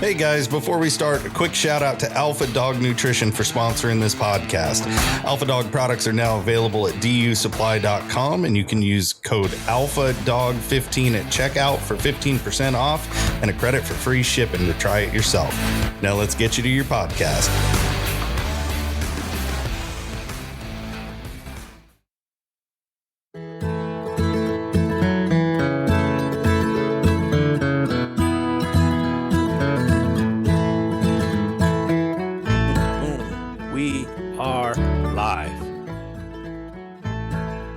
Hey guys, before we start, a quick shout out to Alpha Dog Nutrition for sponsoring this podcast. Alpha Dog products are now available at dusupply.com, and you can use code ALPHADOG15 at checkout for 15% off and a credit for free shipping to try it yourself. Now let's get you to your podcast.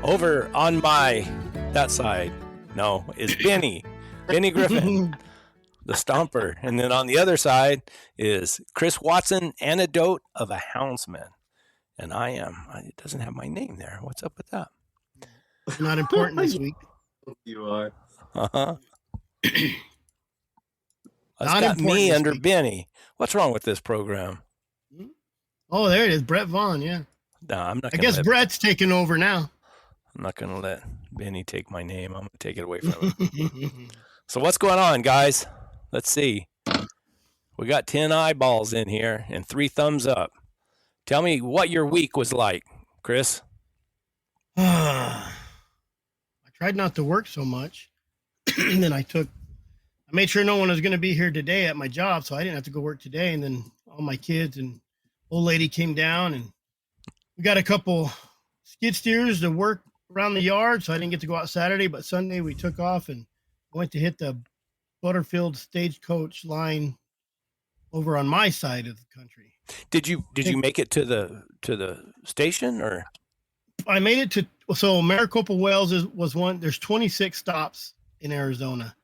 Over on that side, is Benny Griffin, the Stomper. And then on the other side is Chris Watson, Antidote of a Houndsman. And it doesn't have my name there. What's up with that? Not important this week. You are. Uh-huh. It's got me under week. Benny. What's wrong with this program? Oh, there it is. Brett Vaughn, yeah. No, I'm not. I guess Brett's taking over now. I'm not going to let Benny take my name. I'm going to take it away from him. So what's going on, guys? Let's see. We got 10 eyeballs in here and 3 thumbs up. Tell me what your week was like, Chris. I tried not to work so much. And then I made sure no one was going to be here today at my job, so I didn't have to go work today. And then all my kids and old lady came down, and we got a couple skid steers to work around the yard, so I didn't get to go out Saturday, but Sunday we took off and went to hit the Butterfield stagecoach line over on my side of the country. Did you make it to the station, or? I made it to, so Maricopa Wells was one. There's 26 stops in Arizona.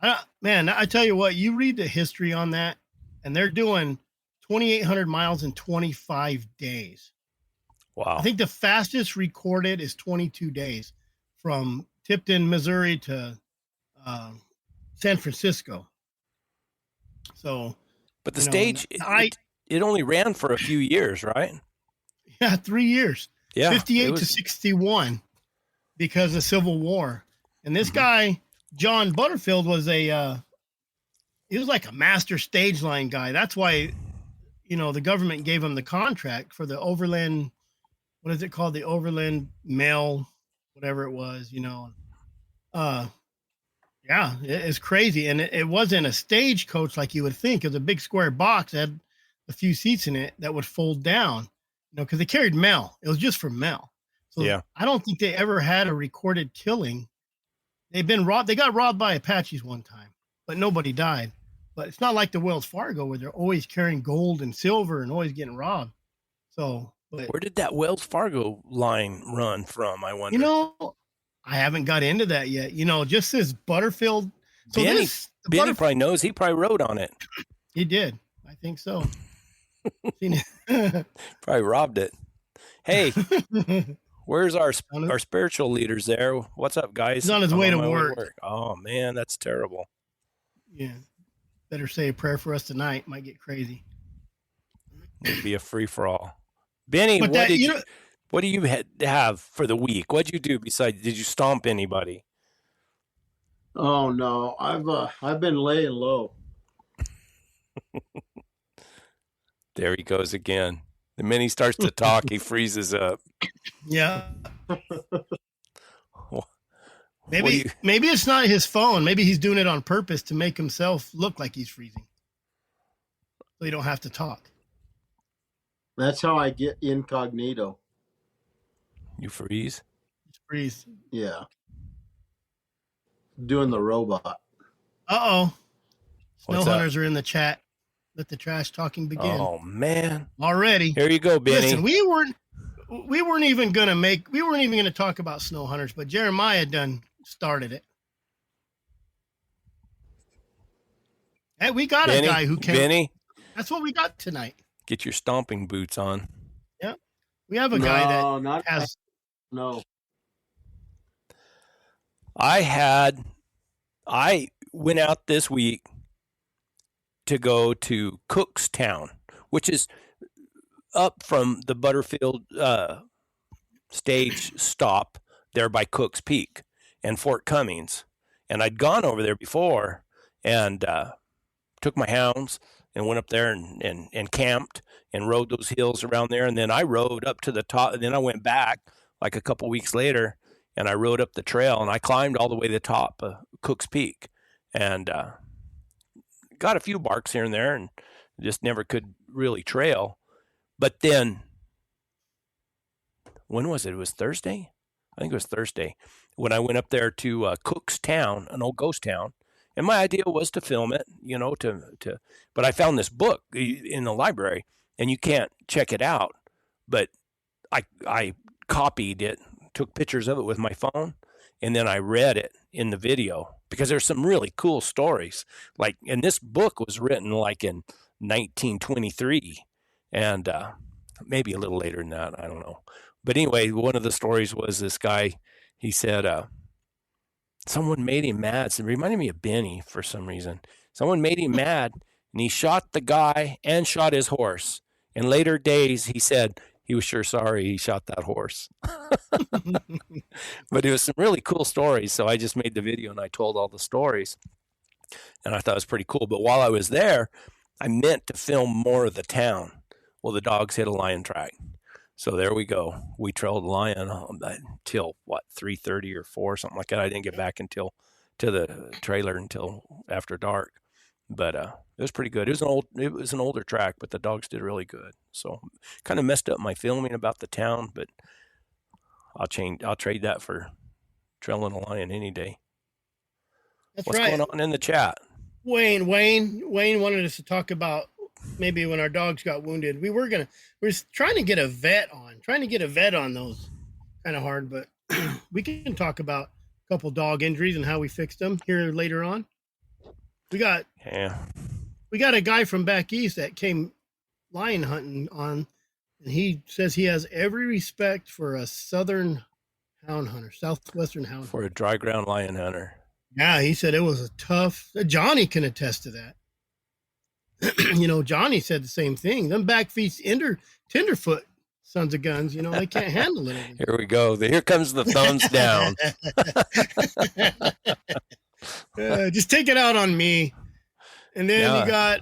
I tell you what, you read the history on that, and they're doing 2,800 miles in 25 days. Wow. I think the fastest recorded is 22 days from Tipton, Missouri to San Francisco. So, but the stage, it only ran for a few years, right? Yeah, 3 years. Yeah. 58 to 61 because of Civil War. And this guy, John Butterfield, was he was like a master stage line guy. That's why, the government gave him the contract for the overland. What is it called? The Overland Mail, whatever it was, Yeah, it's crazy. And it wasn't a stagecoach like you would think. It was a big square box that had a few seats in it that would fold down, because they carried mail. It was just for mail. So yeah. I don't think they ever had a recorded killing. They've been robbed. They got robbed by Apaches one time, but nobody died. But it's not like the Wells Fargo where they're always carrying gold and silver and always getting robbed. So... But, where did that Wells Fargo line run from, I wonder? I haven't got into that yet. Just this Butterfield. So Benny probably knows. He probably rode on it. He did. I think so. Probably robbed it. Hey, where's our spiritual leaders there? What's up, guys? He's on his way to work. Oh, man, that's terrible. Yeah. Better say a prayer for us tonight. Might get crazy. It'd be a free-for-all. Benny, what do you have for the week? What'd you do besides? Did you stomp anybody? Oh no, I've been laying low. There he goes again. The minute he starts to talk, he freezes up. Yeah. Maybe it's not his phone. Maybe he's doing it on purpose to make himself look like he's freezing, so you don't have to talk. That's how I get incognito. You freeze? Freeze. Yeah. Doing the robot. Uh-oh. Snow hunters are in the chat. Let the trash talking begin. Oh, man. Already. Here you go, Benny. Listen, we weren't even going to talk about snow hunters, but Jeremiah started it. Hey, we got a guy who can. Benny? That's what we got tonight. Get your stomping boots on. Yeah. We have a guy that has. No. I went out this week to go to Cookstown, which is up from the Butterfield stage stop there by Cook's Peak and Fort Cummings. And I'd gone over there before and to took my hounds and went up there and camped and rode those hills around there. And then I rode up to the top, and then I went back like a couple weeks later, and I rode up the trail, and I climbed all the way to the top of Cook's Peak, and got a few barks here and there, and just never could really trail. But then, when was it? It was Thursday? I think it was Thursday when I went up there to Cook's Town, an old ghost town. And my idea was to film it, you know, but I found this book in the library, and you can't check it out. But I copied it, took pictures of it with my phone, and then I read it in the video because there's some really cool stories. Like, and this book was written like in 1923, and maybe a little later than that, I don't know. But anyway, one of the stories was this guy. He said someone made him mad. So it reminded me of Benny for some reason. Someone made him mad, and he shot the guy and shot his horse. In later days, he said he was sure sorry he shot that horse. But it was some really cool stories. So I just made the video and I told all the stories. And I thought it was pretty cool. But while I was there, I meant to film more of the town. Well, the dogs hit a lion track. So there we go. We trailed a lion until, 3:30 or 4, something like that. I didn't get back to the trailer until after dark. But it was pretty good. It was an older track, but the dogs did really good. So kind of messed up my filming about the town, but I'll trade that for trailing a lion any day. That's What's right. going on in the chat? Wayne wanted us to talk about maybe when our dogs got wounded. We were trying to get a vet on those. Kind of hard, but we can talk about a couple dog injuries and how we fixed them here later on. We got a guy from back east that came lion hunting on, and he says he has every respect for a southern hound hunter, southwestern hound For hunter. a dry ground lion hunter. Yeah, he said it was a tough. Johnny can attest to that. You know, Johnny said the same thing. Them back feet tenderfoot sons of guns, you know, they can't handle it. Here we go. Here comes the thumbs down. Just take it out on me. And then you got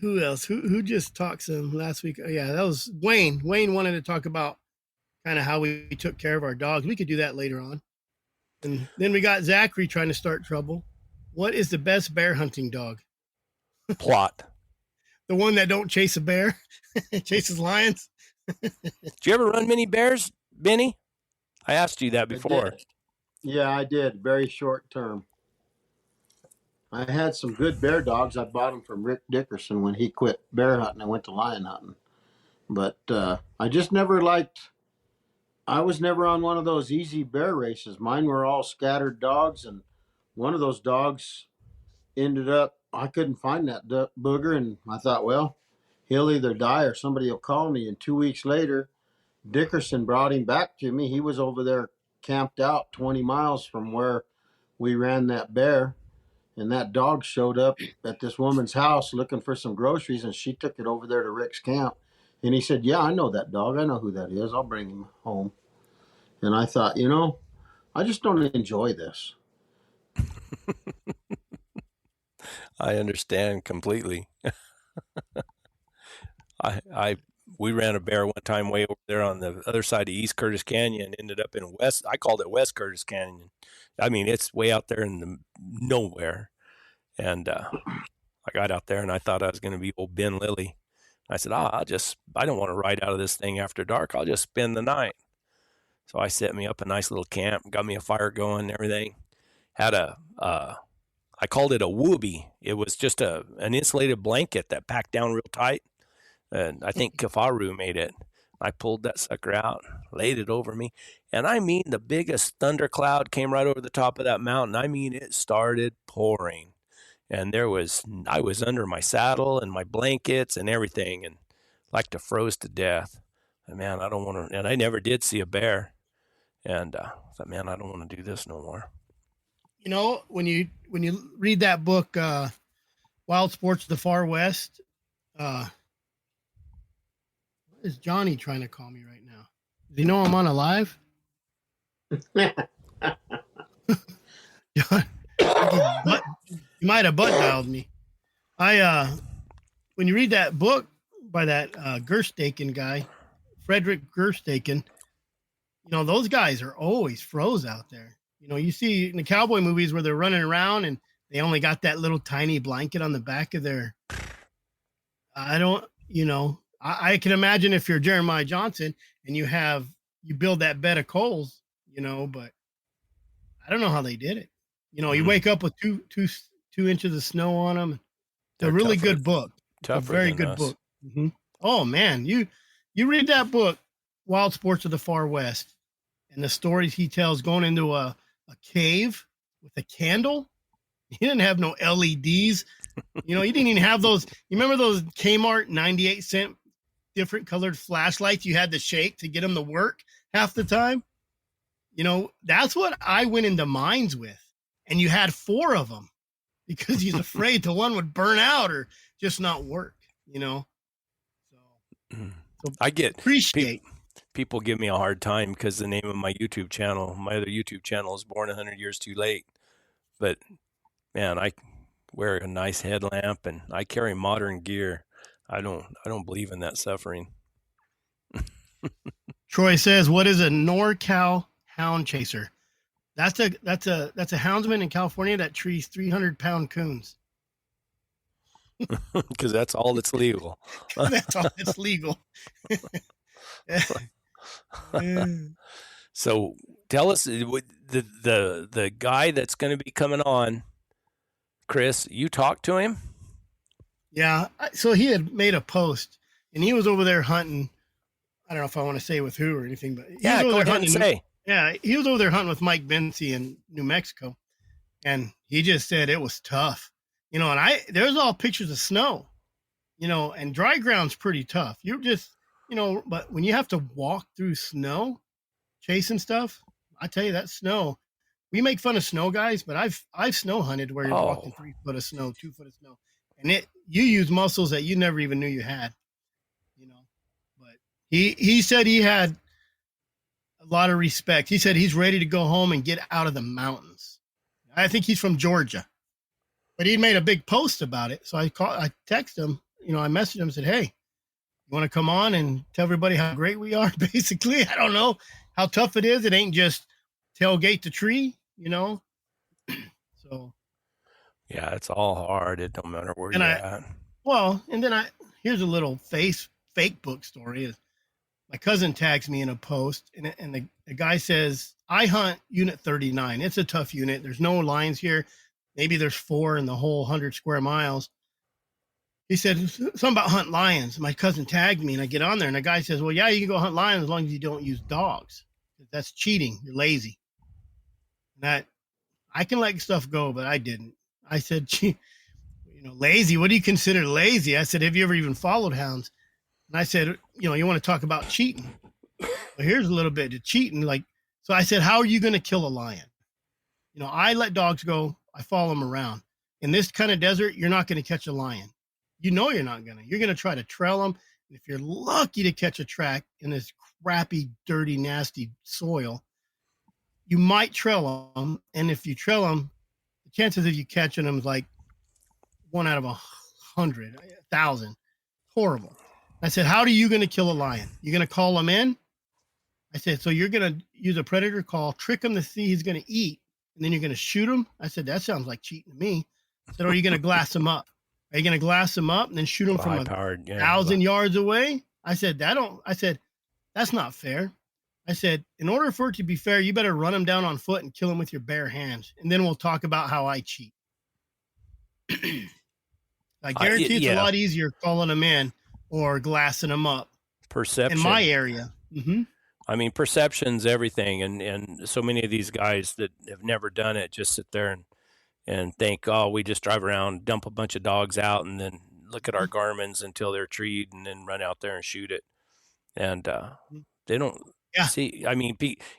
who else? Who just talked some last week? Oh, yeah, that was Wayne. Wayne wanted to talk about kind of how we took care of our dogs. We could do that later on. And then we got Zachary trying to start trouble. What is the best bear hunting dog? Plot. The one that don't chase a bear, chases lions. Did you ever run many bears, Benny? I asked you that before. Yeah, I did. Very short term. I had some good bear dogs. I bought them from Rick Dickerson when he quit bear hunting and went to lion hunting. But I just never I was never on one of those easy bear races. Mine were all scattered dogs, and one of those dogs ended up, I couldn't find that booger, and I thought, well, he'll either die or somebody will call me. And 2 weeks later, Dickerson brought him back to me. He was over there camped out 20 miles from where we ran that bear. And that dog showed up at this woman's house looking for some groceries, and she took it over there to Rick's camp. And he said, yeah, I know that dog. I know who that is. I'll bring him home. And I thought, you know, I just don't enjoy this. I understand completely. We ran a bear one time way over there on the other side of East Curtis Canyon, ended up in I called it West Curtis Canyon. I mean, it's way out there in the nowhere. And I got out there and I thought I was going to be old Ben Lilly. I said, I don't want to ride out of this thing after dark. I'll just spend the night. So I set me up a nice little camp, got me a fire going and everything. Had I called it a whoobie. It was just an insulated blanket that packed down real tight. And I think Kafaru made it. I pulled that sucker out, laid it over me. And I mean, the biggest thundercloud came right over the top of that mountain. I mean, it started pouring. And I was under my saddle and my blankets and everything, and like to froze to death. And man, I don't want to, and I never did see a bear. And I thought, man, I don't want to do this no more. You know, when you read that book, Wild Sports of the Far West, what is Johnny trying to call me right now? Does he know I'm on a live? John, you might have butt dialed me. When you read that book by that Gerstaken guy, Frederick Gerstaken, those guys are always froze out there. You see in the cowboy movies where they're running around and they only got that little tiny blanket on the back of their. I don't, I can imagine if you're Jeremiah Johnson and you build that bed of coals, but I don't know how they did it. You wake up with two inches of snow on them. It's a really good book. It's a very good book. Mm-hmm. Oh man, you read that book, Wild Sports of the Far West, and the stories he tells going into a cave with a candle. He didn't have no LEDs. He didn't even have those. You remember those Kmart 98-cent different colored flashlights you had to shake to get them to work half the time? That's what I went into mines with. And you had 4 of them because he's afraid the one would burn out or just not work, So I get appreciate. People give me a hard time because the name of my other YouTube channel is Born 100 Years Too Late. But man, I wear a nice headlamp and I carry modern gear. I don't believe in that suffering. Troy says, "What is a NorCal hound chaser?" That's a houndsman in California that trees 300-pound coons. Because that's all that's legal. That's all that's legal. So tell us the guy that's going to be coming on, Chris. You talked to him? Yeah. So he had made a post, and he was over there hunting. I don't know if I want to say with who or anything, but yeah, go ahead and say. Yeah, he was over there hunting with Mike Bency in New Mexico, and he just said it was tough. And there's all pictures of snow, and dry ground's pretty tough. You're just, but when you have to walk through snow, chasing stuff, I tell you that snow. We make fun of snow guys, but I've snow hunted where you're walking 3 foot of snow, 2 foot of snow, and you use muscles that you never even knew you had, But he said he had a lot of respect. He said he's ready to go home and get out of the mountains. I think he's from Georgia, but he made a big post about it. So I texted him, I messaged him and said, "Hey, you want to come on and tell everybody how great we are?" Basically, I don't know how tough it is. It ain't just tailgate the tree, So yeah, it's all hard. It don't matter where you're at. Well, and then here's a little fake book story. Is my cousin tags me in a post, and the guy says, "I hunt Unit 39. It's a tough unit. There's no lions here. Maybe there's 4 in the whole 100 square miles." He said something about hunt lions. My cousin tagged me, and I get on there, and the guy says, "Well, yeah, you can go hunt lions as long as you don't use dogs. That's cheating. You're lazy." That I can let stuff go, but I didn't. I said, "Lazy? What do you consider lazy?" I said, "Have you ever even followed hounds?" And I said, "You want to talk about cheating? Well, here's a little bit of cheating. So I said, how are you going to kill a lion? I let dogs go. I follow them around. In this kind of desert, you're not going to catch a lion. You're not going to. You're going to try to trail them. And if you're lucky to catch a track in this crappy, dirty, nasty soil, you might trail them. And if you trail them, the chances of you catching them is like 1 out of 100, 1,000. Horrible." I said, "How are you going to kill a lion? You're going to call him in?" I said, "So you're going to use a predator call, trick him to see he's going to eat, and then you're going to shoot him?" I said, "That sounds like cheating to me." I said, "Or are you going to glass him up? Are you going to glass him up and then shoot him from 1,000 yards away?" I said, "That's not fair." I said, "In order for it to be fair, you better run him down on foot and kill him with your bare hands, and then we'll talk about how I cheat." I guarantee it's a lot easier calling him in or glassing them up. Perception. In my area. Mm-hmm. I mean, perception's everything. And so many of these guys that have never done it just sit there and think, "Oh, we just drive around, dump a bunch of dogs out, and then look at our Garmins until they're treed and then run out there and shoot it." And they don't see, I mean,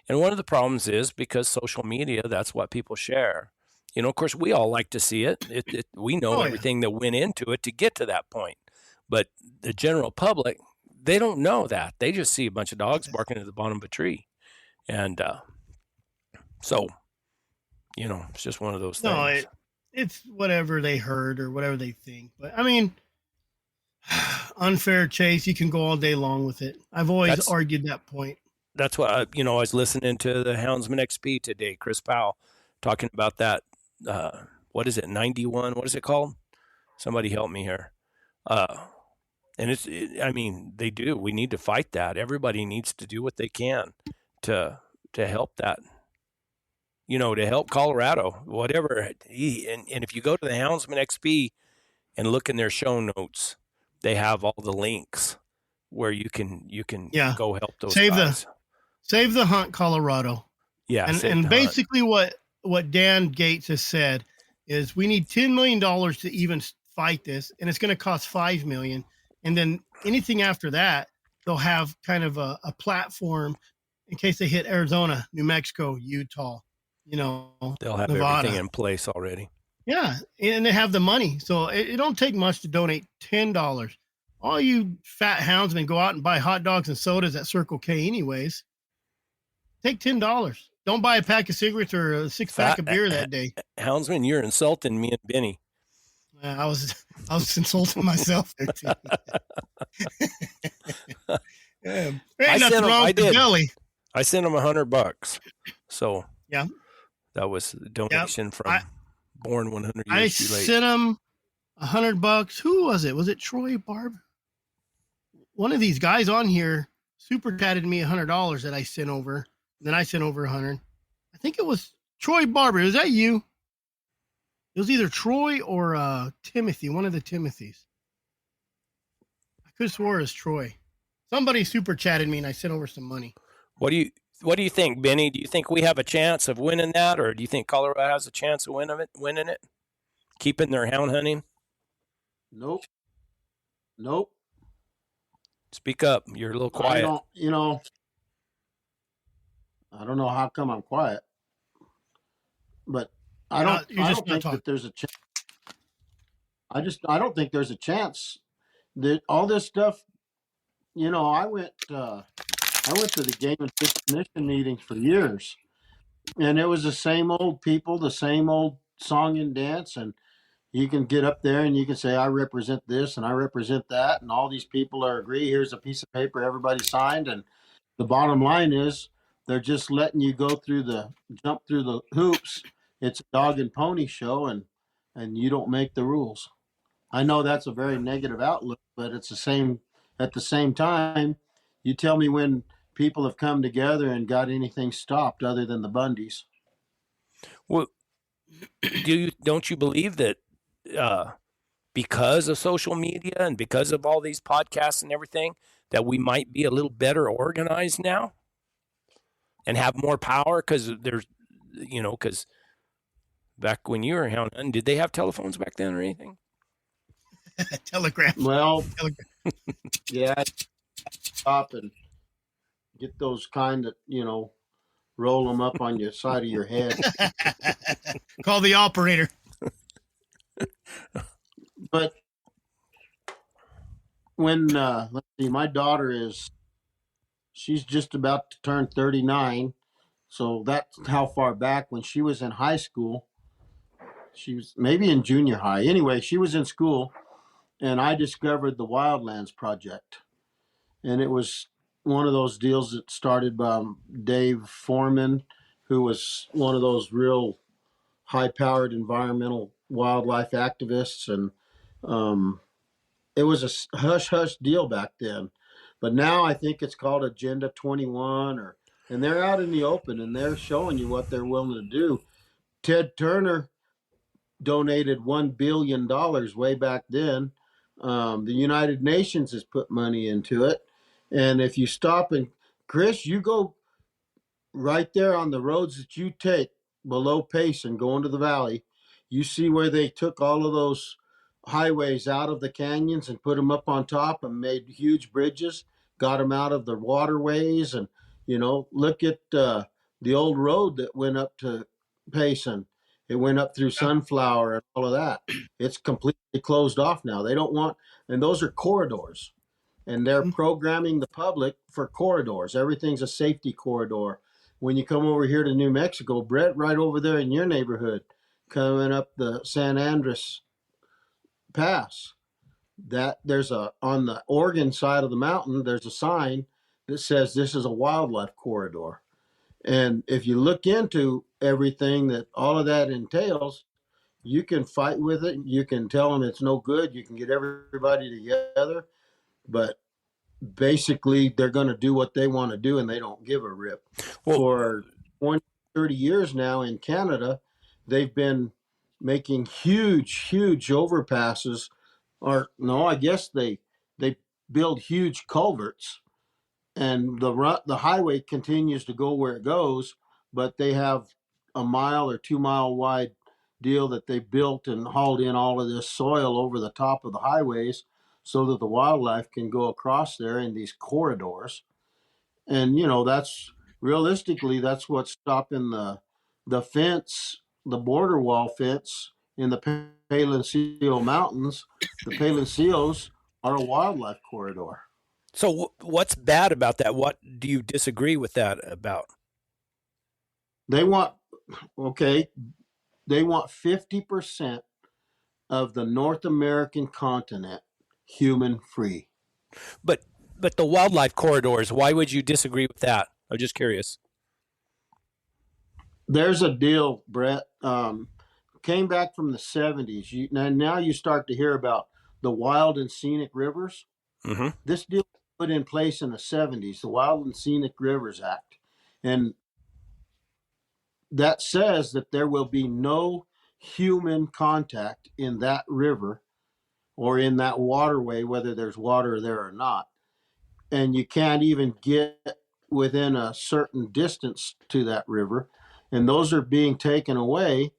and one of the problems is because social media, that's what people share. Of course, we all like to see it. We know everything that went into it to get to that point. But the general public, they don't know that. They just see a bunch of dogs barking at the bottom of a tree. And so, it's just one of those things. it's whatever they heard or whatever they think. But I mean, unfair chase, you can go all day long with it. I've always argued that point. That's what I was listening to the Houndsman XP today, Chris Powell, talking about that. What is it, 91? What is it called? Somebody help me here. And I mean, they do. We need to fight that. Everybody needs to do what they can to help that. To help Colorado, whatever. And if you go to the Houndsman XP and look in their show notes, they have all the links where you can go help those guys. Save the Hunt, Colorado. Yeah, and basically what Dan Gates has said is we need $10 million to even fight this, and it's going to cost $5 million. And then anything after that, they'll have kind of a platform in case they hit Arizona, New Mexico, Utah, they'll have Nevada. Everything in place already. Yeah, and they have the money. So it don't take much to donate $10. All you fat houndsmen go out and buy hot dogs and sodas at Circle K anyways. Take $10. Don't buy a pack of cigarettes or a six-pack of beer that day. Houndsman, you're insulting me and Benny. I was insulting myself there too. Yeah. Ain't nothing wrong with the belly. I sent him $100. So yeah, that was a donation from Born 100 Years Too Late. I sent him $100. Who was it? Was it Troy Barb? One of these guys on here super chatted me $100 that I sent over. And then I sent over 100. I think it was Troy Barber. Is that you? It was either Troy or Timothy, one of the Timothys. I could have swore it was Troy. Somebody super chatted me and I sent over some money. What do you think, Benny? Do you think we have a chance of winning that, or do you think Colorado has a chance of winning it? Keeping their hound hunting? Nope. Speak up. You're a little quiet. I don't know how come I'm quiet, but I don't think that there's a chance. I don't think there's a chance that all this stuff, I went to the Game and Fish Commission meetings for years, and it was the same old people, the same old song and dance, and you can get up there and you can say, I represent this and I represent that, and all these people agree. Here's a piece of paper everybody signed, and the bottom line is they're just letting you jump through the hoops. It's a dog and pony show, and you don't make the rules. I know that's a very negative outlook, but it's the same. At the same time, you tell me when people have come together and got anything stopped other than the Bundys. Well, don't you believe that because of social media and because of all these podcasts and everything, that we might be a little better organized now and have more power? Because because back when you were hound hunting, did they have telephones back then or anything? Telegraph. Well, yeah, stop and get those kind that, roll them up on your side of your head. Call the operator. But when, let's see, my daughter she's just about to turn 39. So that's how far back. When she was in high school, she was maybe in junior high. Anyway, she was in school, and I discovered the Wildlands Project. And it was one of those deals that started by Dave Foreman, who was one of those real high-powered environmental wildlife activists. And it was a hush-hush deal back then. But now I think it's called Agenda 21, and they're out in the open, and they're showing you what they're willing to do. Ted Turner donated $1 billion way back then. The United Nations has put money into it. And if you stop and, Chris, you go right there on the roads that you take below Pace and go into the valley, you see where they took all of those highways out of the canyons and put them up on top and made huge bridges, got them out of the waterways. And, look at the old road that went up to Payson. It went up through Sunflower and all of that. It's completely closed off now. They don't want, and those are corridors. And they're programming the public for corridors. Everything's a safety corridor. When you come over here to New Mexico, Brett, right over there in your neighborhood, coming up the San Andres Pass. That there's on the Oregon side of the mountain, there's a sign that says this is a wildlife corridor. And if you look into everything that all of that entails, you can fight with it. You can tell them it's no good. You can get everybody together, but basically they're going to do what they want to do and they don't give a rip. Well, For 20, 30 years now in Canada, they've been making huge overpasses. Or no, I guess they build huge culverts, and the highway continues to go where it goes, but they have a 1 or 2 mile wide deal that they built and hauled in all of this soil over the top of the highways so that the wildlife can go across there in these corridors. And that's realistically that's what's stopping the fence, the border wall fence in the Palencia Mountains. The Palencios are a wildlife corridor. so what's bad about that? What do you disagree with that about? They want 50% of the North American continent human free. But the wildlife corridors, why would you disagree with that? I'm just curious. There's a deal, Brett. Came back from the 70s. Now you start to hear about the wild and scenic rivers. Mm-hmm. This deal was put in place in the 70s, the Wild and Scenic Rivers Act. And that says that there will be no human contact in that river or in that waterway, whether there's water there or not. And you can't even get within a certain distance to that river. And those are being taken away.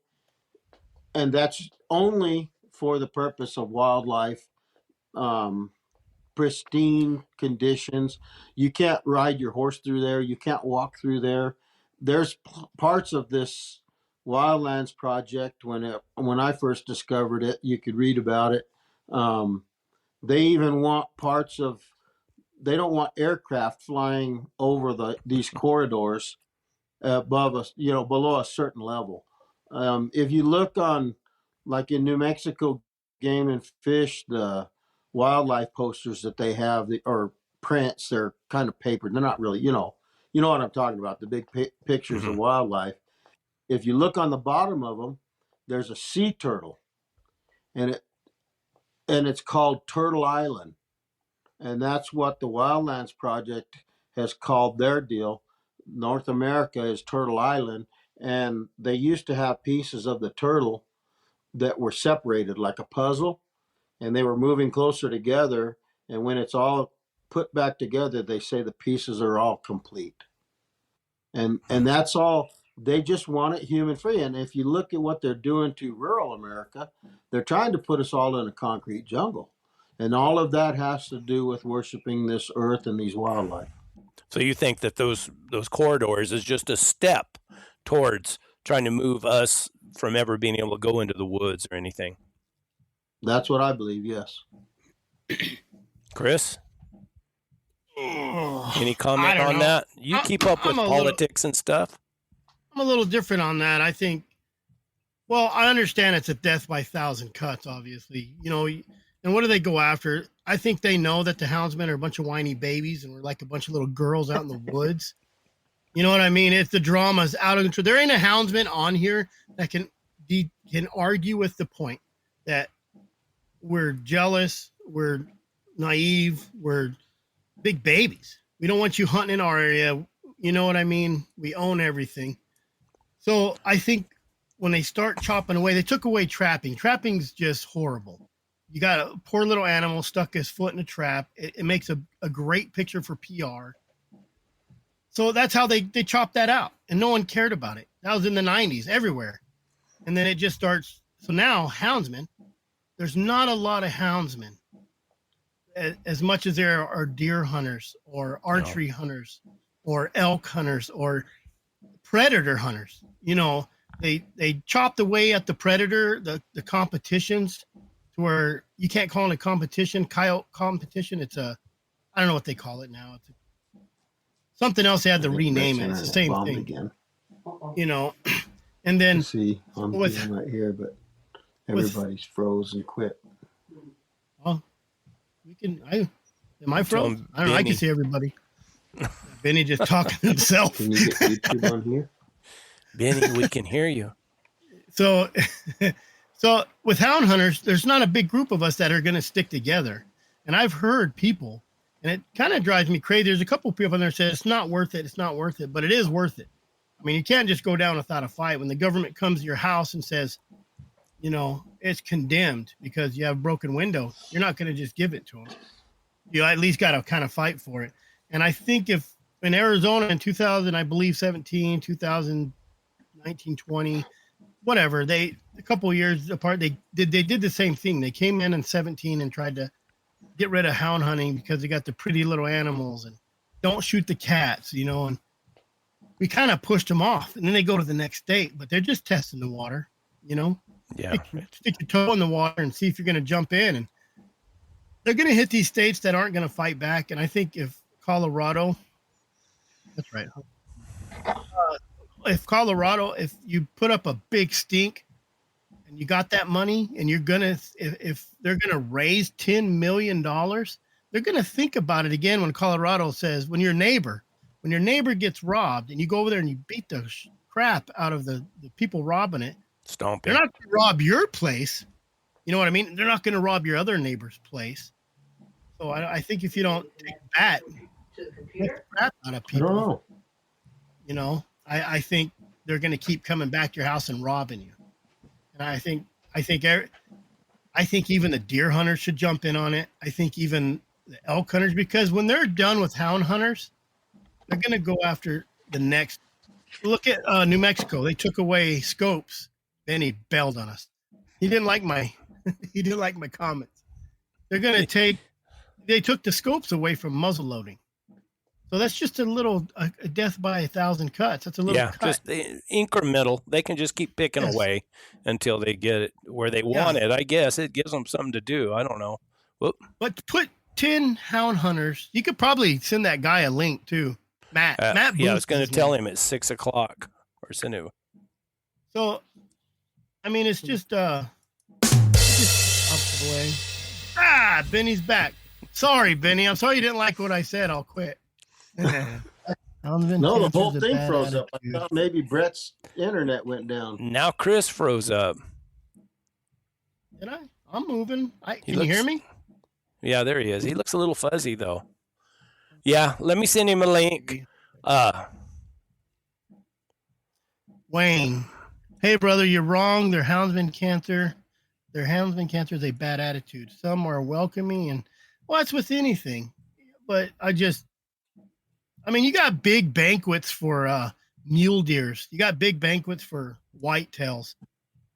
And that's only for the purpose of wildlife, pristine conditions. You can't ride your horse through there. You can't walk through there. There's parts of this Wildlands project when I first discovered it, you could read about it. They even want they don't want aircraft flying over these corridors above us, below a certain level. If you look on, like in New Mexico Game and Fish, the wildlife posters that they have, or prints, they're kind of papered. They're not really, you know what I'm talking about, the big pictures Mm-hmm. of wildlife. If you look on the bottom of them, there's a sea turtle, and it's called Turtle Island. And that's what the Wildlands Project has called their deal. North America is Turtle Island. And they used to have pieces of the turtle that were separated like a puzzle, and they were moving closer together. And when it's all put back together, they say the pieces are all complete. And that's all. They just want it human free. And if you look at what they're doing to rural America, they're trying to put us all in a concrete jungle. And all of that has to do with worshiping this earth and these wildlife. So you think that those corridors is just a step towards trying to move us from ever being able to go into the woods or anything? That's what I believe, yes. Chris? Any comment I don't on know. that? You keep up with I'm a politics and stuff? I'm a little different on that. I think, well, I understand it's a death by 1,000 cuts, obviously, and what do they go after? I think they know that the houndsmen are a bunch of whiny babies and we're like a bunch of little girls out in the woods. You know what I mean? If the drama's out of control, there ain't a houndsman on here that can argue with the point that we're jealous, we're naive, we're big babies. We don't want you hunting in our area. You know what I mean? We own everything. So I think when they start chopping away, they took away trapping. Trapping's just horrible. You got a poor little animal stuck his foot in a trap. It makes a great picture for PR. So that's how they chopped that out. And no one cared about it. That was in the 90s everywhere. And then it just starts. So now houndsmen, there's not a lot of houndsmen as much as there are deer hunters or archery hunters or elk hunters or predator hunters. They chopped away at the predator, the competitions, to where you can't call it a competition, coyote competition. It's I don't know what they call it now. It's something else. They had to rename it. It's the same thing. Again. And then Let's see, I'm with, doing right here, but with everybody's froze and quit. oh, am I Tell froze? him I don't know. I can Benny. see everybody. Benny just talking to himself. Can you get YouTube on here? Benny, we can hear you. So, so with hound hunters, there's not a big group of us that are going to stick together. And I've heard people, and it kind of drives me crazy. There's a couple of people in there that say it's not worth it. It's not worth it, but it is worth it. I mean, you can't just go down without a fight. When the government comes to your house and says, you know, it's condemned because you have a broken window, you're not going to just give it to them. You at least got to kind of fight for it. And I think if in Arizona in 2000, I believe 17, 2019, 20, whatever, a couple of years apart, they did the same thing. They came in 17 and tried to get rid of hound hunting because they got the pretty little animals and don't shoot the cats, you know, and we kind of pushed them off. And then they go to the next state, but they're just testing the water, you know. Yeah. Stick your toe in the water and see if you're going to jump in. And they're going to hit these states that aren't going to fight back. And I think if Colorado, that's right. If you put up a big stink and you got that money and you're going to, if they're going to raise $10 million, they're going to think about it again when Colorado says, when your neighbor gets robbed and you go over there and you beat the crap out of the people robbing it, Stomping. they're not going to rob your place. You know what I mean? They're not going to rob your other neighbor's place. So I think if you don't take that crap out of I people, don't know. you know, I think they're going to keep coming back to your house and robbing you. And I think even the deer hunters should jump in on it. I think even the elk hunters, because when they're done with hound hunters, they're going to go after the next. Look at New Mexico. They took away scopes. Then he bailed on us. He didn't like my comments. They're going to they took the scopes away from muzzle loading. So that's just a death by 1,000 cuts. That's a little cut. Just incremental. They can just keep picking away until they get it where they want it. I guess it gives them something to do. I don't know. Whoop. But put 10 hound hunters. You could probably send that guy a link too. Matt. Matt. Yeah, I was going to tell him at 6:00 or Sinu. So, I mean, it's just up the way. Benny's back. Sorry, Benny. I'm sorry you didn't like what I said. I'll quit. No, the whole thing froze up. I thought maybe Brett's internet went down. Now Chris froze up. Did I? I'm moving. Can you hear me? Yeah, there he is. He looks a little fuzzy though. Yeah, let me send him a link. Wayne. Hey brother, you're wrong. Their houndsman cancer is a bad attitude. Some are welcoming and well, that's with anything. But I mean, you got big banquets for mule deers. You got big banquets for whitetails,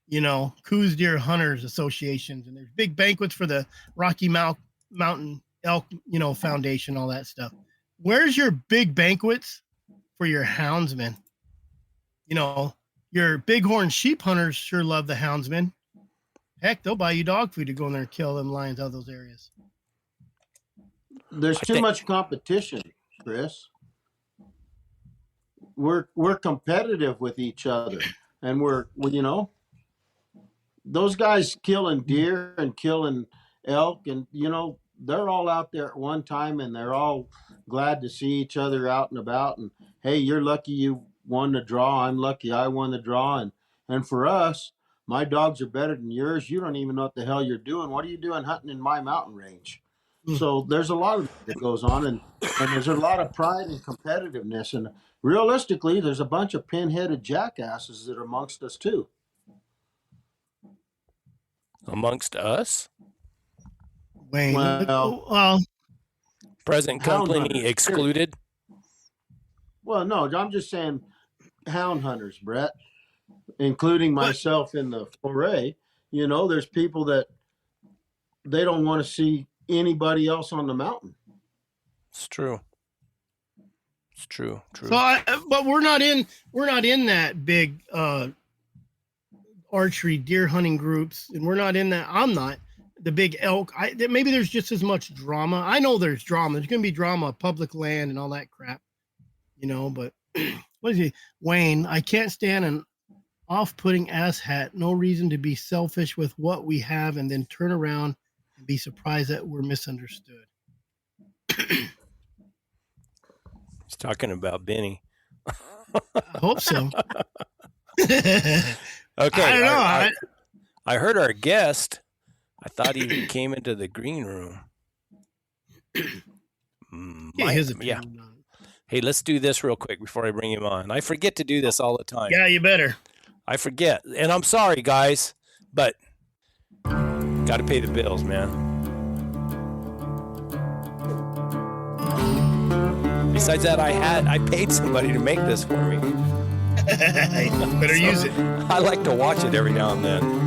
you know, Coos Deer Hunters Associations. And there's big banquets for the Rocky Mountain Elk, you know, Foundation, all that stuff. Where's your big banquets for your houndsmen? You know, your bighorn sheep hunters sure love the houndsmen. Heck, they'll buy you dog food to go in there and kill them lions out of those areas. There's too much competition, Chris. We're competitive with each other, and we're you know, those guys killing deer and killing elk, and you know, they're all out there at one time, and they're all glad to see each other out and about. And hey, you're lucky you won the draw. I'm lucky I won the draw. And for us, my dogs are better than yours. You don't even know what the hell you're doing. What are you doing hunting in my mountain range? So there's a lot of that goes on, and there's a lot of pride and competitiveness. And realistically, there's a bunch of pin-headed jackasses that are amongst us too. Amongst us? Wayne. Well, present company excluded. Well, no, I'm just saying hound hunters, Brett, including myself in the foray. You know, there's people that they don't want to see anybody else on the mountain. It's true. It's true. So, but we're not in that big archery deer hunting groups, and we're not in that. I'm not the big elk. Maybe there's just as much drama. I know there's drama. There's going to be drama, public land, and all that crap, you know. But what is he, Wayne? I can't stand off-putting asshat. No reason to be selfish with what we have and then turn around and be surprised that we're misunderstood. He's talking about Benny. I hope so. Okay. I don't know. I heard our guest. I thought he came into the green room. His opinion on it. Hey, let's do this real quick before I bring him on. I forget to do this all the time. Yeah, you better. I forget. And I'm sorry, guys, but got to pay the bills, man. Besides that, I paid somebody to make this for me. Better use it. I like to watch it every now and then.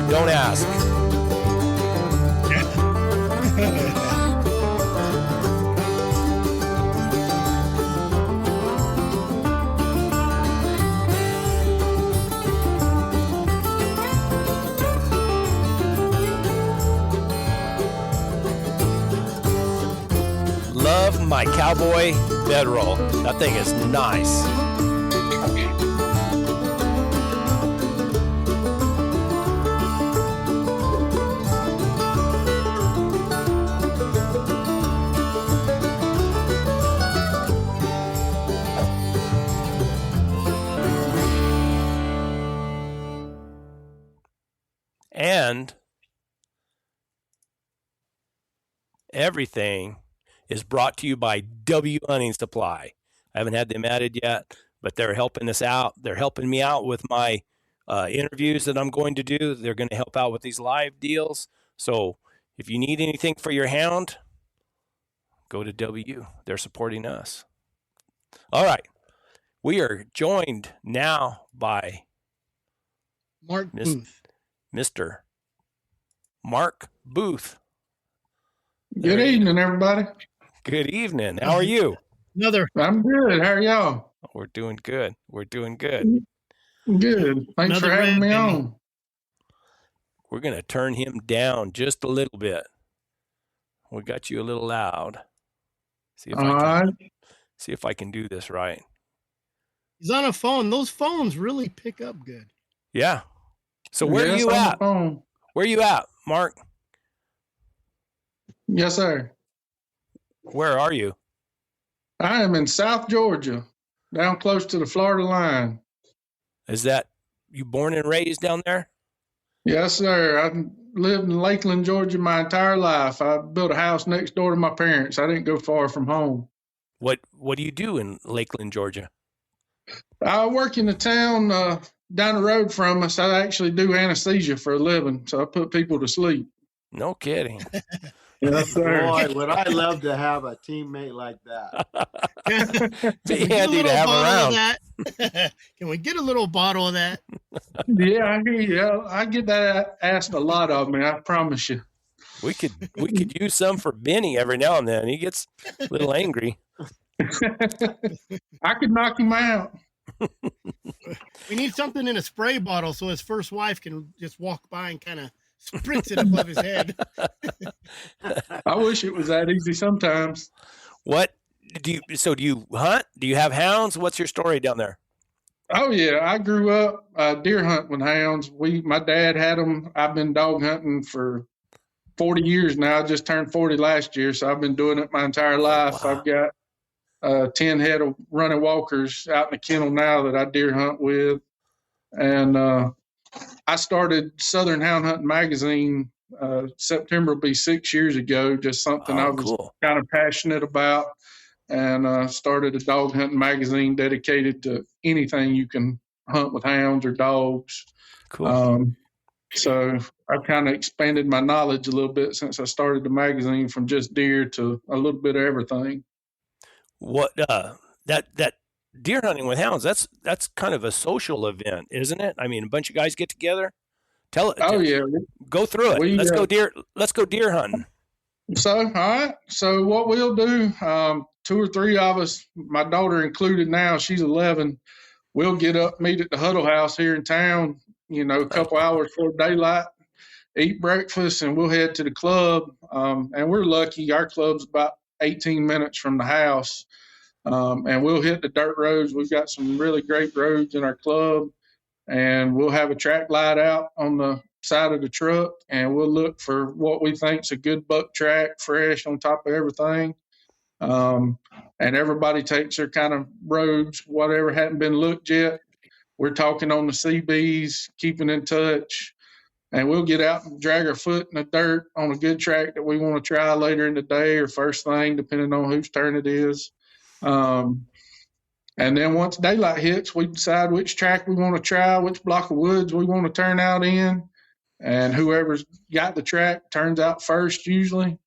Don't ask. Love my cowboy bedroll. That thing is nice. And everything is brought to you by W Hunting Supply. I haven't had them added yet, but they're helping us out. They're helping me out with my interviews that I'm going to do. They're going to help out with these live deals. So if you need anything for your hound, go to W. They're supporting us. All right. We are joined now by Mark Booth. Mr. Mark Booth. Good evening, everybody. Good evening. How are you? I'm good. How are y'all? We're doing good. Good. Thanks for having me on. We're going to turn him down just a little bit. We got you a little loud. See if I can do this right. He's on a phone. Those phones really pick up good. Yeah. So where are you at? Where are you at, Mark? Yes, sir. Where are you? I am in South Georgia, down close to the Florida line. Is that you born and raised down there? Yes, sir. I've lived in Lakeland, Georgia my entire life. I built a house next door to my parents. I didn't go far from home. What do you do in Lakeland, Georgia? I work in the town down the road from us. I actually do anesthesia for a living, so I put people to sleep. No kidding. Yes, sir. Boy, would I love to have a teammate like that. Be handy to have around. Can we get a little bottle of that? Yeah, I hear you. I get that asked a lot of me, I promise you. We could use some for Benny every now and then. He gets a little angry. I could knock him out. We need something in a spray bottle so his first wife can just walk by and kind of spritz it above his head. I wish it was that easy sometimes. What do you hunt? Do you have hounds? What's your story down there? Oh yeah, I grew up deer hunting with hounds. My dad had them. I've been dog hunting for 40 years now. I just turned 40 last year, so I've been doing it my entire life. Wow. I've got 10 head of running walkers out in the kennel now that I deer hunt with. And I started Southern Hound Hunting Magazine. September will be 6 years ago, just something I was kind of passionate about. And started a dog hunting magazine dedicated to anything you can hunt with hounds or dogs. Cool. So I've kind of expanded my knowledge a little bit since I started the magazine from just deer to a little bit of everything. What that deer hunting with hounds, that's kind of a social event, isn't it? I mean, a bunch of guys get together. Yeah. Go through it. Let's go deer hunting. So, all right. So what we'll do, 2 or 3 of us, my daughter included now, she's 11. We'll get up, meet at the Huddle House here in town, a couple hours before daylight, eat breakfast, and we'll head to the club. And we're lucky. Our club's about 18 minutes from the house. And we'll hit the dirt roads. We've got some really great roads in our club, and we'll have a track light out on the side of the truck, and we'll look for what we think's a good buck track, fresh on top of everything. And everybody takes their kind of roads, whatever hadn't been looked yet. We're talking on the CBs, keeping in touch, and we'll get out and drag our foot in the dirt on a good track that we want to try later in the day or first thing, depending on whose turn it is. And then once daylight hits, we decide which track we want to try, which block of woods we want to turn out in, and whoever's got the track turns out first usually.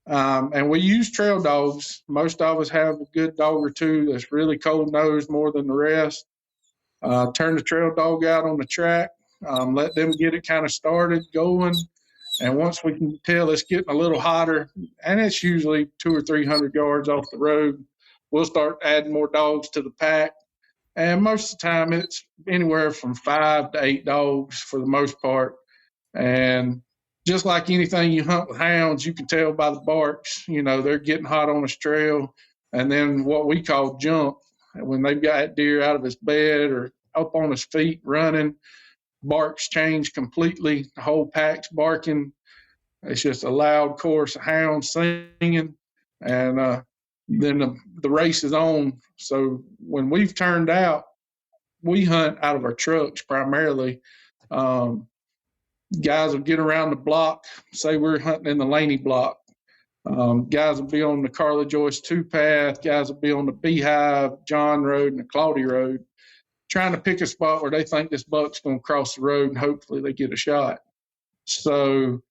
And we use trail dogs. Most of us have a good dog or two that's really cold-nosed more than the rest. Turn the trail dog out on the track, let them get it kind of started going. And once we can tell it's getting a little hotter, and it's usually 200 or 300 yards off the road, we'll start adding more dogs to the pack. And most of the time, it's anywhere from 5 to 8 dogs for the most part. And just like anything you hunt with hounds, you can tell by the barks, they're getting hot on this trail. And then what we call jump, when they've got that deer out of his bed or up on his feet running, barks change completely. The whole pack's barking. It's just a loud chorus of hounds singing. And then the race is on. So when we've turned out, we hunt out of our trucks primarily. Guys will get around the block, say we're hunting in the Laney block. Guys will be on the Carla Joyce 2-path. Guys will be on the Beehive, John Road, and the Claudy Road, trying to pick a spot where they think this buck's going to cross the road, and hopefully they get a shot. So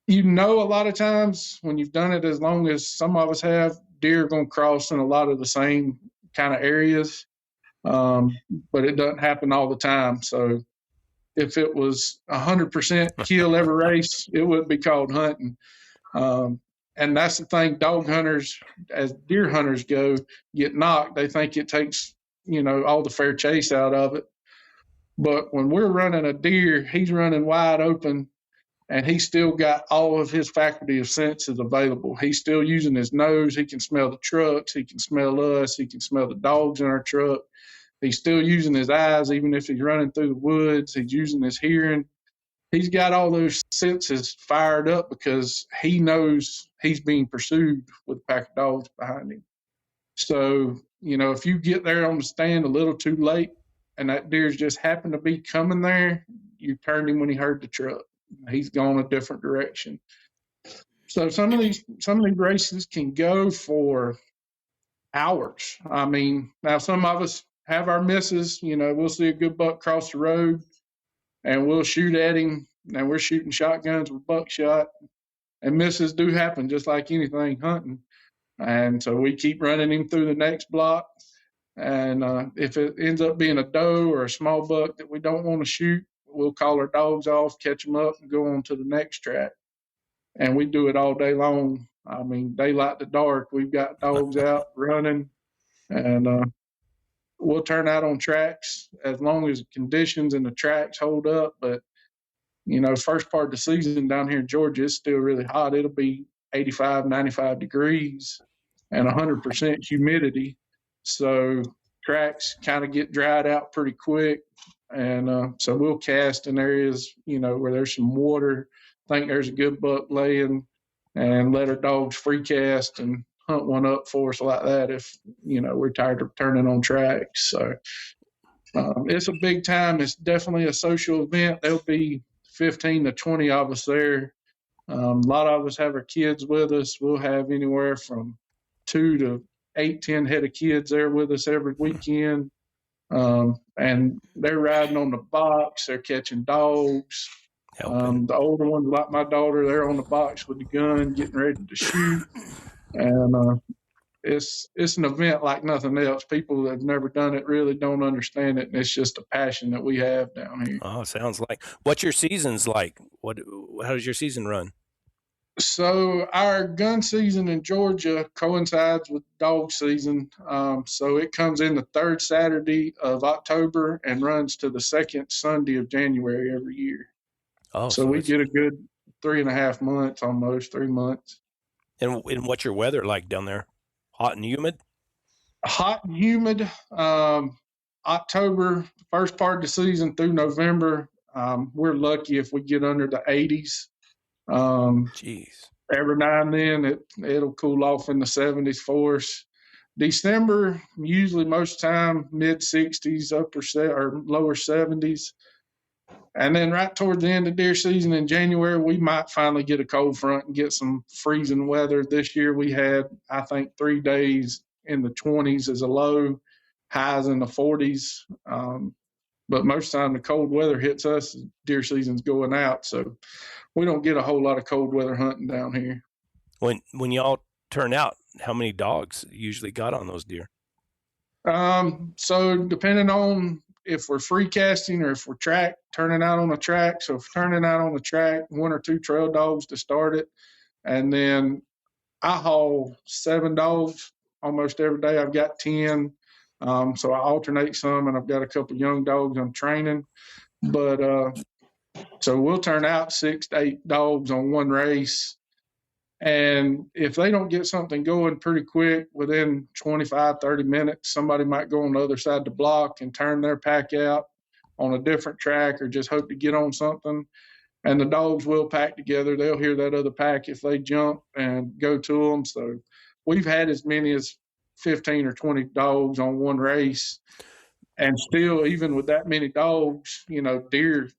a lot of times when you've done it as long as some of us have, deer are going to cross in a lot of the same kind of areas, but it doesn't happen all the time. So if it was 100% kill every race, it wouldn't be called hunting. And that's the thing, dog hunters, as deer hunters go, get knocked. They think it takes, all the fair chase out of it. But when we're running a deer, he's running wide open, and he's still got all of his faculty of senses available. He's still using his nose. He can smell the trucks. He can smell us. He can smell the dogs in our truck. He's still using his eyes, even if he's running through the woods. He's using his hearing. He's got all those senses fired up because he knows he's being pursued with a pack of dogs behind him. So, if you get there on the stand a little too late and that deer's just happened to be coming there, you turned him when he heard the truck. He's gone a different direction. So some of these races can go for hours. I mean, now some of us have our misses. We'll see a good buck cross the road, and we'll shoot at him. And we're shooting shotguns with buckshot, and misses do happen just like anything hunting. And so we keep running him through the next block. And if it ends up being a doe or a small buck that we don't want to shoot, we'll call our dogs off, catch them up, and go on to the next track. And we do it all day long. I mean, daylight to dark, we've got dogs out running, and we'll turn out on tracks as long as the conditions and the tracks hold up. But, first part of the season down here in Georgia, it's still really hot. It'll be 85, 95 degrees and 100% humidity. So tracks kind of get dried out pretty quick. And so we'll cast in areas, where there's some water, think there's a good buck laying, and let our dogs free cast and hunt one up for us like that if, we're tired of turning on tracks. So it's a big time. It's definitely a social event. There'll be 15 to 20 of us there. A lot of us have our kids with us. We'll have anywhere from 2 to 8, 10 head of kids there with us every weekend. And they're riding on the box. They're catching dogs. The older ones, like my daughter, they're on the box with the gun, getting ready to shoot. And it's an event like nothing else. People that have never done it really don't understand it, and it's just a passion that we have down here. Oh, sounds like. What's your seasons like? How does your season run? So our gun season in Georgia coincides with dog season. So it comes in the third Saturday of October and runs to the second Sunday of January every year. Oh, So we get a good 3.5 months, almost 3 months. And what's your weather like down there? Hot and humid? Hot and humid. October, first part of the season through November. We're lucky if we get under the 80s. Jeez. Every now and then it'll cool off in the 70s for us. December, usually most time mid 60s, or lower 70s. And then right toward the end of deer season in January, we might finally get a cold front and get some freezing weather. This year we had, I think, 3 days in the 20s as a low, highs in the 40s. But most time the cold weather hits us, deer season's going out. So we don't get a whole lot of cold weather hunting down here. When y'all turn out, how many dogs usually got on those deer? So depending on if we're free casting or if we're turning out on a track. So if we're turning out on the track, 1 or 2 trail dogs to start it. And then I haul 7 dogs almost every day. I've got 10. So I alternate some, and I've got a couple young dogs I'm training. But so we'll turn out 6 to 8 dogs on one race. And if they don't get something going pretty quick, within 25, 30 minutes, somebody might go on the other side of the block and turn their pack out on a different track or just hope to get on something. And the dogs will pack together. They'll hear that other pack if they jump and go to them. So we've had as many as 15 or 20 dogs on one race. And still, even with that many dogs, deer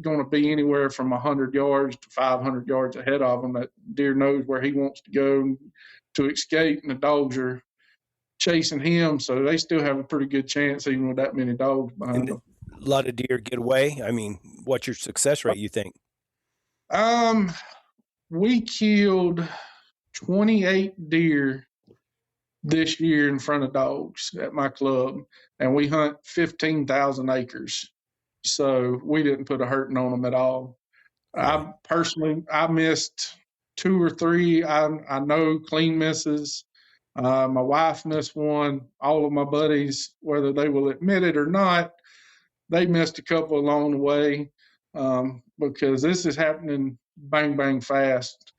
going to be anywhere from 100 yards to 500 yards ahead of them. That deer knows where he wants to go to escape, and the dogs are chasing him. So they still have a pretty good chance, even with that many dogs behind them. A lot of deer get away. I mean, what's your success rate, you think? We killed 28 deer this year in front of dogs at my club, and we hunt 15,000 acres. So we didn't put a hurting on them at all. I missed 2 or 3. I know clean misses. My wife missed one. All of my buddies, whether they will admit it or not, they missed a couple along the way, because this is happening bang, bang fast.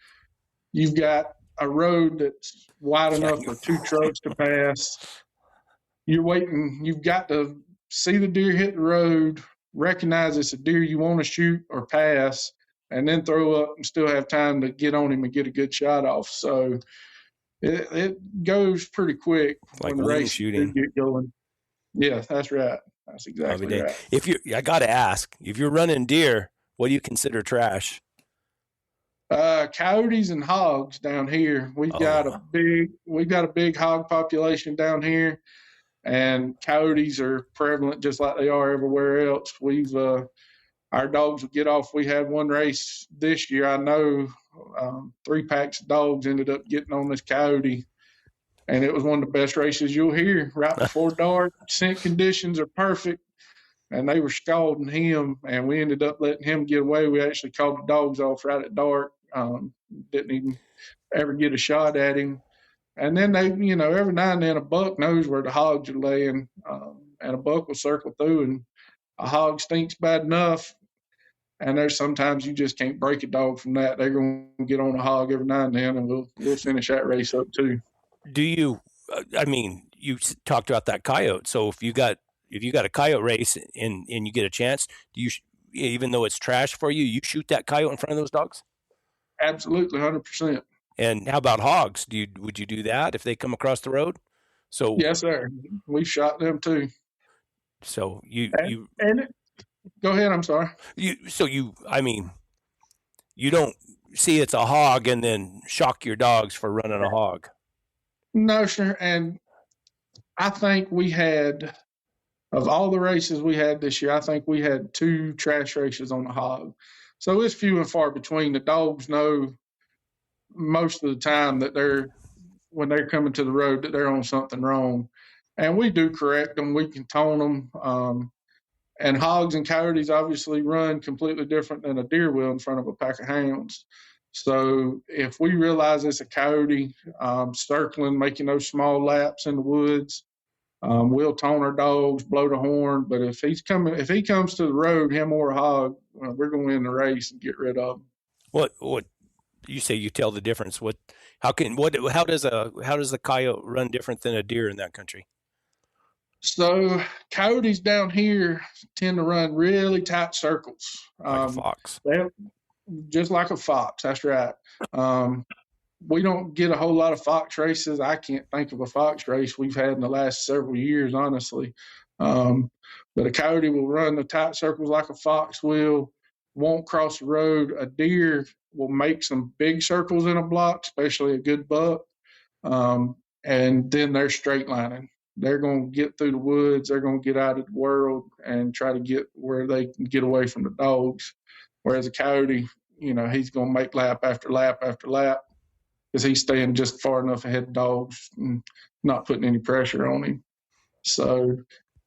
You've got a road that's wide enough for 2 trucks to pass. You're waiting. You've got to see the deer hit the road, recognize it's a deer you want to shoot or pass, and then throw up and still have time to get on him and get a good shot off. So it goes pretty quick like when the race shooting. Get going. Yeah, that's right. That's exactly right. I got to ask, if you're running deer, what do you consider trash? Coyotes and hogs down here. We've got a big hog population down here. And coyotes are prevalent just like they are everywhere else. Our dogs will get off. We had one race this year. I know 3 packs of dogs ended up getting on this coyote, and it was one of the best races you'll hear. Right before dark, scent conditions are perfect, and they were scalding him, and we ended up letting him get away. We actually called the dogs off right at dark. Didn't even ever get a shot at him. And then they, every now and then a buck knows where the hogs are laying, and a buck will circle through, and a hog stinks bad enough. And there's sometimes you just can't break a dog from that. They're going to get on a hog every now and then, and we'll finish that race up too. Do you? You talked about that coyote. So if you got a coyote race and you get a chance, do you, even though it's trash for you, you shoot that coyote in front of those dogs? Absolutely, 100%. And how about hogs? Would you do that if they come across the road? So yes, sir. We shot them too. So go ahead. I'm sorry. You don't see it's a hog and then shock your dogs for running a hog. No, sir. And I think we had, of all the races we had this year, I think we had 2 trash races on the hog. So it's few and far between. The dogs know most of the time that when they're coming to the road, that they're on something wrong. And we do correct them. We can tone them. And hogs and coyotes obviously run completely different than a deer will in front of a pack of hounds. So if we realize it's a coyote circling, making those small laps in the woods, We'll tone our dogs, blow the horn, but if he comes to the road, him or a hog, we're going to win the race and get rid of him. What you say? You tell the difference. How does the coyote run different than a deer in that country? So coyotes down here tend to run really tight circles. Like a fox. Just like a fox. That's right. We don't get a whole lot of fox races. I can't think of a fox race we've had in the last several years, honestly. But a coyote will run the tight circles like a fox will, won't cross the road. A deer will make some big circles in a block, especially a good buck. And then they're straight lining. They're going to get through the woods. They're going to get out of the world and try to get where they can get away from the dogs. Whereas a coyote, he's going to make lap after lap after lap because he's staying just far enough ahead of dogs and not putting any pressure on him. So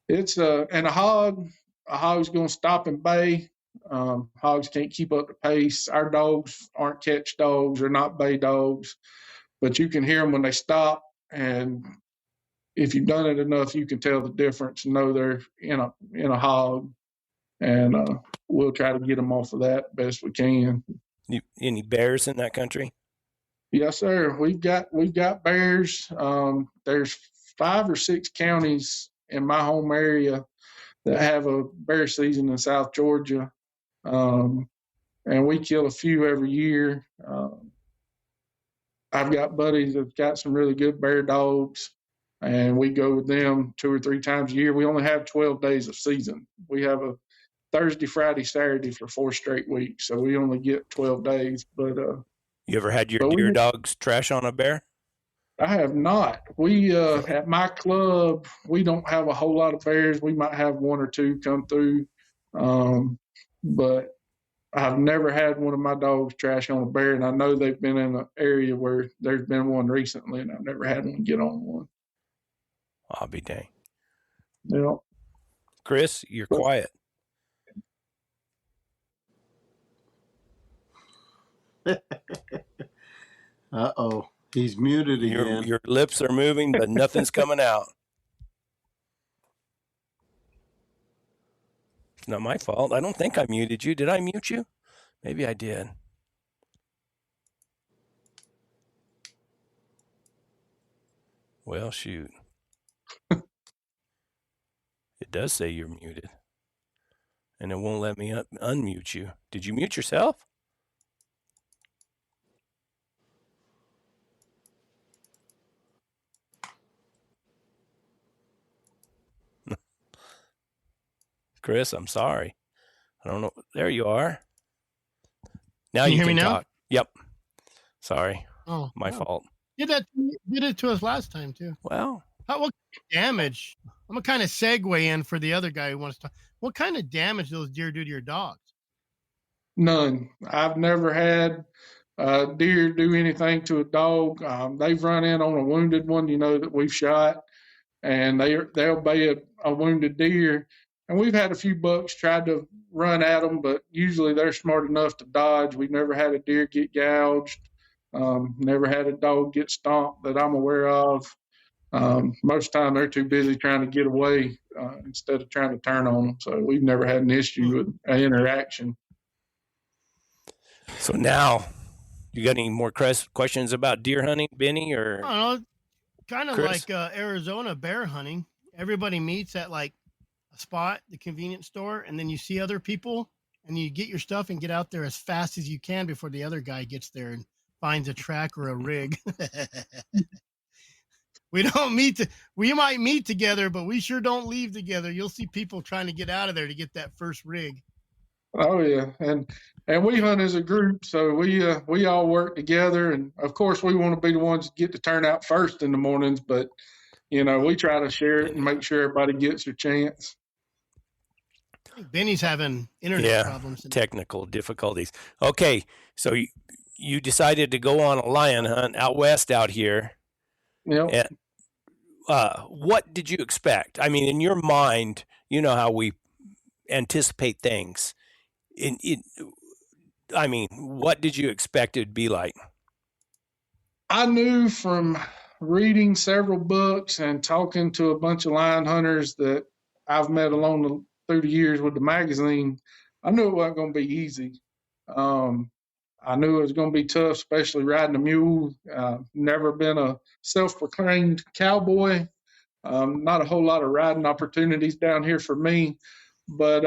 it's and a hog's going to stop and bay. Hogs can't keep up the pace. Our dogs aren't catch dogs. They're not bay dogs, but you can hear them when they stop. And if you've done it enough, you can tell the difference and know they're in a hog. And we'll try to get them off of that best we can. Any bears in that country? Yes, sir. We've got bears. There's 5 or 6 counties in my home area that have a bear season in South Georgia, and we kill a few every year. I've got buddies that've got some really good bear dogs, and we go with them 2 or 3 times a year. We only have 12 days of season. We have a Thursday, Friday, Saturday for 4 straight weeks, so we only get 12 days. But you ever had your deer dogs trash on a bear? I have not. We at my club, we don't have a whole lot of bears. We might have 1 or 2 come through, but I've never had one of my dogs trash on a bear, and I know they've been in an area where there's been one recently, and I've never had one get on one. I'll be dang. Yeah. Chris, you're quiet. Uh-oh. He's muted again. Your lips are moving, but nothing's coming out. It's not my fault. I don't think I muted you. Did I mute you? Maybe I did. Well, shoot. It does say you're muted. And it won't let me unmute you. Did you mute yourself? Chris, I'm sorry. I don't know. There you are. Now you can talk. Yep. Sorry. Oh, my fault. Did it to us last time too. Well, what damage? I'm gonna kind of segue in for the other guy who wants to talk. What kind of damage those deer do to your dogs? None. I've never had a deer do anything to a dog. They've run in on a wounded one, that we've shot, and they'll bay a wounded deer. And we've had a few bucks tried to run at them, but usually they're smart enough to dodge. We've never had a deer get gouged. Never had a dog get stomped that I'm aware of. Most of the time they're too busy trying to get away instead of trying to turn on them. So we've never had an issue with an interaction. So now, you got any more questions about deer hunting, Benny, or? I don't know. Kind of like Arizona bear hunting. Everybody meets at like a spot, the convenience store, and then you see other people and you get your stuff and get out there as fast as you can before the other guy gets there and finds a track or a rig. We might meet together, but we sure don't leave together. You'll see people trying to get out of there to get that first rig. Oh yeah. And we hunt as a group. So we all work together. And of course we want to be the ones that get to turn out first in the mornings, but we try to share it and make sure everybody gets their chance. I think Benny's having internet problems. Technical difficulties. Okay. So you decided to go on a lion hunt out west out here. Yeah. What did you expect? I mean, in your mind, you know how we anticipate things. What did you expect it would be like? I knew from reading several books and talking to a bunch of lion hunters that I've met through the years with the magazine, I knew it wasn't going to be easy. I knew it was going to be tough, especially riding a mule. Never been a self-proclaimed cowboy. Not a whole lot of riding opportunities down here for me, but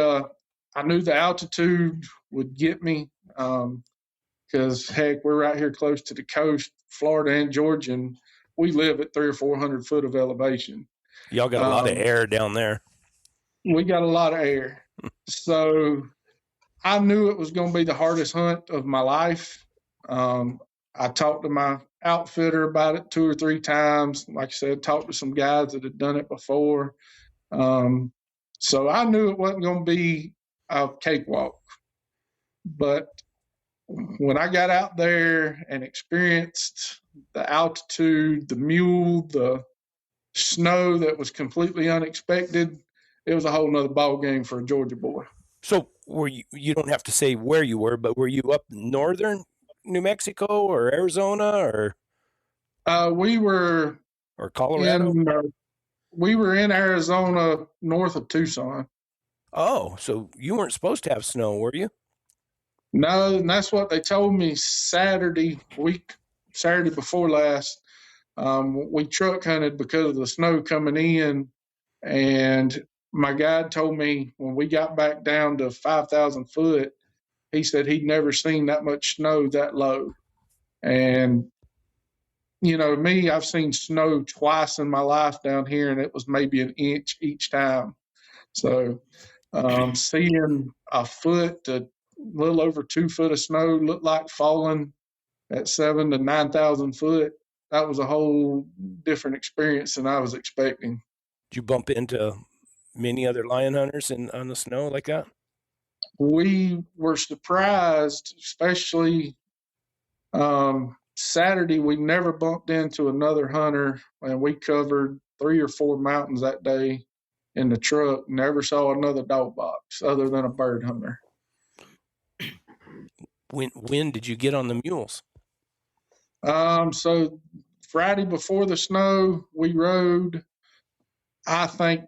I knew the altitude would get me because, heck, we're right here close to the coast, Florida and Georgia, and we live at 300 or 400 foot of elevation. Y'all got a lot of air down there. We got a lot of air. So I knew it was going to be the hardest hunt of my life. I talked to my outfitter about it 2 or 3 times. Like I said, talked to some guys that had done it before. So I knew it wasn't going to be a cakewalk. But when I got out there and experienced the altitude, the mule, the snow that was completely unexpected, it was a whole nother ball game for a Georgia boy. So were you don't have to say where you were, but were you up northern New Mexico or Arizona or we were or Colorado? We were in Arizona north of Tucson. Oh, so you weren't supposed to have snow, were you? No, and that's what they told me Saturday before last. We truck hunted because of the snow coming in, and my guide told me when we got back down to 5,000 foot, he said he'd never seen that much snow that low. And, you know, me, I've seen snow twice in my life down here, and it was maybe an inch each time. So seeing a foot to a little over 2 foot of snow look like falling at 7,000 to 9,000 foot, that was a whole different experience than I was expecting. Did you bump into many other lion hunters on the snow like that? We were surprised, especially Saturday. We never bumped into another hunter, and we covered 3 or 4 mountains that day in the truck. Never saw another dog box other than a bird hunter. When did you get on the mules? So Friday before the snow, we rode. I think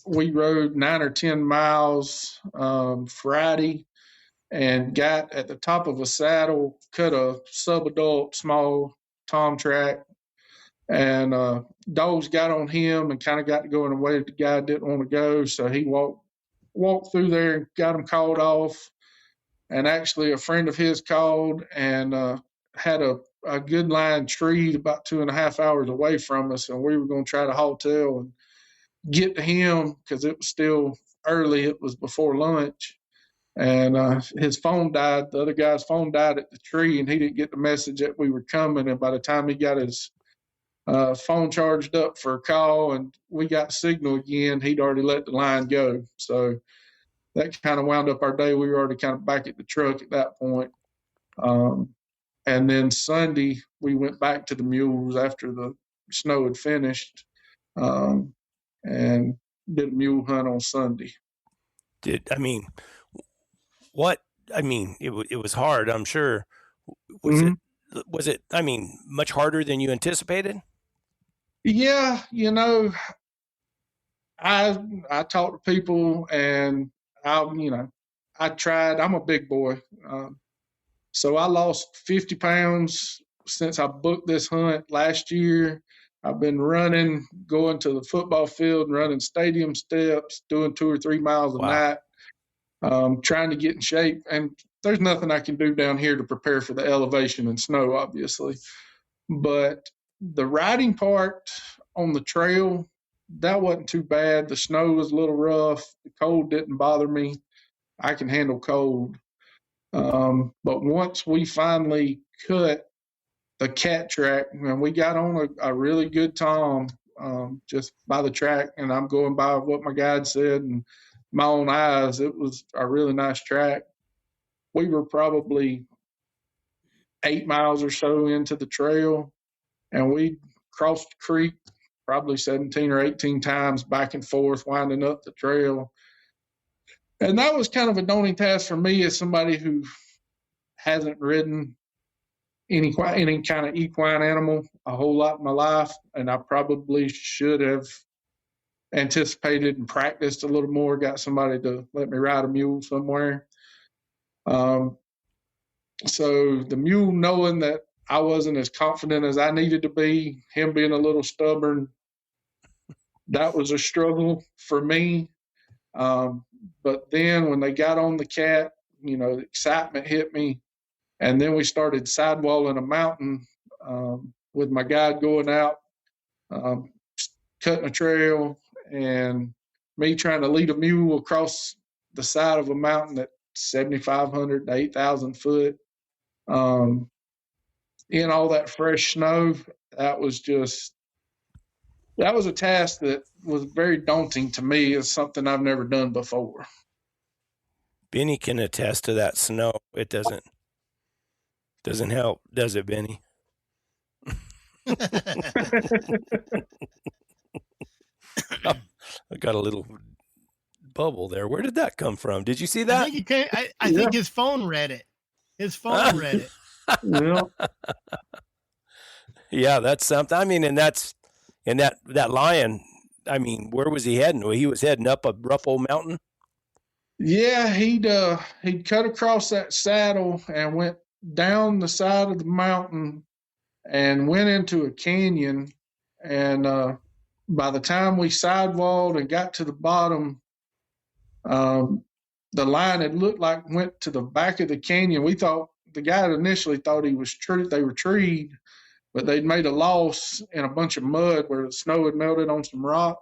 we rode 9 or 10 miles Friday, and got at the top of a saddle, cut a subadult small tom track, and dogs got on him and kind of got to go in a way that the guy didn't want to go, so he walked through there and got him called off. And actually a friend of his called and had a good line tree about 2.5 hours away from us, and we were going to try to hotel and get to him because it was still early. It was before lunch, and his phone died. The other guy's phone died at the tree, and he didn't get the message that we were coming. And by the time he got his phone charged up for a call and we got signal again, he'd already let the line go. So that kind of wound up our day. We were already kind of back at the truck at that point. And then Sunday, we went back to the mules after the snow had finished, and did a mule hunt on Sunday. It was hard, I'm sure. Was it, much harder than you anticipated? Yeah, you know, I talk to people, and I tried. I'm a big boy. So I lost 50 pounds since I booked this hunt last year. I've been running, going to the football field and running stadium steps, doing 2 or 3 miles a night, trying to get in shape. And there's nothing I can do down here to prepare for the elevation and snow, obviously. But the riding part on the trail, that wasn't too bad. The snow was a little rough. The cold didn't bother me. I can handle cold. But once we finally cut the cat track, and we got on a really good tom just by the track, and I'm going by what my guide said and my own eyes, it was a really nice track. We were probably 8 miles or so into the trail, and we crossed the creek probably 17 or 18 times back and forth, winding up the trail. And that was kind of a daunting task for me as somebody who hasn't ridden any kind of equine animal a whole lot in my life, and I probably should have anticipated and practiced a little more, got somebody to let me ride a mule somewhere. So the mule, knowing that I wasn't as confident as I needed to be, him being a little stubborn, that was a struggle for me. But then when they got on the cat, the excitement hit me. And then we started sidewalling a mountain with my guide going out, cutting a trail, and me trying to lead a mule across the side of a mountain at 7,500 to 8,000 foot. In all that fresh snow, that was a task that was very daunting to me. It's something I've never done before. Benny can attest to that snow. It doesn't help, does it, Benny? I got a little bubble there. Where did that come from? Did you see that? I think his phone read it. His phone read it. Yeah. Yeah, that's something. I mean, and that lion, I mean, where was he heading? Well, he was heading up a rough old mountain. Yeah, he'd cut across that saddle and went down the side of the mountain and went into a canyon. And by the time we sidewalled and got to the bottom, the line had looked like went to the back of the canyon. We thought the guy initially thought they were treed, but they'd made a loss in a bunch of mud where the snow had melted on some rock.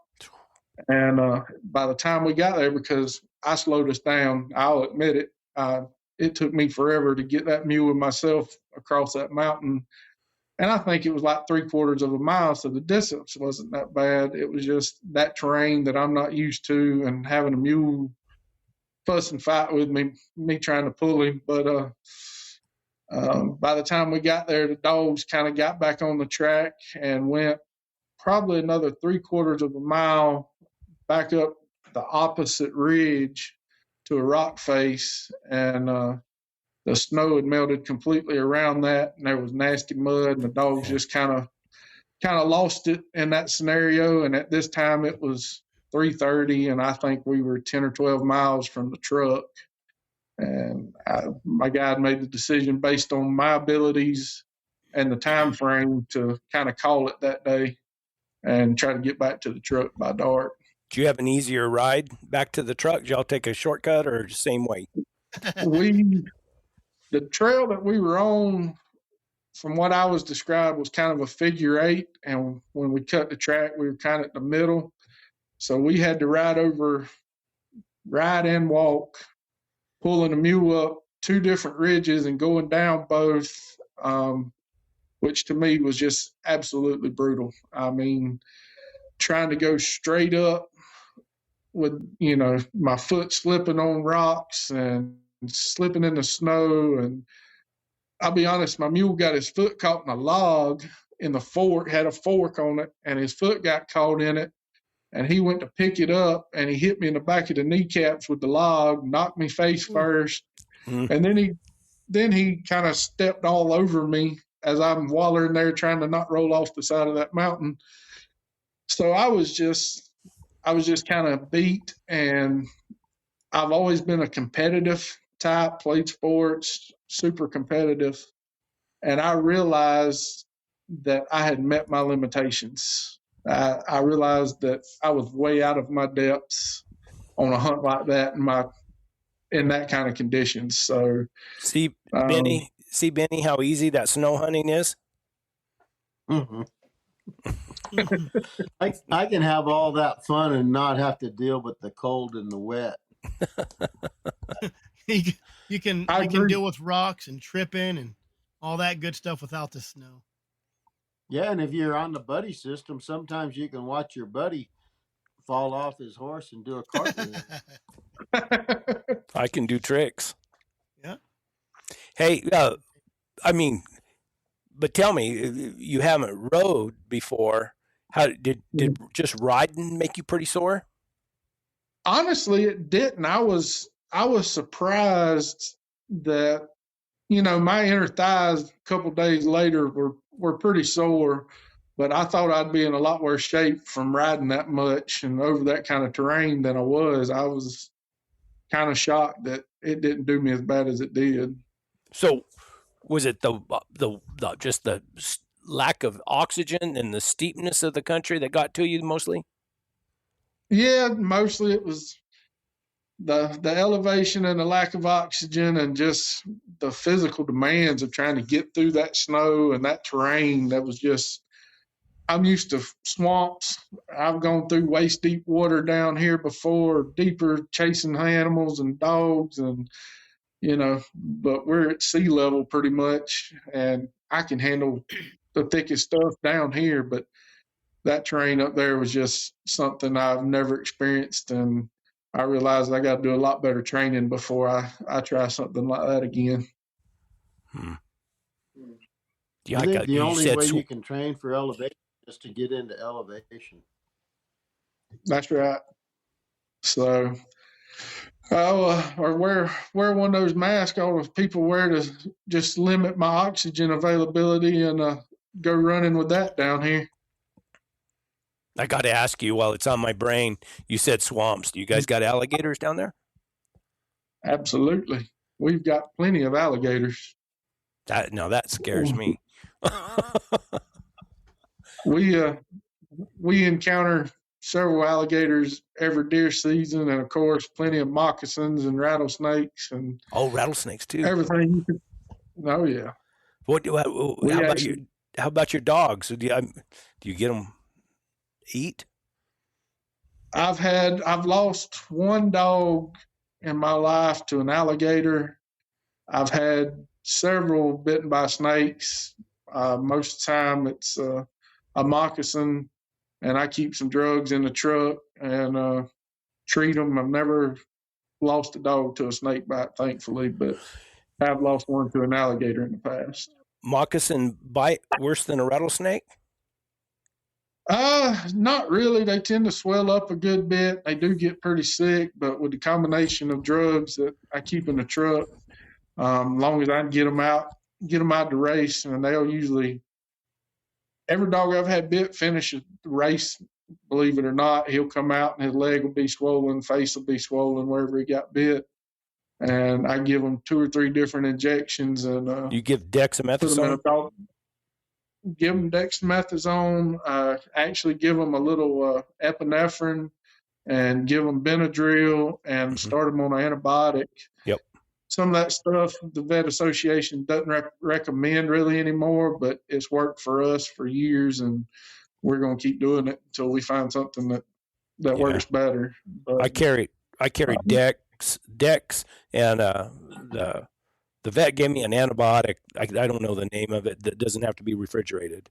And by the time we got there, because I slowed us down, I'll admit it, it took me forever to get that mule and myself across that mountain. And I think it was like 3/4 of a mile, so the distance wasn't that bad. It was just that terrain that I'm not used to, and having a mule fuss and fight with me trying to pull him. But by the time we got there, the dogs kind of got back on the track and went probably another 3/4 of a mile back up the opposite ridge to a rock face, and the snow had melted completely around that, and there was nasty mud, and the dogs just kind of lost it in that scenario. And at this time, it was 3:30, and I think we were 10 or 12 miles from the truck. And my guide made the decision based on my abilities and the time frame to kind of call it that day and try to get back to the truck by dark. Do you have an easier ride back to the truck? Did y'all take a shortcut or the same way? The trail that we were on, from what I was described, was kind of a figure 8. And when we cut the track, we were kind of at the middle. So we had to ride and walk, pulling a mule up 2 different ridges and going down both, which to me was just absolutely brutal. I mean, trying to go straight up with, my foot slipping on rocks and slipping in the snow. And I'll be honest, my mule got his foot caught in a log in the fork, had a fork on it, and his foot got caught in it. And he went to pick it up, and he hit me in the back of the kneecaps with the log, knocked me face first. Mm. And then he kind of stepped all over me as I'm wallering there trying to not roll off the side of that mountain. So I was just kind of beat, and I've always been a competitive type, played sports, super competitive. And I realized that I had met my limitations. I realized that I was way out of my depths on a hunt like that in that kind of conditions. So see Benny, how easy that snow hunting is. Mm-hmm. I can have all that fun and not have to deal with the cold and the wet. you can deal with rocks and tripping and all that good stuff without the snow. Yeah, and if you're on the buddy system, sometimes you can watch your buddy fall off his horse and do a cartwheel. I can do tricks. Yeah. Hey, but tell me, you haven't rode before. How did just riding make you pretty sore? Honestly, it didn't. I was surprised that my inner thighs a couple days later were pretty sore, but I thought I'd be in a lot worse shape from riding that much and over that kind of terrain than I was. I was kind of shocked that it didn't do me as bad as it did. So, was it the just the lack of oxygen and the steepness of the country that got to you mostly? Yeah, mostly it was the elevation and the lack of oxygen and just the physical demands of trying to get through that snow and that terrain. That was just, I'm used to swamps. I've gone through waist deep water down here before, deeper, chasing animals and dogs, and but we're at sea level pretty much, and I can handle the thickest stuff down here, but that terrain up there was just something I've never experienced, and I realized I got to do a lot better training before I try something like that again. I think the only way you can train for elevation is to get into elevation. That's right. So or wear one of those masks all those people wear to just limit my oxygen availability, and go running with that down here. I got to ask you while it's on my brain. You said swamps. Do you guys got alligators down there? Absolutely. We've got plenty of alligators. That scares me. We encounter several alligators every deer season, and of course plenty of moccasins and rattlesnakes and rattlesnakes too. Everything. Oh yeah. How about your dogs? Do you get them eat? I've lost one dog in my life to an alligator. I've had several bitten by snakes. Most of the time it's a moccasin, and I keep some drugs in the truck and treat them. I've never lost a dog to a snake bite, thankfully, but I've lost one to an alligator in the past. Moccasin bite worse than a rattlesnake? Not really. They tend to swell up a good bit. They do get pretty sick, but with the combination of drugs that I keep in the truck, long as I can get them out to race, and they'll usually, every dog I've had bit finishes the race, believe it or not. He'll come out and his leg will be swollen, face will be swollen wherever he got bit. And I give them 2 or 3 different injections. And you give dexamethasone? Give them dexamethasone, actually give them a little epinephrine, and give them Benadryl, and start them on an antibiotic. Yep. Some of that stuff the vet association doesn't recommend really anymore, but it's worked for us for years, and we're going to keep doing it until we find something that works better. But, I carry Dex, and the vet gave me an antibiotic. I don't know the name of it, that doesn't have to be refrigerated.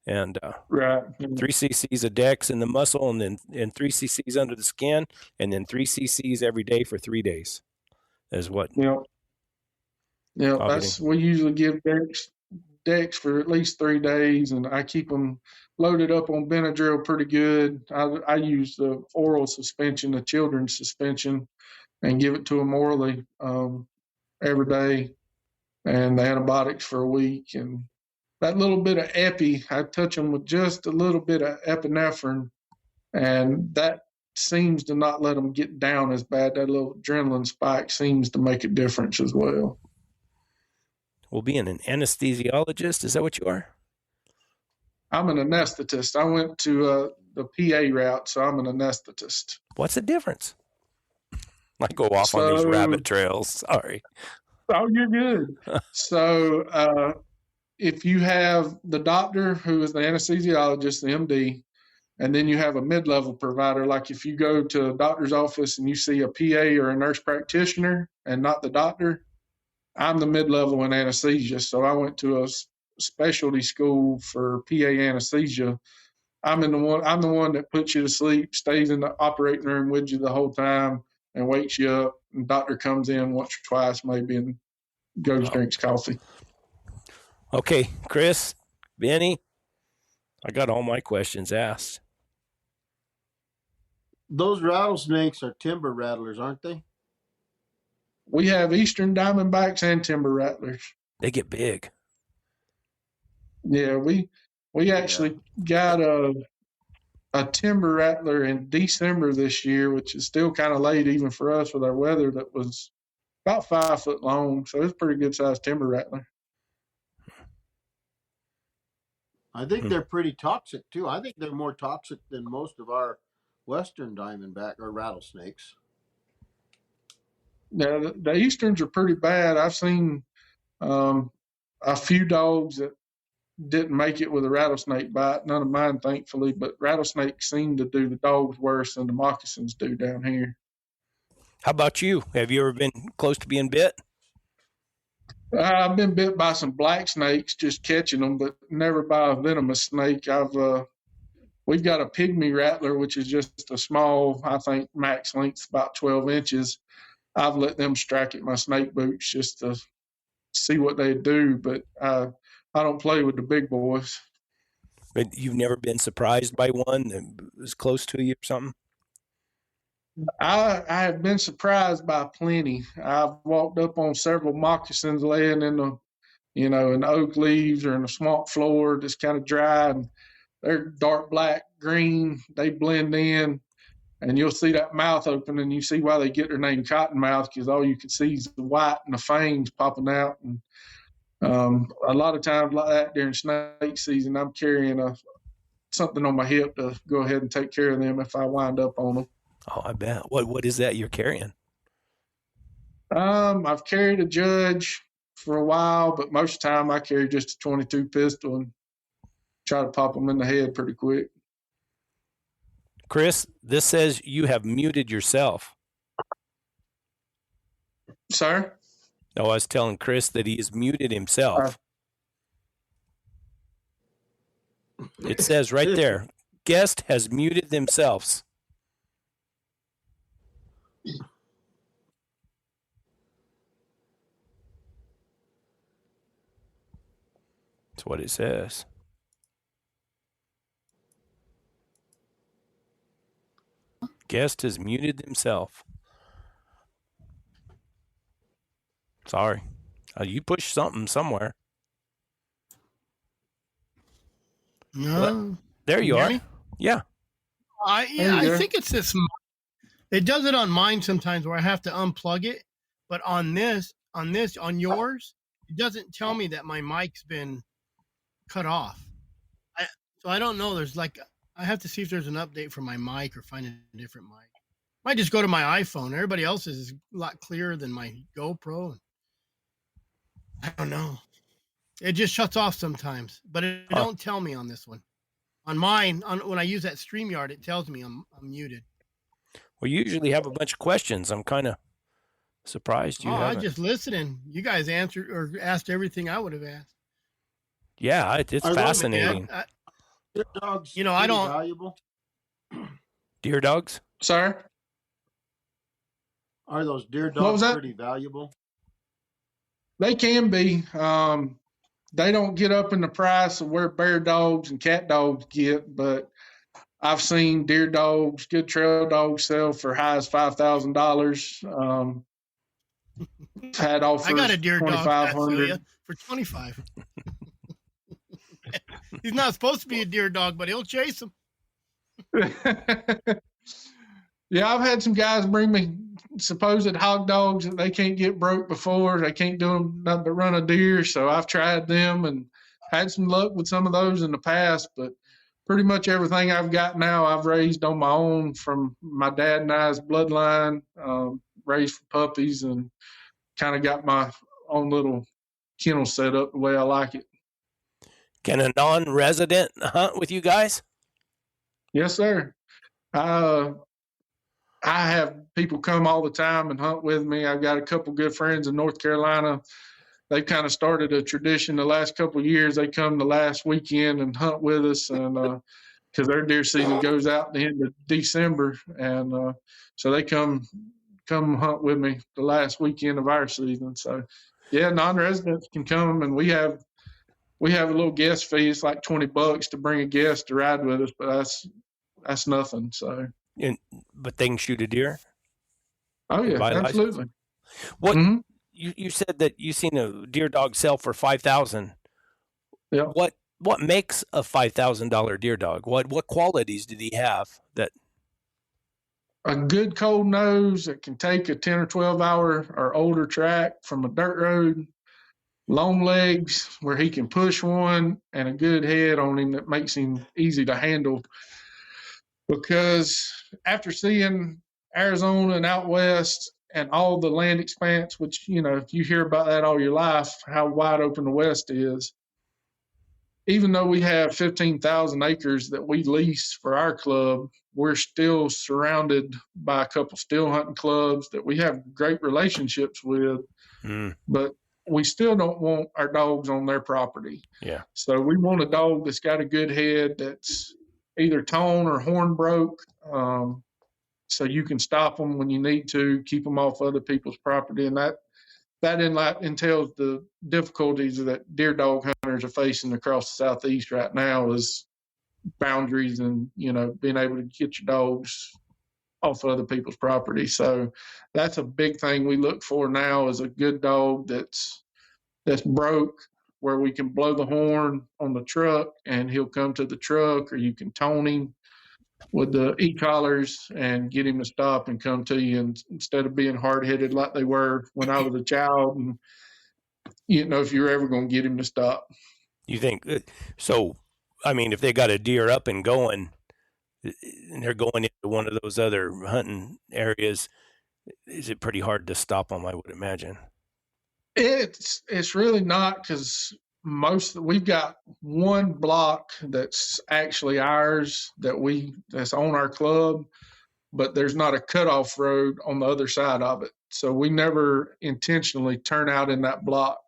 And 3 cc's of Dex in the muscle, and then 3 cc's under the skin, and then 3 cc's every day for 3 days is what. Yeah, we usually give Dex for at least 3 days, and I keep them loaded up on Benadryl pretty good. I use the oral suspension, the children's suspension, and give it to them orally every day, and the antibiotics for a week. And that little bit of epi, I touch them with just a little bit of epinephrine, and that seems to not let them get down as bad. That little adrenaline spike seems to make a difference as well. Well, being an anesthesiologist, is that what you are? I'm an anesthetist. I went to the PA route, so I'm an anesthetist. What's the difference? I go off on these rabbit trails. Sorry. Oh, you're good. So if you have the doctor who is the anesthesiologist, the MD, and then you have a mid-level provider, like if you go to a doctor's office and you see a PA or a nurse practitioner and not the doctor, I'm the mid-level in anesthesia. So I went to a specialty school for PA anesthesia. I'm the one that puts you to sleep, stays in the operating room with you the whole time, and wakes you up. And doctor comes in once or twice maybe and goes drinks coffee. Okay, Chris, Benny, I got all my questions asked. Those rattlesnakes are timber rattlers, aren't they? we have Eastern Diamondbacks and Timber Rattlers. They get big. Yeah, we actually got a Timber Rattler in December this year, which is still kind of late even for us with our weather, that was about 5 foot long. So it's a pretty good sized Timber Rattler. I think they're pretty toxic too. I think they're more toxic than most of our Western Diamondback or rattlesnakes. Now, the Easterns are pretty bad. I've seen a few dogs that didn't make it with a rattlesnake bite. None of mine, thankfully, but rattlesnakes seem to do the dogs worse than the moccasins do down here. How about you? Have you ever been close to being bit? I've been bit by some black snakes, just catching them, but never by a venomous snake. We've got a pygmy rattler, which is just a small, I think max length about 12 inches. I've let them strike at my snake boots just to see what they do, but I don't play with the big boys. But you've never been surprised by one that was close to you or something? I have been surprised by plenty. I've walked up on several moccasins laying in in the oak leaves or in the swamp floor, just kind of dry, and they're dark black, green. They blend in, and you'll see that mouth open, and you see why they get their name Cottonmouth, because all you can see is the white and the fangs popping out. And a lot of times like that during snake season, I'm carrying something on my hip to go ahead and take care of them if I wind up on them. Oh, I bet. What is that you're carrying? I've carried a Judge for a while, but most of the time I carry just a 22 pistol and try to pop them in the head pretty quick. Chris, this says you have muted yourself. Sir? No, I was telling Chris that he has muted himself. It says right there, guest has muted themselves. That's what it says. Guest has muted himself. Sorry. You pushed something somewhere. No. There you are. Me? Yeah. I think it's this. It does it on mine sometimes where I have to unplug it, but on yours, it doesn't tell me that my mic's been cut off. So I don't know. There's I have to see if there's an update for my mic or find a different mic. Might just go to my iPhone. Everybody else's is a lot clearer than my GoPro. I don't know. It just shuts off sometimes, but it don't tell me on this one. On mine, when I use that StreamYard, it tells me I'm muted. We usually have a bunch of questions. I'm kind of surprised you haven't. I just listening. You guys answered or asked everything I would have asked. Yeah, it's fascinating. Deer dogs, I don't. valuable. Deer dogs? Sir? Are those deer dogs pretty valuable? They can be. They don't get up in the price of where bear dogs and cat dogs get, but I've seen deer dogs, good trail dogs sell for high as $5,000. Had offers. I got a deer dog $2,500 for $25. He's not supposed to be a deer dog, but he'll chase him. Yeah, I've had some guys bring me supposed hog dogs that they can't get broke before. They can't do them nothing but run a deer. So I've tried them and had some luck with some of those in the past. But pretty much everything I've got now, I've raised on my own from my dad and I's bloodline, raised for puppies, and kind of got my own little kennel set up the way I like it. Can a non-resident hunt with you guys? Yes, sir. I have people come all the time and hunt with me. I've got a couple good friends in North Carolina. They've kind of started a tradition the last couple of years. They come the last weekend and hunt with us, and because their deer season goes out the end of December, and so they come hunt with me the last weekend of our season. So, yeah, non-residents can come, and we have a little guest fee. It's like $20 to bring a guest to ride with us, but that's nothing. So. But they can shoot a deer? Oh, yeah, absolutely. What Mhm. you said that you seen a deer dog sell for 5,000. Yeah. What makes a $5,000 deer dog? What qualities did he have that? A good cold nose that can take a 10 or 12 hour or older track from a dirt road, long legs where he can push one, and a good head on him that makes him easy to handle. Because after seeing Arizona and out west and all the land expanse, which, if you hear about that all your life, how wide open the West is, even though we have 15,000 acres that we lease for our club, we're still surrounded by a couple still hunting clubs that we have great relationships with, but we still don't want our dogs on their property. Yeah. So we want a dog that's got a good head, that's either tone or horn broke, so you can stop them when you need to, keep them off other people's property. And that entails the difficulties that deer dog hunters are facing across the Southeast right now, is boundaries and, being able to get your dogs off other people's property. So that's a big thing we look for now, is a good dog that's broke, where we can blow the horn on the truck and he'll come to the truck, or you can tone him with the e-collars and get him to stop and come to you, and instead of being hard-headed like they were when I was a child, and if you're ever going to get him to stop. You think so? I mean, if they got a deer up and going, and they're going into one of those other hunting areas, is it pretty hard to stop them? I would imagine. It's really not, because we've got one block that's actually ours that's on our club, but there's not a cutoff road on the other side of it. So we never intentionally turn out in that block,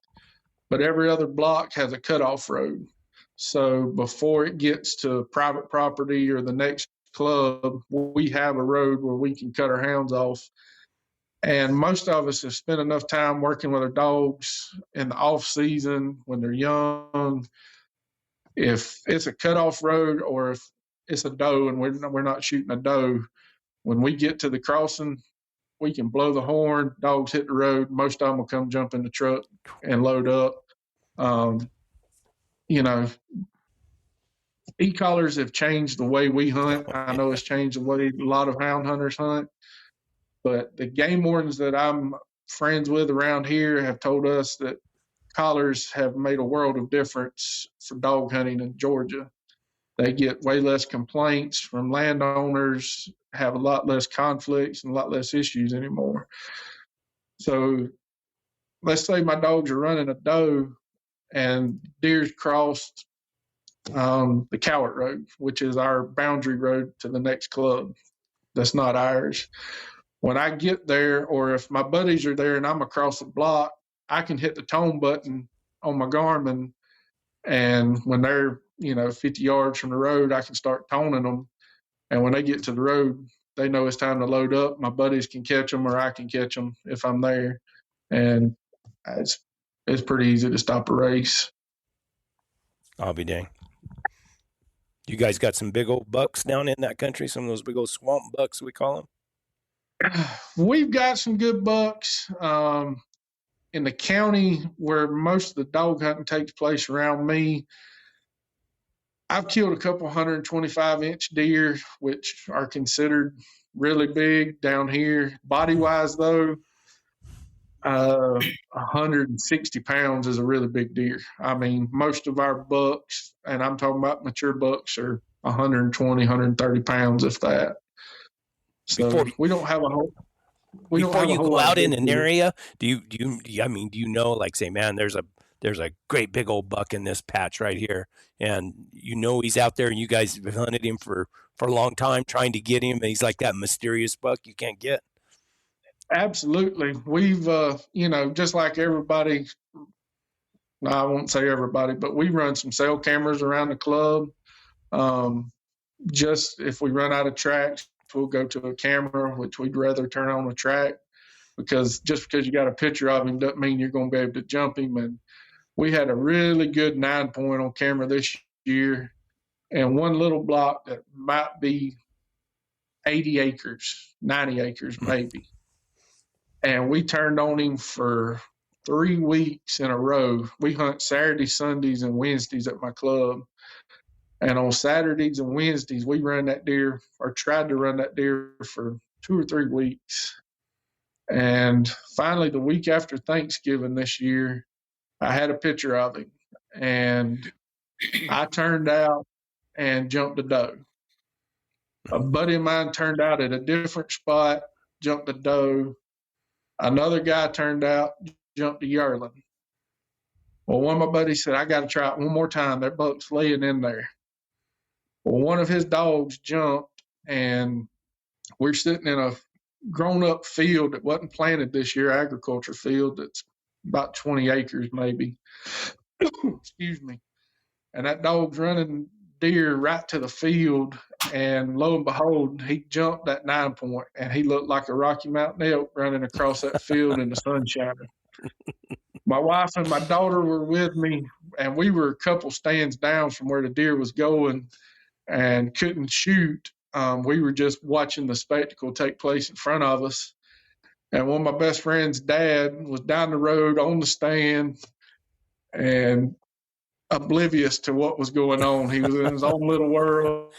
but every other block has a cutoff road. So before it gets to private property or the next club, we have a road where we can cut our hounds off. And most of us have spent enough time working with our dogs in the off season when they're young. If it's a cutoff road, or if it's a doe and we're not shooting a doe, when we get to the crossing, we can blow the horn, dogs hit the road. Most of them will come jump in the truck and load up. E-collars have changed the way we hunt. I know it's changed the way a lot of hound hunters hunt. But the game wardens that I'm friends with around here have told us that collars have made a world of difference for dog hunting in Georgia. They get way less complaints from landowners, have a lot less conflicts and a lot less issues anymore. So let's say my dogs are running a doe and deer's crossed the Cowart Road, which is our boundary road to the next club. That's not ours. When I get there, or if my buddies are there and I'm across the block, I can hit the tone button on my Garmin, and when they're 50 yards from the road, I can start toning them. And when they get to the road, they know it's time to load up. My buddies can catch them, or I can catch them if I'm there, and it's pretty easy to stop a race. I'll be dang. You guys got some big old bucks down in that country, some of those big old swamp bucks, we call them? We've got some good bucks in the county where most of the dog hunting takes place around me. I've killed a couple 125-inch deer, which are considered really big down here. Body-wise, though, 160 pounds is a really big deer. I mean, most of our bucks, and I'm talking about mature bucks, are 120, 130 pounds, if that. So we don't have a whole. Before you go out in an area, do you know, like, say, man, there's a great big old buck in this patch right here, and he's out there, and you guys have hunted him for a long time trying to get him, and he's like that mysterious buck you can't get? Absolutely. We've just like everybody, no, I won't say everybody, but we run some cell cameras around the club. Just if we run out of tracks, we'll go to a camera, which we'd rather turn on a track, because just because you got a picture of him doesn't mean you're going to be able to jump him. And we had a really good 9-point on camera this year, and one little block that might be 80 acres, 90 acres maybe. and we turned on him for 3 weeks in a row. We hunt Saturdays, Sundays, and Wednesdays at my club. And on Saturdays and Wednesdays, we run that deer, or tried to run that deer, for 2 or 3 weeks. And finally, the week after Thanksgiving this year, I had a picture of him, and I turned out and jumped a doe. A buddy of mine turned out at a different spot, jumped a doe. Another guy turned out, jumped a yearling. Well, one of my buddies said, I got to try it one more time. That buck's laying in there. Well, one of his dogs jumped, and we're sitting in a grown-up field that wasn't planted this year, agriculture field that's about 20 acres maybe. Excuse me. And that dog's running deer right to the field, and lo and behold, he jumped that 9-point, and he looked like a Rocky Mountain elk running across that field in the sunshine. My wife and my daughter were with me, and we were a couple stands down from where the deer was going and couldn't shoot. We were just watching the spectacle take place in front of us. And one of my best friend's dad was down the road on the stand and oblivious to what was going on. He was in his own little world.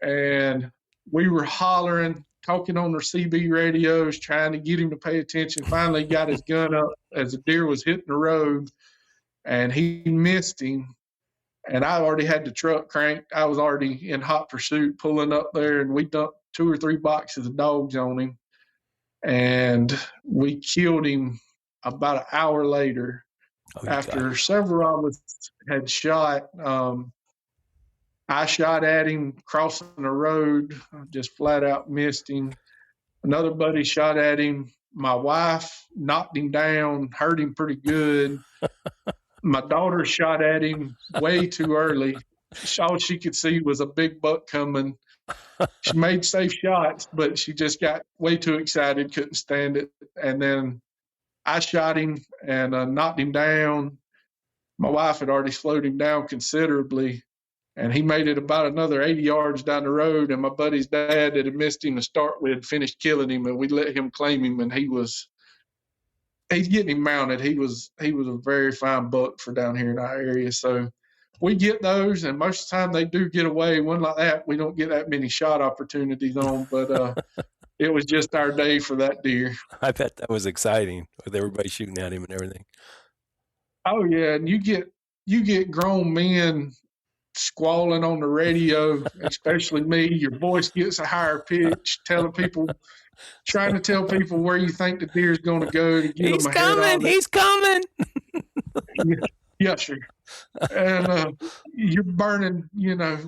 And we were hollering, talking on their CB radios, trying to get him to pay attention. Finally got his gun up as the deer was hitting the road, and he missed him. And I already had the truck cranked. I was already in hot pursuit, pulling up there, and we dumped 2 or 3 boxes of dogs on him. And we killed him about an hour later. After several of us had shot. I shot at him crossing the road, just flat out missed him. Another buddy shot at him. My wife knocked him down, hurt him pretty good. My daughter shot at him way too early. All she could see was a big buck coming. She made safe shots, but she just got way too excited, couldn't stand it. And then I shot him and knocked him down. My wife had already slowed him down considerably, and he made it about another 80 yards down the road, and my buddy's dad that had missed him to start with finished killing him, and we let him claim him, and he's getting him mounted. He was a very fine buck for down here in our area. So we get those, and most of the time they do get away. One like that, we don't get that many shot opportunities on, but it was just our day for that deer. I bet that was exciting with everybody shooting at him and everything. Oh yeah, and you get grown men squalling on the radio, especially me. Your voice gets a higher pitch, trying to tell people where you think the deer's going to go to get them ahead of it. He's coming. Yes, sir. And you're burning,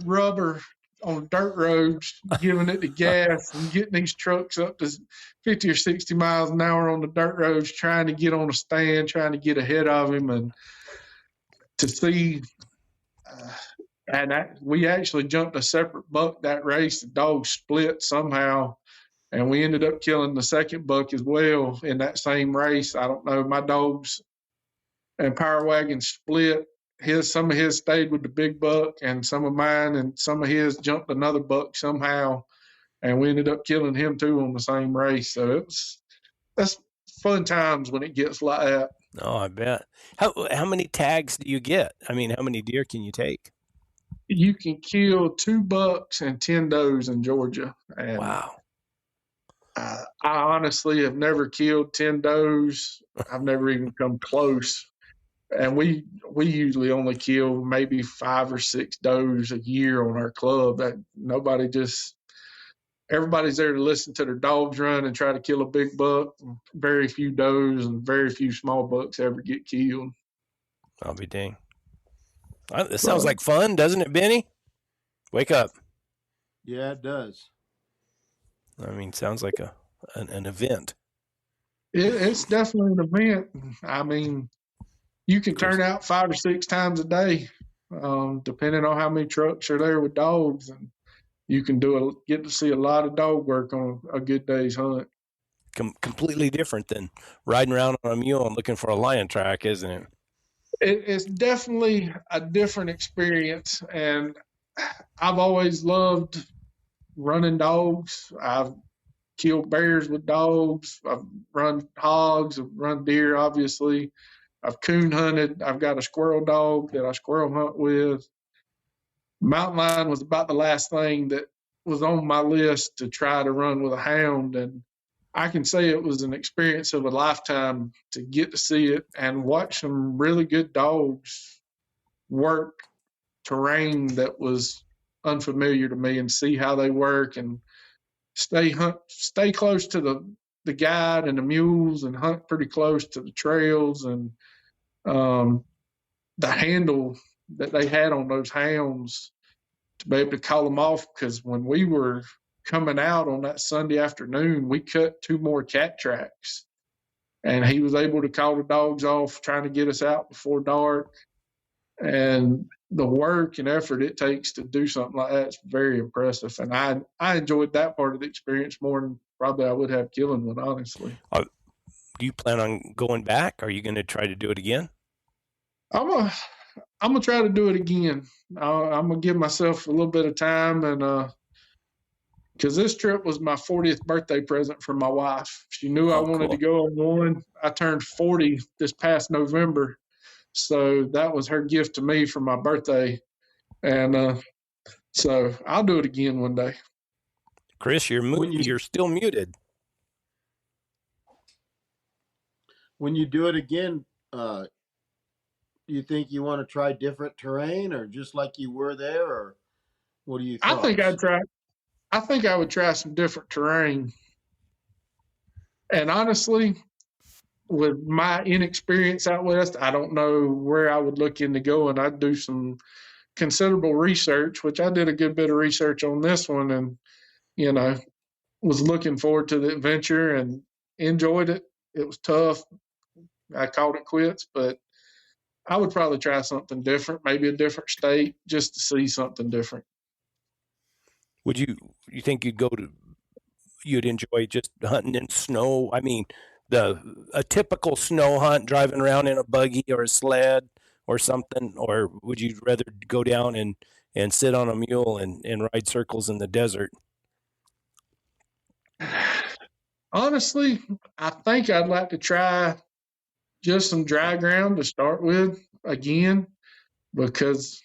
rubber on dirt roads, giving it the gas and getting these trucks up to 50 or 60 miles an hour on the dirt roads, trying to get on a stand, trying to get ahead of him, and to see. We actually jumped a separate buck that race. The dogs split somehow, and we ended up killing the second buck as well in that same race. I don't know. My dogs and Power Wagon split. Some of his stayed with the big buck, and some of mine and some of his jumped another buck somehow, and we ended up killing him too on the same race. So that's fun times when it gets like that. Oh, I bet. How many tags do you get? I mean, how many deer can you take? You can kill 2 bucks and 10 does in Georgia. And wow. I honestly have never killed 10 does. I've never even come close. And we usually only kill maybe 5 or 6 does a year on our club. That everybody's there to listen to their dogs run and try to kill a big buck. Very few does and very few small bucks ever get killed. I'll be dang. This sounds like fun, doesn't it, Benny? Wake up. Yeah, it does. I mean, sounds like an event. It's definitely an event. I mean, you can turn out 5 or 6 times a day, depending on how many trucks are there with dogs, and you can get to see a lot of dog work on a good day's hunt. Completely different than riding around on a mule and looking for a lion track, isn't it? It's definitely a different experience, and I've always loved running dogs. I've killed bears with dogs. I've run hogs. I've run deer, obviously. I've coon hunted. I've got a squirrel dog that I squirrel hunt with. Mountain lion was about the last thing that was on my list to try to run with a hound. And I can say it was an experience of a lifetime to get to see it and watch some really good dogs work terrain that was unfamiliar to me and see how they work and stay close to the guide and the mules and hunt pretty close to the trails. And the handle that they had on those hounds to be able to call them off, because when we were coming out on that Sunday afternoon, we cut 2 more cat tracks, and he was able to call the dogs off, trying to get us out before dark. And the work and effort it takes to do something like that is very impressive. And I enjoyed that part of the experience more than probably I would have killing one, honestly. Do you plan on going back? Are you going to try to do it again? I'm gonna try to do it again. I'm gonna give myself a little bit of time, and because this trip was my 40th birthday present from my wife. She knew I wanted to go on one. I turned 40 this past November, so that was her gift to me for my birthday, and so I'll do it again one day. Chris, you're still muted. When you do it again, do you think you want to try different terrain, or just like you were there, or what do you think? I think I would try some different terrain. And honestly, with my inexperience out west, I don't know where I would look into going. I'd do some considerable research, which I did a good bit of research on this one, and was looking forward to the adventure and enjoyed it. It was tough. I called it quits, but I would probably try something different, maybe a different state, just to see something different. Would you think you'd enjoy just hunting in snow? I mean, a typical snow hunt, driving around in a buggy or a sled or something, or would you rather go down and sit on a mule and ride circles in the desert? Honestly, I think I'd like to try just some dry ground to start with again, because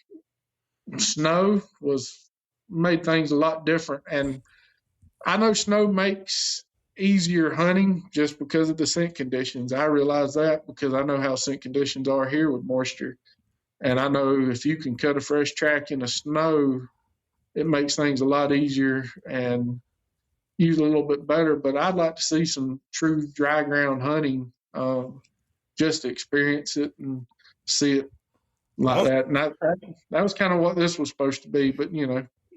snow made things a lot different. And I know snow makes easier hunting just because of the scent conditions. I realize that because I know how scent conditions are here with moisture. And I know if you can cut a fresh track in the snow, it makes things a lot easier and usually a little bit better. But I'd like to see some true dry ground hunting, just to experience it and see it like that. And that was kind of what this was supposed to be. But,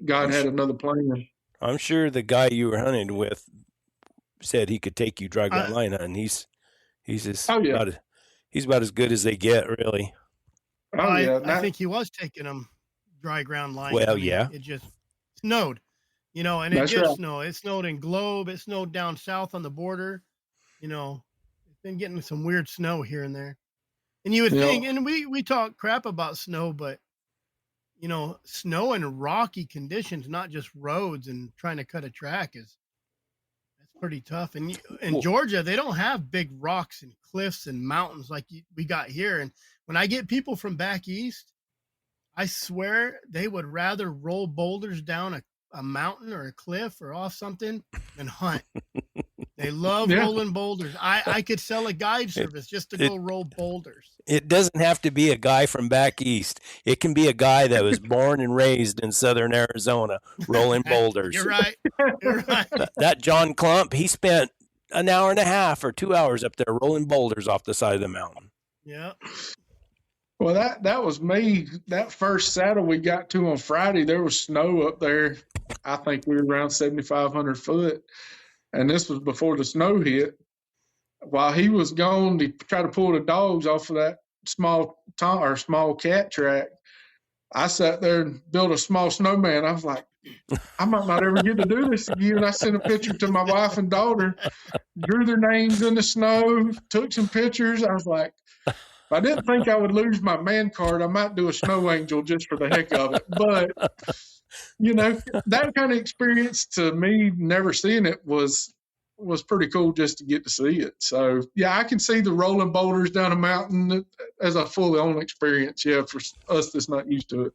God had another plan. I'm sure the guy you were hunting with said he could take you dry ground line hunting. He's about as good as they get, really. I think he was taking them dry ground line. Well, yeah. It just snowed, and it just snowed. It snowed in Globe. It snowed down south on the border. It's been getting some weird snow here and there. And you would think, and we talk crap about snow, but snow in rocky conditions, not just roads and trying to cut a track, that's pretty tough. And in Georgia, they don't have big rocks and cliffs and mountains like we got here. And when I get people from back east, I swear they would rather roll boulders down a mountain or a cliff or off something than hunt. They love rolling boulders. I could sell a guide service just to go roll boulders. It doesn't have to be a guy from back east. It can be a guy that was born and raised in southern Arizona rolling boulders. You're right. That John Clump, he spent an hour and a half or 2 hours up there rolling boulders off the side of the mountain. Yeah. Well, that was me. That first saddle we got to on Friday, there was snow up there. I think we were around 7,500 foot. And this was before the snow hit. While he was gone to try to pull the dogs off of that small cat track, I sat there and built a small snowman. I was like, I might not ever get to do this again. I sent a picture to my wife and daughter, drew their names in the snow, took some pictures. I was like, if I didn't think I would lose my man card, I might do a snow angel just for the heck of it. But, that kind of experience to me, never seeing it, was was pretty cool just to get to see it. So yeah, I can see the rolling boulders down a mountain as a fully own experience. Yeah, for us that's not used to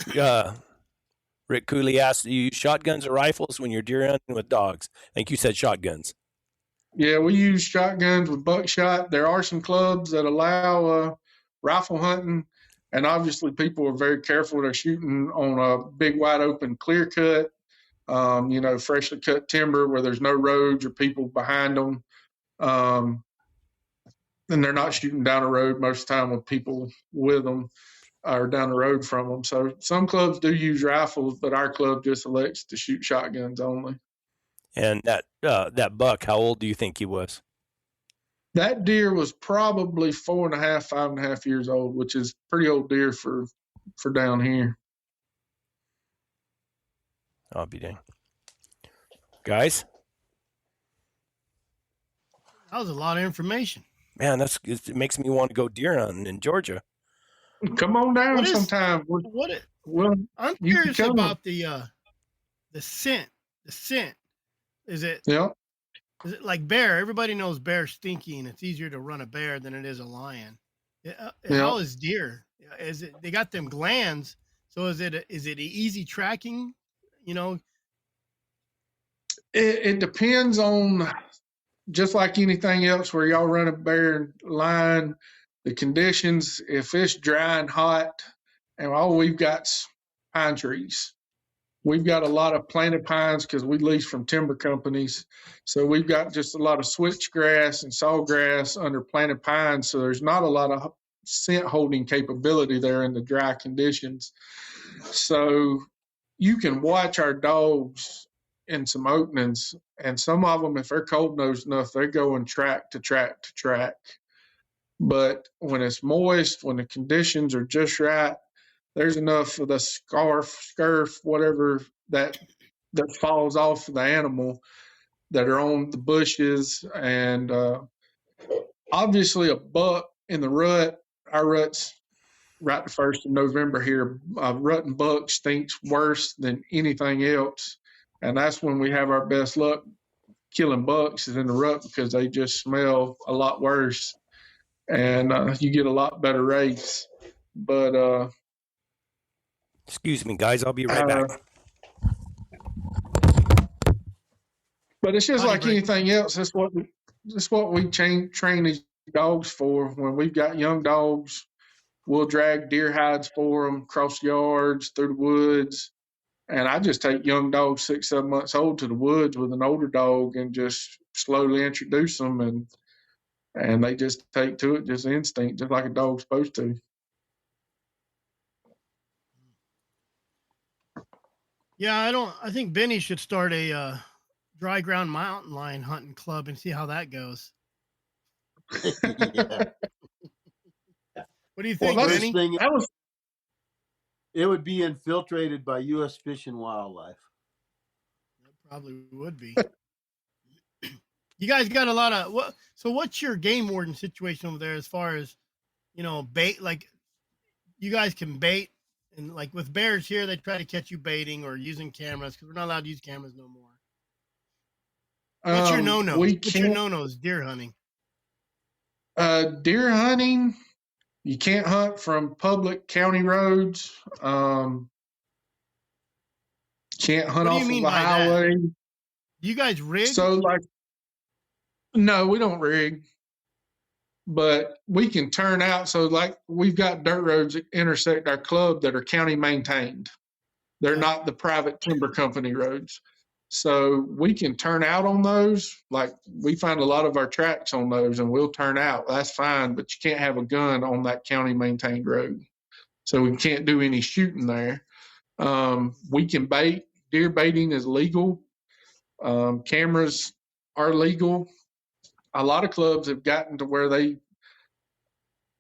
it. Rick Cooley asked, do you use shotguns or rifles when you're deer hunting with dogs? I think you said shotguns. Yeah, we use shotguns with buckshot. There are some clubs that allow rifle hunting, and obviously people are very careful. They're shooting on a big, wide open clear cut, freshly cut timber where there's no roads or people behind them. And they're not shooting down a road most of the time with people with them or down the road from them. So some clubs do use rifles, but our club just elects to shoot shotguns only. And that buck, how old do you think he was? That deer was probably 4.5, 5.5 years old, which is pretty old deer for down here. I'll be dang. Guys? That was a lot of information. Man, it makes me want to go deer hunting in Georgia. Come on down sometime. I'm curious about the scent. The scent. Is it like bear? Everybody knows bear's stinky, and it's easier to run a bear than it is a lion. How is deer? Is it? They got them glands. So is it easy tracking? It depends on, just like anything else where y'all run a bear and lion, the conditions. If it's dry and hot, and all we've got's pine trees. We've got a lot of planted pines because we lease from timber companies. So we've got just a lot of switchgrass and sawgrass under planted pines. So there's not a lot of scent holding capability there in the dry conditions. So you can watch our dogs in some openings, and some of them, if they're cold nosed enough, they're going track to track to track. But when it's moist, when the conditions are just right, there's enough of the scurf, whatever that falls off of the animal that are on the bushes. And obviously a buck in the rut, our rut's right the 1st of November here. Rut and buck stinks worse than anything else. And that's when we have our best luck killing bucks is in the rut because they just smell a lot worse. And you get a lot better rates. But excuse me, guys. I'll be right back. But it's just like anything else. That's what we train these dogs for. When we've got young dogs, we'll drag deer hides for them across yards, through the woods. And I just take young dogs 6, 7 months old to the woods with an older dog and just slowly introduce them. And they just take to it, just instinct, just like a dog's supposed to. Yeah, I think Benny should start a dry ground mountain lion hunting club and see how that goes. Yeah. What do you think, Benny? It would be infiltrated by U.S. Fish and Wildlife. It probably would be. You guys got a lot of so what's your game warden situation over there as far as, bait? Like, you guys can bait, and like with bears here, they try to catch you baiting or using cameras because we're not allowed to use cameras no more. What's your no-no? What's your no-nos deer hunting? Deer hunting, you can't hunt from public county roads. Can't hunt off of the highway. Do you guys rig? So, no, we don't rig, but we can turn out. So, we've got dirt roads that intersect our club that are county maintained. They're not the private timber company roads. So we can turn out on those. Like, we find a lot of our tracks on those, and we'll turn out. That's fine, but you can't have a gun on that county maintained road. So we can't do any shooting there. We can bait. Deer baiting is legal. Cameras are legal. A lot of clubs have gotten to where and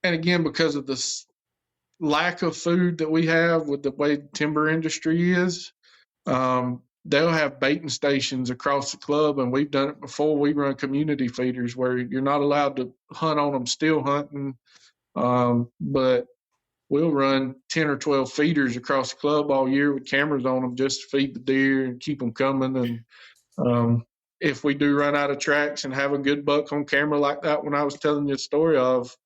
again, because of the lack of food that we have with the way the timber industry is, they'll have baiting stations across the club, and we've done it before. We run community feeders where you're not allowed to hunt on them still hunting, but we'll run 10 or 12 feeders across the club all year with cameras on them just to feed the deer and keep them coming. And if we do run out of tracks and have a good buck on camera like that one I was telling you the story of,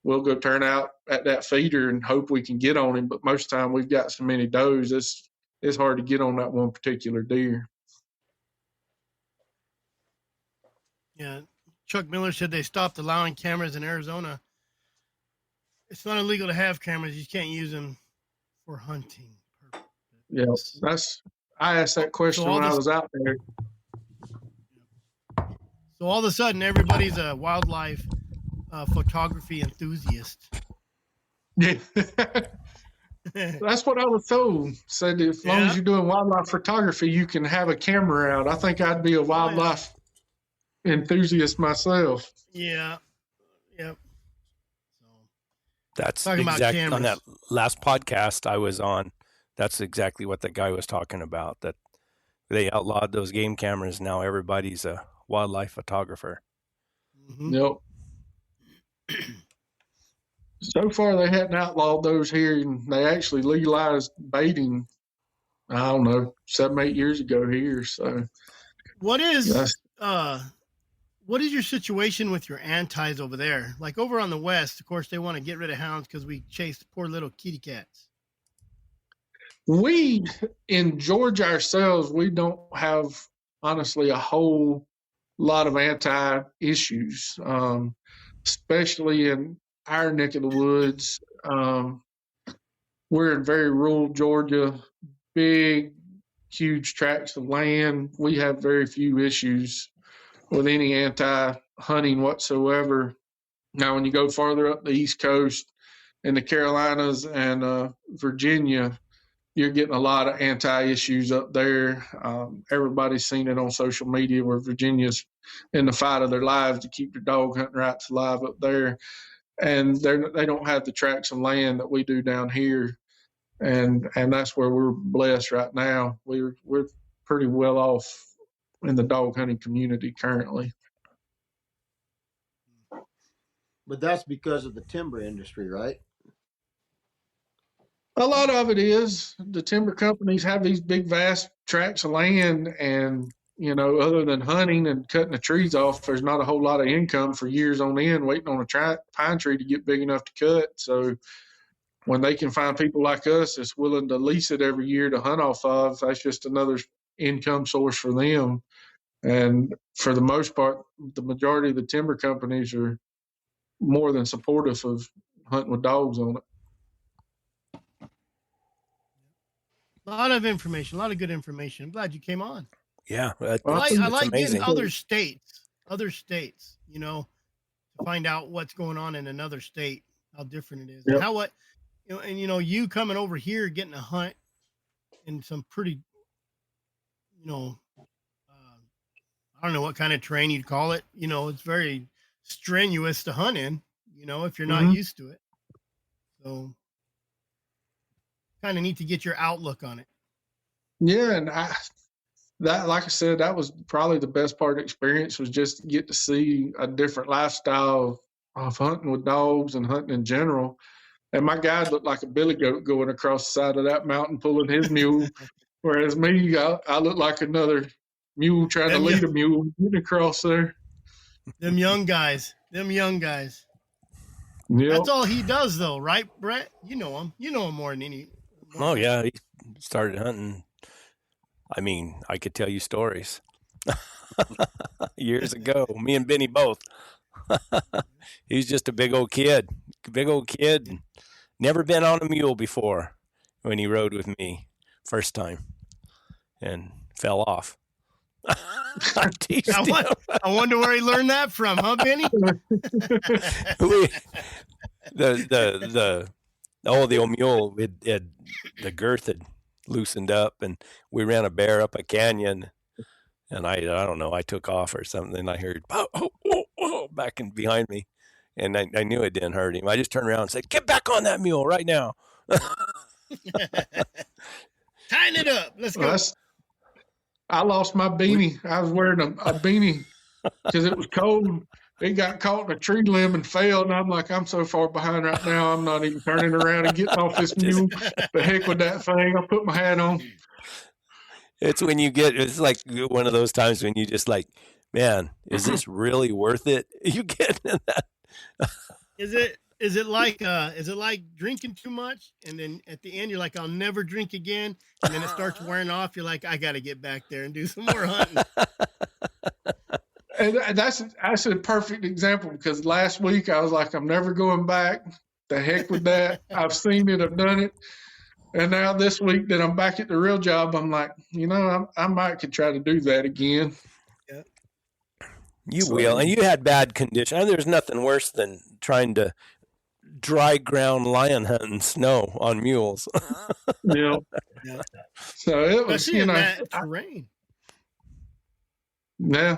we'll go turn out at that feeder and hope we can get on him. But most of the time we've got so many does, it's hard to get on that one particular deer. Yeah. Chuck Miller said they stopped allowing cameras in Arizona. It's not illegal to have cameras. You can't use them for hunting purposes. Yeah, I asked that question when I was out there. So all of a sudden, everybody's a wildlife photography enthusiast. Yeah. That's what I was told. Said as long as you're doing wildlife photography, you can have a camera out. I think I'd be a wildlife enthusiast myself. Yeah. Yep. That's exactly on that last podcast I was on. That's exactly what the guy was talking about, that they outlawed those game cameras. Now everybody's a wildlife photographer. Mm-hmm. Yep. So far, they hadn't outlawed those here, and they actually legalized baiting, I don't know, 7-8 years ago here. So what is your situation with your antis over there? Like over on the West, of course, they want to get rid of hounds because we chased poor little kitty cats. We, in Georgia ourselves, we don't have, honestly, a whole lot of anti-issues, especially in our neck of the woods. We're in very rural Georgia, big, huge tracts of land. We have very few issues with any anti-hunting whatsoever. Now, when you go farther up the East Coast in the Carolinas and Virginia, you're getting a lot of anti-issues up there. Everybody's seen it on social media where Virginia's in the fight of their lives to keep their dog hunting rights alive up there. And they don't have the tracts of land that we do down here. And that's where we're blessed right now. We're pretty well off in the dog hunting community currently. But that's because of the timber industry, right? A lot of it is. The timber companies have these big, vast tracts of land, and, you know, other than hunting and cutting the trees off, there's not a whole lot of income for years on end waiting on a pine tree to get big enough to cut. So when they can find people like us that's willing to lease it every year to hunt off of, that's just another income source for them. And for the most part, the majority of the timber companies are more than supportive of hunting with dogs on it. A lot of information, a lot of good information. I'm glad you came on. Yeah. I like getting other states, you know, to find out what's going on in another state, how different it is. Yep. And you coming over here, getting a hunt in some pretty, you know, I don't know what kind of terrain you'd call it. You know, it's very strenuous to hunt in, you know, if you're not used to it. So kind of need to get your outlook on it. Yeah, and like I said, that was probably the best part of the experience, was just to get to see a different lifestyle of hunting with dogs and hunting in general. And my guide looked like a billy goat going across the side of that mountain pulling his mule, whereas me, I look like another mule trying to lead a mule getting across there. Them young guys. Yep. That's all he does, though, right, Brett? You know him more than any. Oh, yeah. He started hunting. I mean, I could tell you stories years ago. Me and Benny both. He's just a big old kid. Never been on a mule before when he rode with me first time and fell off. I wonder where he learned that from, huh, Benny? The old mule, the girth had loosened up, and we ran a bear up a canyon, and I don't know, I took off or something, and I heard back and behind me, and I knew it didn't hurt him. I just turned around and said, "Get back on that mule right now." Tighten it up. Let's go. I lost my beanie. I was wearing a beanie because it was cold. it got caught in a tree limb and fell. And I'm like, I'm so far behind right now. I'm not even turning around and getting off this mule. The heck with that thing. I put my hat on. It's when you get, it's like one of those times when you just like, man, is this really worth it? You get in that. Is it like drinking too much? And then at the end, you're like, I'll never drink again. And then it starts wearing off. You're like, I got to get back there and do some more hunting. And that's a perfect example, because last week I was like, I'm never going back. The heck with that. I've seen it. I've done it. And now this week that I'm back at the real job, I'm like, I might could try to do that again. Yeah. You will. And you had bad conditions. There's nothing worse than trying to dry ground lion hunt in snow on mules. Yeah. So it was, Especially in that terrain. Yeah.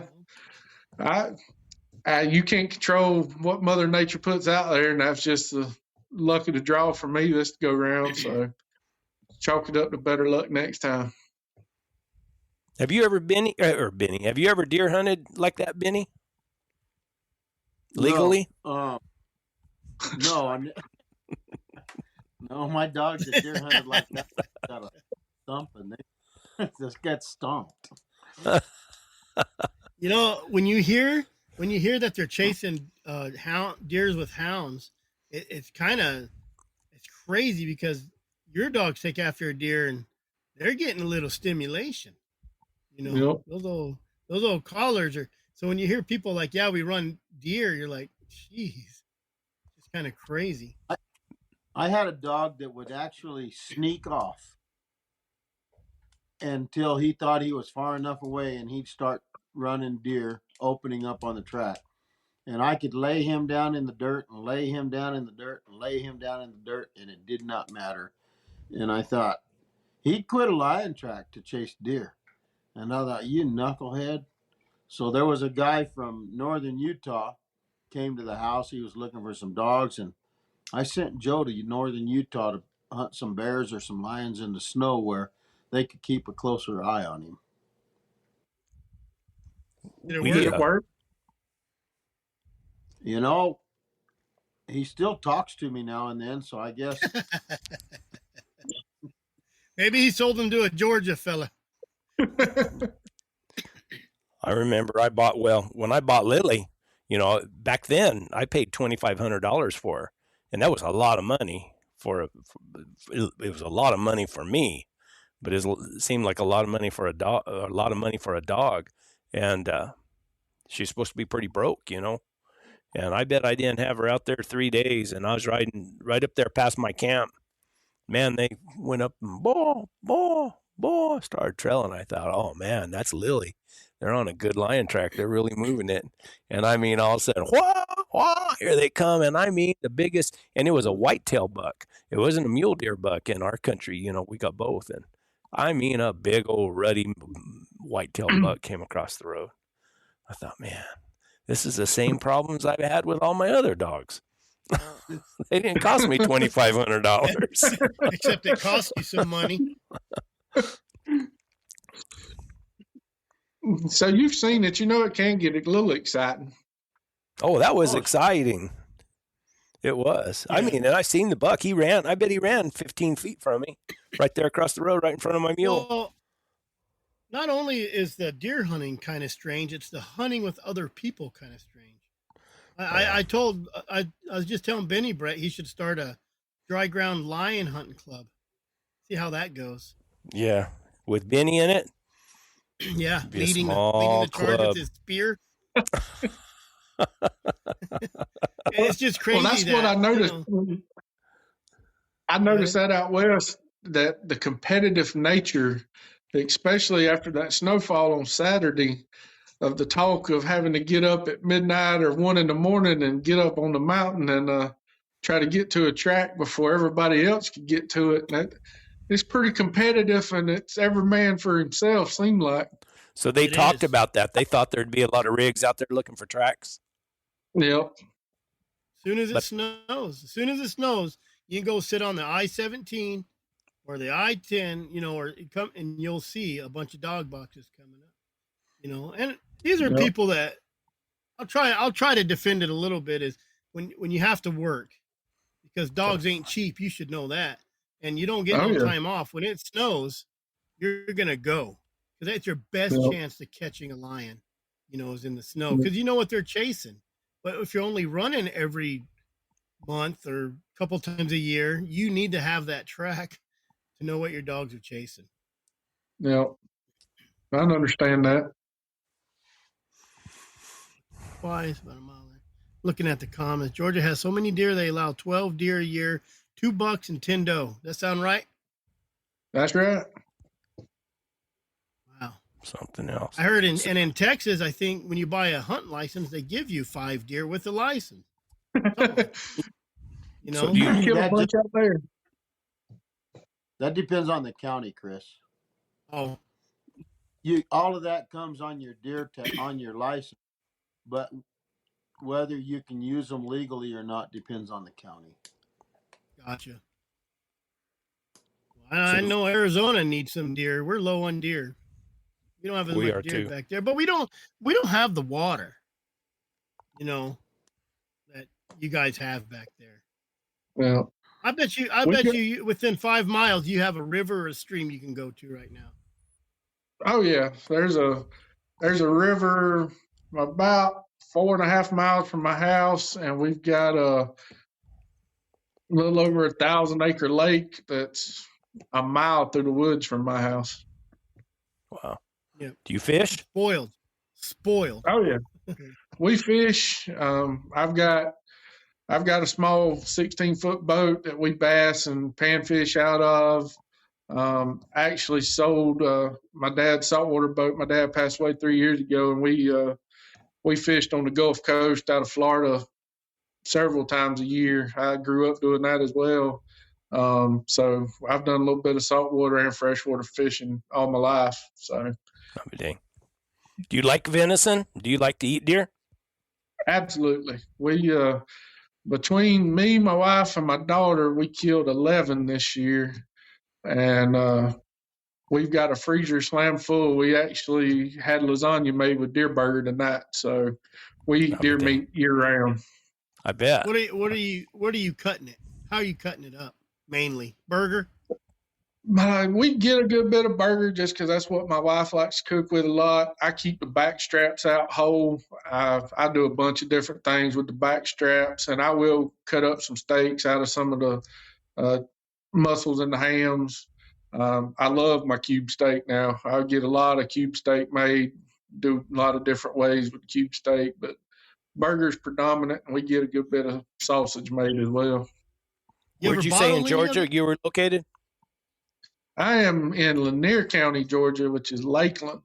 You can't control what Mother Nature puts out there, and that's just the luck of the draw for me this go round. So chalk it up to better luck next time. Have you ever have you ever deer hunted like that, Benny? Legally? No, no, my dogs that deer hunted like that got a thump and they just get stomped. When you hear that they're chasing deers with hounds, it's crazy, because your dogs take after a deer and they're getting a little stimulation. Yep. Those old collars are. So when you hear people like, yeah, we run deer, you're like, geez, it's kind of crazy. I had a dog that would actually sneak off until he thought he was far enough away, and he'd start running deer, opening up on the track. And I could lay him down in the dirt and lay him down in the dirt and lay him down in the dirt, and it did not matter. And I thought, he'd quit a lion track to chase deer. And I thought, you knucklehead. So there was a guy from northern Utah came to the house. He was looking for some dogs, and I sent Joe to northern Utah to hunt some bears or some lions in the snow where they could keep a closer eye on him. Did it work? He still talks to me now and then, so I guess. Maybe he sold them to a Georgia fella. I remember when I bought Lily, back then I paid $2,500 for her, and that was a lot of money it was a lot of money for me, but it seemed like a lot of money for a dog, and she's supposed to be pretty broke, and I bet I didn't have her out there 3 days, and I was riding right up there past my camp. Man, they went up and started trailing. I thought, oh man, that's Lily. They're on a good lion track. They're really moving it. And I mean, all of a sudden, wah, wah, here they come. And I mean, the biggest, and it was a whitetail buck. It wasn't a mule deer buck in our country. We got both. And I mean, a big old ruddy whitetail buck came across the road. I thought, man, this is the same problems I've had with all my other dogs. They didn't cost me $2,500. Except it cost you some money. So you've seen it. It can get a little exciting. Oh, that was exciting. It was. Yeah. I mean, and I seen the buck. I bet he ran 15 feet from me, right there across the road, right in front of my mule. Well, not only is the deer hunting kind of strange, it's the hunting with other people kind of strange. I was just telling Benny Brett he should start a dry ground lion hunting club. See how that goes. Yeah, with Benny in it. Yeah, leading the charge with his spear. It's just crazy. Well, that's what I noticed. I noticed that out west, that the competitive nature, especially after that snowfall on Saturday, of the talk of having to get up at midnight or 1 a.m. and get up on the mountain and try to get to a track before everybody else could get to it. And it's pretty competitive, and it's every man for himself, seemed like. So they talked about that. They thought there'd be a lot of rigs out there looking for tracks. Yep. As soon as it snows, you can go sit on the I-17 or the I-10, or come and you'll see a bunch of dog boxes coming up, and these are people that I'll try to defend it a little bit. Is when you have to work, because dogs ain't cheap. You should know that. And you don't get no time off. When it snows, you're gonna go, because that's your best chance to catching a lion. Is in the snow, because you know what they're chasing. But if you're only running every month or a couple times a year, you need to have that track to know what your dogs are chasing. Yeah, I understand that. Twice, about a mile there. Looking at the comments, Georgia has so many deer they allow 12 deer a year, 2 bucks and 10 doe. That sound right? That's right. Wow. Something else. I heard in Texas, I think when you buy a hunt license, they give you 5 deer with the license. So you kill a bunch out there. That depends on the county, Chris. Oh, all of that comes on your on your license, but whether you can use them legally or not depends on the county. gotcha. Well, I know Arizona needs some deer. We're low on deer. We don't have as much deer back there, but we don't have the water, that you guys have back there. Well, I bet you within 5 miles you have a river or a stream you can go to right now. Oh yeah, there's a river about 4.5 miles from my house, and we've got a little over 1,000-acre lake that's a mile through the woods from my house. Wow. Yeah. Do you fish? Spoiled. Oh yeah, we fish. I've got a small 16-foot boat that we bass and panfish out of. Actually sold my dad's saltwater boat. My dad passed away 3 years ago, and we fished on the Gulf Coast out of Florida several times a year. I grew up doing that as well. So I've done a little bit of saltwater and freshwater fishing all my life. So, do you like venison? Do you like to eat deer? Absolutely. We between me, my wife, and my daughter, we killed 11 this year, and we've got a freezer slam full. We actually had lasagna made with deer burger tonight, so we eat deer meat year round. I bet. What are you cutting it? How are you cutting it up? Mainly burger. We get a good bit of burger just because that's what my wife likes to cook with a lot. I keep the back straps out whole. I do a bunch of different things with the back straps, and I will cut up some steaks out of some of the muscles in the hams. I love my cube steak now. I get a lot of cube steak made, do a lot of different ways with cube steak, but burger's predominant, and we get a good bit of sausage made as well. Where'd you say in Georgia you were located? I am in Lanier County, Georgia, which is Lakeland.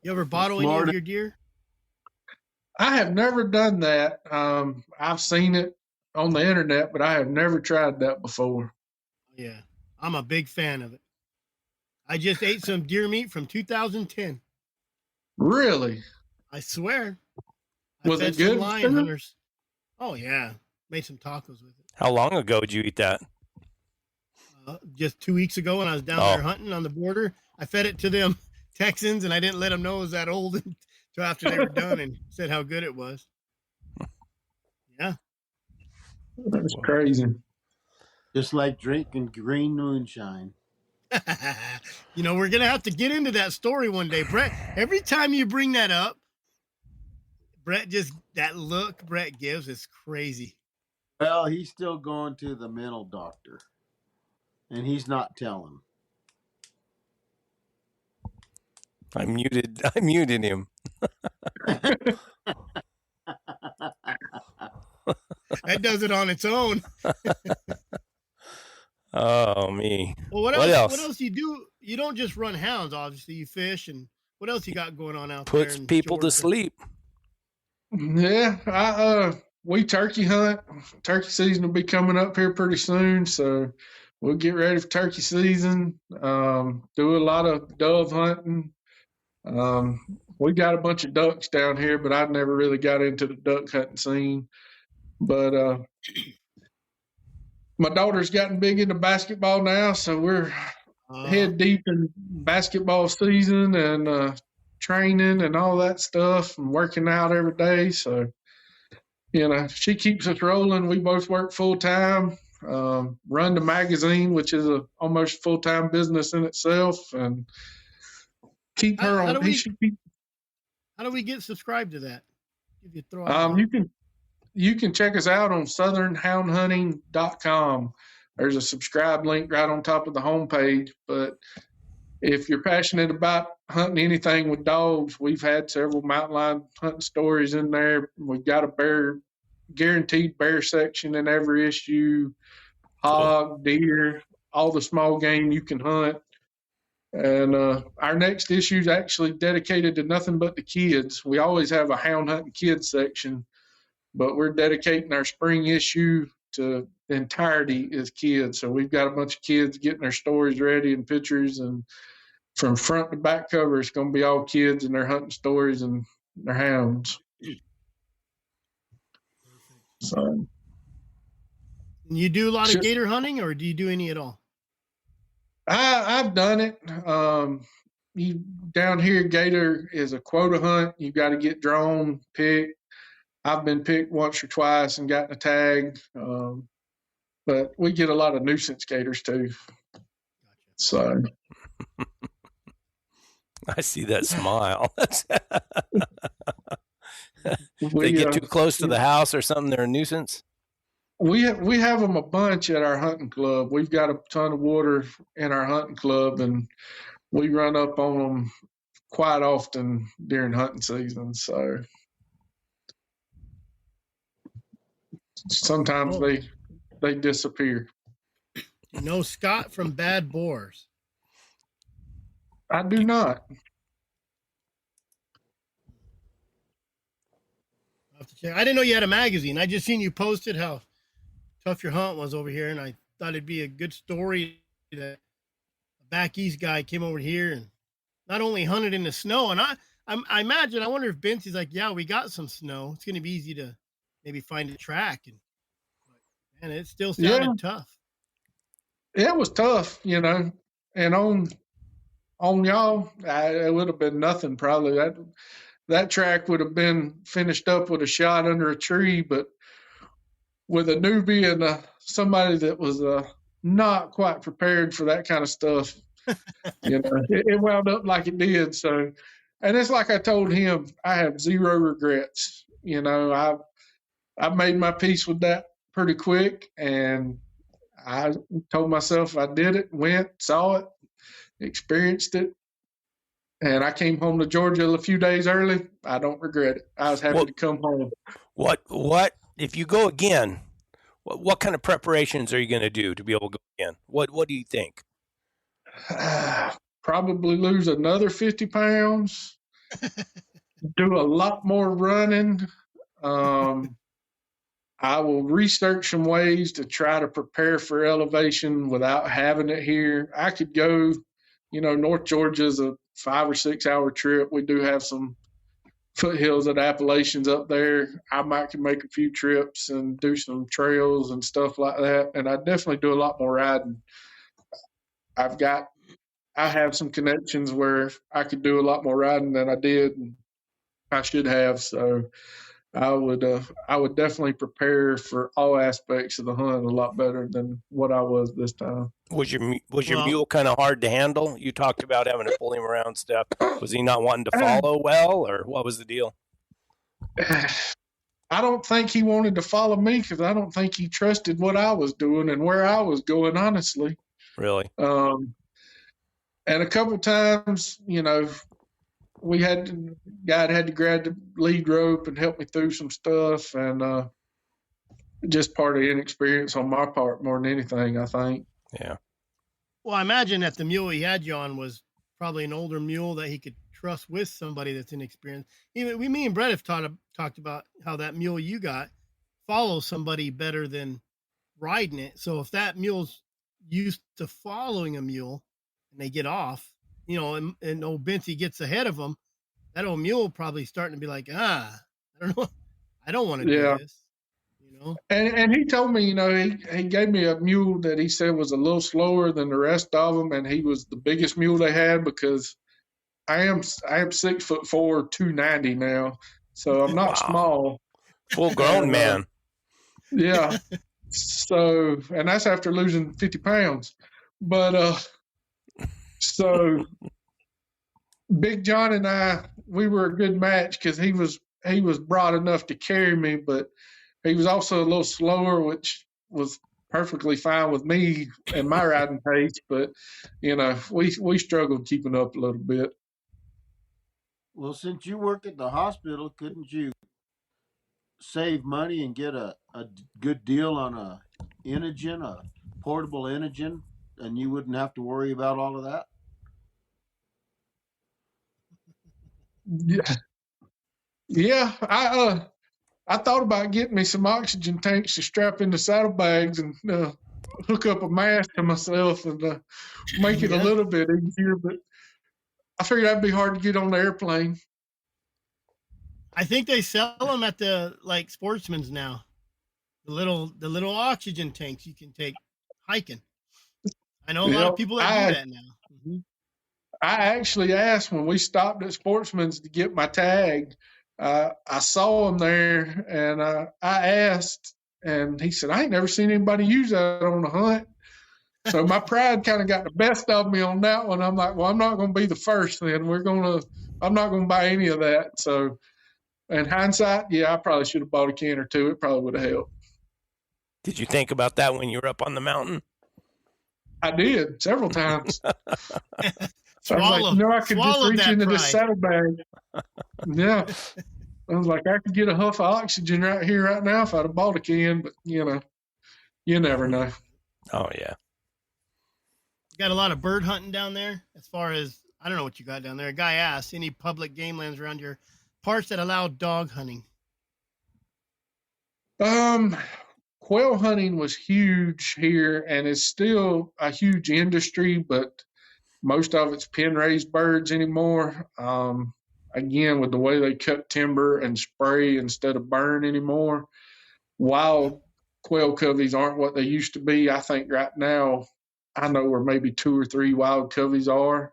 You ever bottle any of your deer? I have never done that. I've seen it on the internet, but I have never tried that before. Yeah, I'm a big fan of it. I just ate some deer meat from 2010. Really? I swear. Was it good? Lion hunters. Oh yeah, made some tacos with it. How long ago did you eat that? Just 2 weeks ago when I was down there hunting on the border. I fed it to them Texans, and I didn't let them know it was that old until after they were done, and said how good it was. Yeah. That's crazy. Just like drinking green moonshine. We're going to have to get into that story one day, Brett. Every time you bring that up, Brett, just that look Brett gives is crazy. Well, he's still going to the mental doctor, and he's not telling. I muted him. That does it on its own. Oh, me. Well, what else? What else do you do? You don't just run hounds, obviously. You fish, and what else you got going on out there? Puts people to sleep. Yeah, we turkey hunt. Turkey season will be coming up here pretty soon, so we'll get ready for turkey season. Do a lot of dove hunting. We got a bunch of ducks down here, but I never really got into the duck hunting scene. But my daughter's gotten big into basketball now, so we're head deep in basketball season and training and all that stuff and working out every day. So, she keeps us rolling. We both work full time, run the magazine, which is a almost full time business in itself, and keep her How on. do we get subscribed to that? If you throw out You can check us out on southernhoundhunting.com. There's a subscribe link right on top of the homepage. But if you're passionate about hunting anything with dogs, we've had several mountain lion hunting stories in there. We've got a guaranteed bear section in every issue, hog, deer, all the small game you can hunt. And our next issue is actually dedicated to nothing but the kids. We always have a hound hunting kids section, but we're dedicating our spring issue to the entirety is kids. So we've got a bunch of kids getting their stories ready and pictures, and from front to back cover, it's going to be all kids and their hunting stories and their hounds. So, you do a lot of gator hunting, or do you do any at all? I've done it. Down here, gator is a quota hunt. You got to get drawn, picked. I've been picked once or twice and gotten a tag, but we get a lot of nuisance gators too. So I see that smile. They get too close to the house or something, they're a nuisance. We have them a bunch at our hunting club. We've got a ton of water in our hunting club, and we run up on them quite often during hunting season. So sometimes they disappear. Scott from Bad Boars? I do not. I'll have to check. I didn't know you had a magazine. I just seen you posted how tough your hunt was over here, and I thought it'd be a good story that a back east guy came over here and not only hunted in the snow, and I imagine, I wonder if Bensie's like, yeah, we got some snow. It's going to be easy to maybe find a track, and it still sounded tough. It was tough, and on y'all, it would have been nothing probably. That track would have been finished up with a shot under a tree, but with a newbie and somebody that was not quite prepared for that kind of stuff, it wound up like it did. So, and it's like I told him, I have zero regrets. I've made my peace with that pretty quick, and I told myself I did it, went, saw it, experienced it, and I came home to Georgia a few days early. I don't regret it. I was happy to come home. What if you go again? What kind of preparations are you going to do to be able to go again? What do you think? Probably lose another 50 pounds. Do a lot more running. I will research some ways to try to prepare for elevation without having it here. I could go, North Georgia is a 5 or 6 hour trip. We do have some foothills at Appalachians up there. I might can make a few trips and do some trails and stuff like that. And I definitely do a lot more riding. I have some connections where I could do a lot more riding than I did, and I should have. So I would definitely prepare for all aspects of the hunt a lot better than what I was this time. Was your mule kind of hard to handle? You talked about having to pull him around stuff. Was he not wanting to follow well, or what was the deal? I don't think he wanted to follow me because I don't think he trusted what I was doing and where I was going, honestly. Really? And a couple times, God had to grab the lead rope and help me through some stuff, and just part of inexperience on my part more than anything, I think. Yeah. Well, I imagine that the mule he had you on was probably an older mule that he could trust with somebody that's inexperienced. Me and Brett have talked about how that mule you got follows somebody better than riding it. So if that mule's used to following a mule and they get off, and old Bensie gets ahead of them, that old mule probably starting to be like, I don't know, I don't want to do this. And he told me, he gave me a mule that he said was a little slower than the rest of them, and he was the biggest mule they had because I am 6'4", 290 now, so I'm not small. Full grown man. Yeah. So, and that's after losing 50 pounds. But so Big John and I, we were a good match because he was broad enough to carry me, but he was also a little slower, which was perfectly fine with me and my riding pace. But we struggled keeping up a little bit. Well, since you work at the hospital, couldn't you save money and get a good deal on a portable Inogen, and you wouldn't have to worry about all of that? Yeah. I thought about getting me some oxygen tanks to strap into saddlebags and hook up a mask to myself and make it a little bit easier. But I figured that'd be hard to get on the airplane. I think they sell them at the Sportsman's now. The little oxygen tanks you can take hiking. I know a lot of people that do that now. Mm-hmm. I actually asked when we stopped at Sportsman's to get my tag. I saw him there, and I asked, and he said, "I ain't never seen anybody use that on a hunt." So my pride kind of got the best of me on that one. I'm like, well, I'm not going to be the first then. I'm not going to buy any of that. So in hindsight, yeah, I probably should have bought a can or two. It probably would have helped. Did you think about that when you were up on the mountain? I did several times. I could just reach into this saddlebag. Yeah. I was like, I could get a huff of oxygen right here, right now if I'd have bought a can, but you never know. Oh, yeah. You got a lot of bird hunting down there as far as, I don't know what you got down there. A guy asked, any public game lands around your parts that allow dog hunting? Quail hunting was huge here and is still a huge industry, but most of it's pen raised birds anymore. Again, with the way they cut timber and spray instead of burn anymore, wild quail coveys aren't what they used to be. I think right now, I know where maybe 2 or 3 wild coveys are,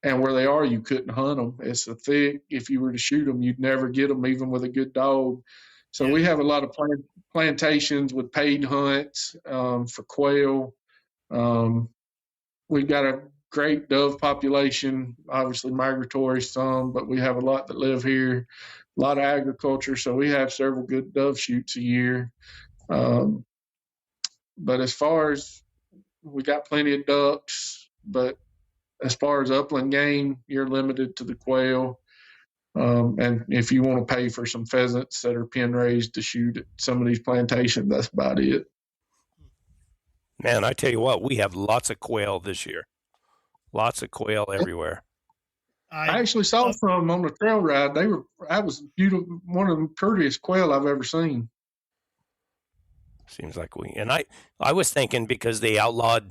and where they are, you couldn't hunt them. It's a thick. If you were to shoot them, you'd never get them, even with a good dog. So we have a lot of plantations with paid hunts for quail. We've got a great dove population, obviously migratory some, but we have a lot that live here, a lot of agriculture. So we have several good dove shoots a year. But as far as we got plenty of ducks, but as far as upland game, you're limited to the quail. And if you want to pay for some pheasants that are pen raised to shoot at some of these plantations, that's about it. Man, I tell you what, we have lots of quail this year. Lots of quail everywhere. I actually saw some on the trail ride. That was beautiful, one of the prettiest quail I've ever seen. Seems like I was thinking because they outlawed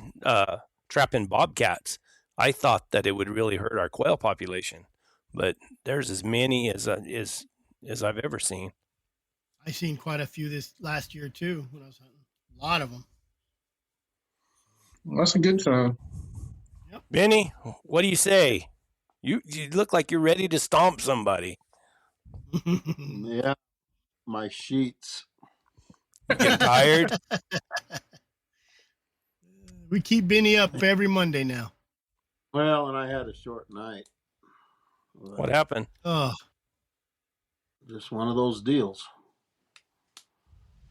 trapping bobcats, I thought that it would really hurt our quail population. But there's as many as I've ever seen. I seen quite a few this last year too when I was hunting. A lot of them. Well, that's a good sign. Yep. Benny, what do you say? You look like you're ready to stomp somebody. Yeah, my sheets. You get tired? We keep Benny up every Monday now. Well, and I had a short night. What happened? Oh, just one of those deals.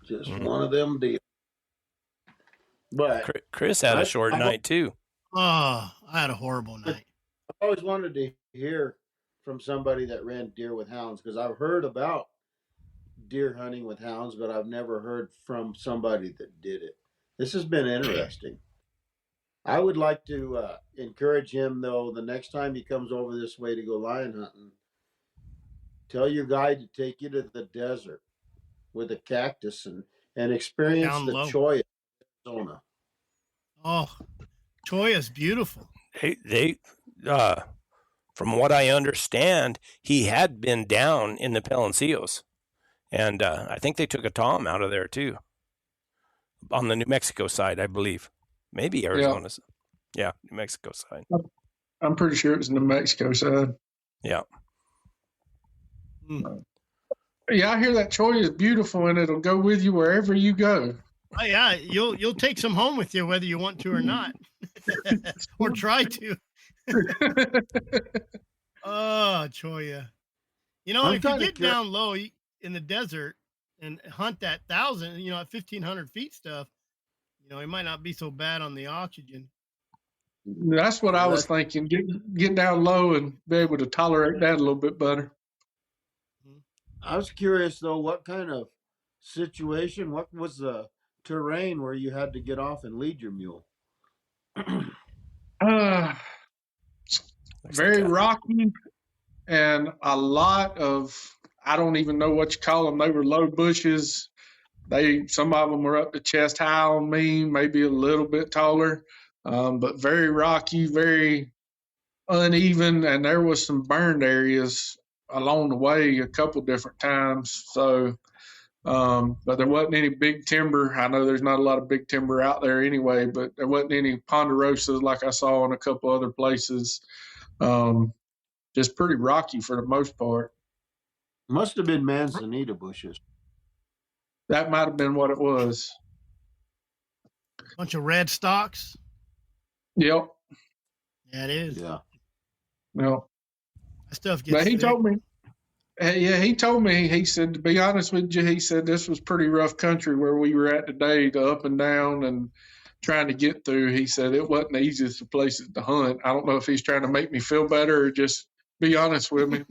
Just one of them deals. But Chris had a short night too. Oh, I had a horrible night. I always wanted to hear from somebody that ran deer with hounds, because I've heard about deer hunting with hounds, but I've never heard from somebody that did it. This has been interesting. I would like to encourage him, though, the next time he comes over this way to go lion hunting, tell your guide to take you to the desert with a cactus and experience Down the low. cholla, Arizona. Oh, Cholla's beautiful. They from what I understand, he had been down in the Palancios, And I think they took a tom out of there too, on the New Mexico side, I believe. Maybe Arizona. Yeah, New Mexico side. I'm pretty sure it was New Mexico side. Yeah. Yeah, I hear that Choya is beautiful and it'll go with you wherever you go. Oh yeah, you'll take some home with you whether you want to or not, or try to. Oh, Choya. You know, if you get down low in the desert and hunt that 1,000, at 1,500 feet stuff, it might not be so bad on the oxygen. That's what I was thinking. Get down low and be able to tolerate that a little bit better. I was curious though, what kind of situation? What was the terrain where you had to get off and lead your mule? Very rocky, and a lot of, I don't even know what you call them. They were low bushes. Some of them were up to chest high on me, maybe a little bit taller, but very rocky, very uneven, and there was some burned areas along the way a couple different times. So, but there wasn't any big timber. I know there's not a lot of big timber out there anyway, but there wasn't any ponderosas like I saw in a couple other places. Just pretty rocky for the most part. Must have been manzanita bushes. That might have been what it was. Bunch of red stalks. Yep. Yeah, it is. Yeah. Yep. That stuff gets But he thick. told me, he told me, he said, to be honest with you, he said this was pretty rough country where we were at today, the up and down and trying to get through. He said it wasn't the easiest of places to hunt. I don't know if he's trying to make me feel better or just be honest with me.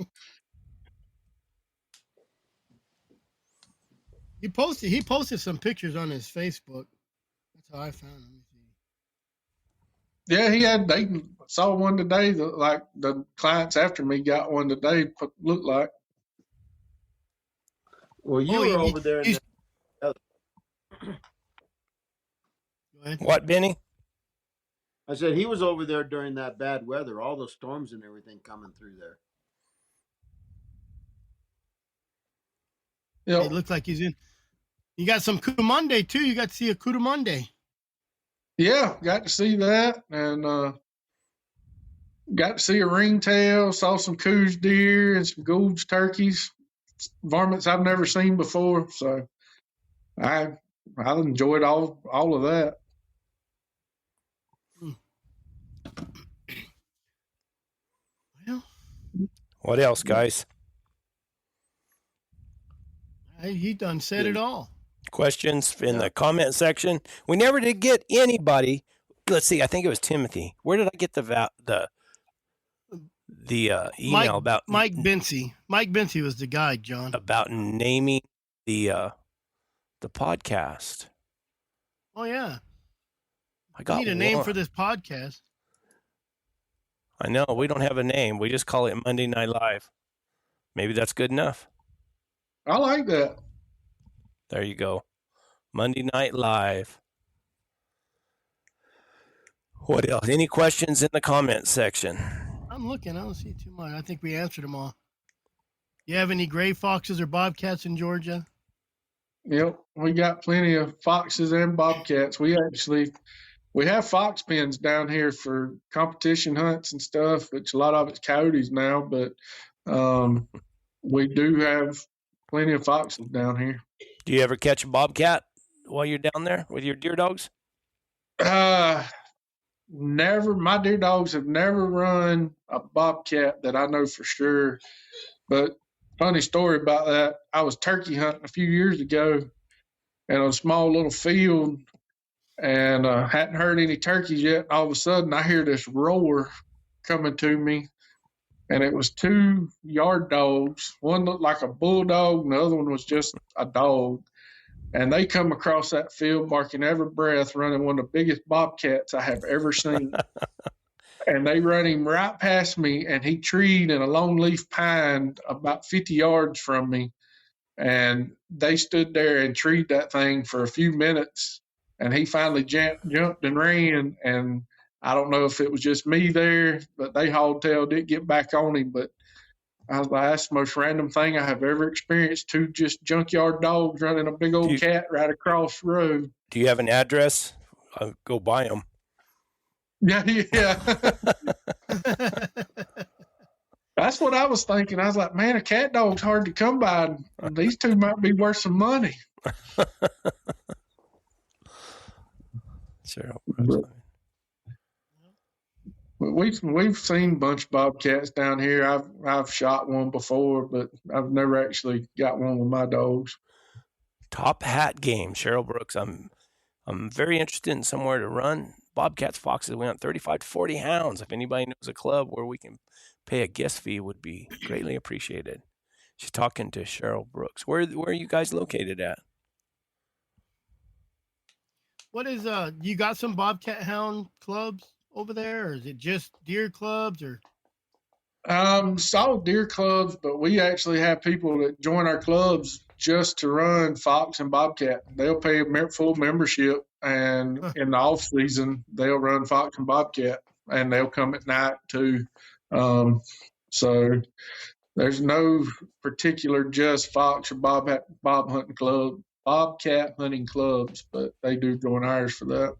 He posted some pictures on his Facebook. That's how I found him. Yeah, they saw one today. Like the clients after me got one today. Looked like. Well, you were over there. Go ahead. What, Benny? I said he was over there during that bad weather, all the storms and everything coming through there. Yep. It looks like he's in. You got some Cudamonde too. You got to see a Cudamonde. Yeah, got to see that, and got to see a ringtail, saw some coos deer and some Gould's turkeys, varmints I've never seen before. So I enjoyed all of that. Well, What else, guys? he done said it all. Questions in the comment section. We never did get anybody. Let's see. I think it was Timothy. Where did I get the email about Mike Bency? Mike Bency was the guy, John, about naming the podcast. Oh yeah, I got need a name for this podcast. I know we don't have a name. We just call it Monday Night Live. Maybe that's good enough. I like that. There you go. Monday Night Live. What else? Any questions in the comment section? I'm looking. I don't see too much. I think we answered them all. You have any gray foxes or bobcats in Georgia? Yep, we got plenty of foxes and bobcats. We have fox pens down here for competition hunts and stuff, which a lot of it's coyotes now, but we do have plenty of foxes down here. Do you ever catch a bobcat while you're down there with your deer dogs? Never. My deer dogs have never run a bobcat that I know for sure. But funny story about that, I was turkey hunting a few years ago in a small little field and hadn't heard any turkeys yet. All of a sudden, I hear this roar coming to me, and it was two yard dogs. One looked like a bulldog, and the other one was just a dog. And they come across that field barking every breath, running one of the biggest bobcats I have ever seen. And they run him right past me, and he treed in a longleaf pine about 50 yards from me. And they stood there and treed that thing for a few minutes, and he finally jumped and ran. And I don't know if it was just me there, but they hauled tail, didn't get back on him. But I was like, that's the most random thing I have ever experienced. 2 just junkyard dogs running a big old cat right across the road. Do you have an address? I'll go buy them. Yeah. That's what I was thinking. I was like, man, a cat dog's hard to come by. And these 2 might be worth some money. Sure. We've seen a bunch of bobcats down here. I've shot one before, but I've never actually got one with my dogs. Top hat game, Cheryl Brooks. I'm very interested in somewhere to run bobcats, foxes. We want 35 to 40 hounds. If anybody knows a club where we can pay a guest fee, would be greatly appreciated. She's talking to Cheryl Brooks. Where are you guys located at? What is you got some bobcat hound clubs over there, or is it just deer clubs, or? Solid deer clubs, but we actually have people that join our clubs just to run fox and bobcat. They'll pay a full membership, and in the off season they'll run fox and bobcat, and they'll come at night too. So there's no particular just fox or bobcat hunting clubs, but they do join ours for that.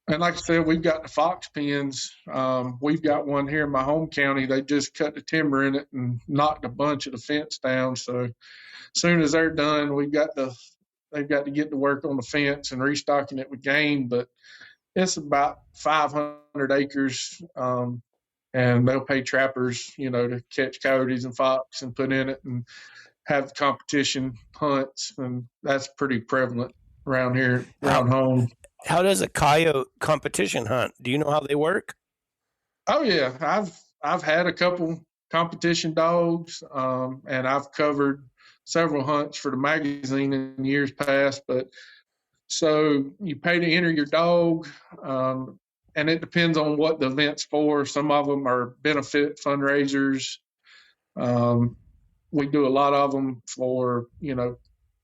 And like I said, we've got the fox pens. We've got one here in my home county. They just cut the timber in it and knocked a bunch of the fence down. So as soon as they're done, they've got to get to work on the fence and restocking it with game. But it's about 500 acres, and they'll pay trappers, to catch coyotes and fox and put in it and have competition hunts, and that's pretty prevalent around here, around home. How does a coyote competition hunt? Do you know how they work? Oh yeah, I've had a couple competition dogs, and I've covered several hunts for the magazine in years past. But so you pay to enter your dog, and it depends on what the event's for. Some of them are benefit fundraisers. We do a lot of them for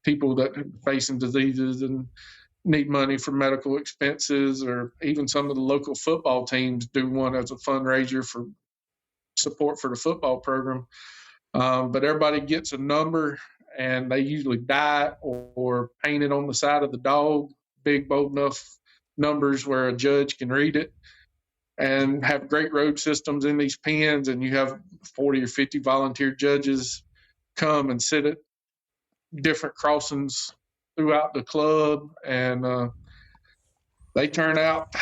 people that are facing diseases and need money for medical expenses, or even some of the local football teams do one as a fundraiser for support for the football program. But everybody gets a number, and they usually dye it or paint it on the side of the dog, big, bold enough numbers where a judge can read it, and have great road systems in these pens. And you have 40 or 50 volunteer judges come and sit at different crossings throughout the club, and they turn out,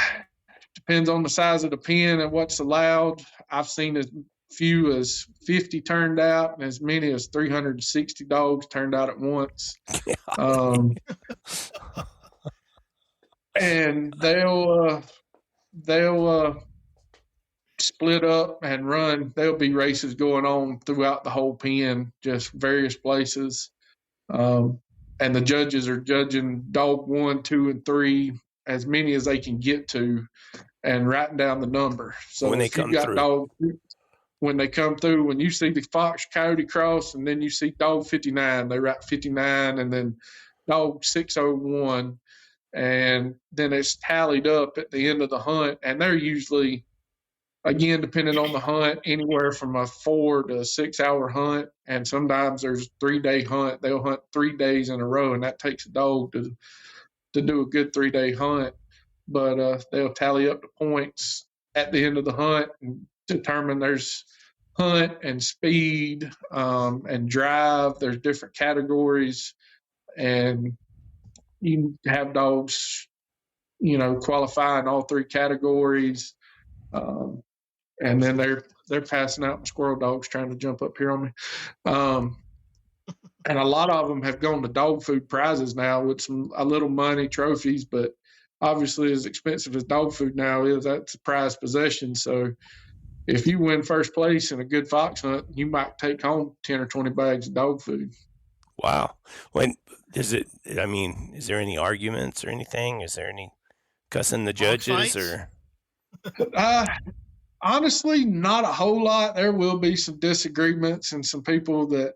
depends on the size of the pen and what's allowed. I've seen as few as 50 turned out, and as many as 360 dogs turned out at once. And they'll split up and run. There'll be races going on throughout the whole pen, just various places. And the judges are judging dog 1, 2, and 3, as many as they can get to, and writing down the number. So when they come through, when they come through, when you see the fox coyote cross, and then you see dog 59, they write 59, and then dog 601, and then it's tallied up at the end of the hunt. And they're usually, again, depending on the hunt, anywhere from a 4 to 6 hour hunt. And sometimes there's a 3-day hunt. They'll hunt 3 days in a row, and that takes a dog to do a good 3-day hunt. But they'll tally up the points at the end of the hunt and determine there's hunt and speed and drive. There's different categories, and you have dogs, qualify in all 3 categories. And then they're passing out, squirrel dogs trying to jump up here on me. And a lot of them have gone to dog food prizes now with a little money, trophies, but obviously as expensive as dog food now is, that's a prized possession. So if you win first place in a good fox hunt, you might take home 10 or 20 bags of dog food. Wow. Is there any arguments or anything? Is there any cussing the judges or? Honestly, not a whole lot. There will be some disagreements and some people that,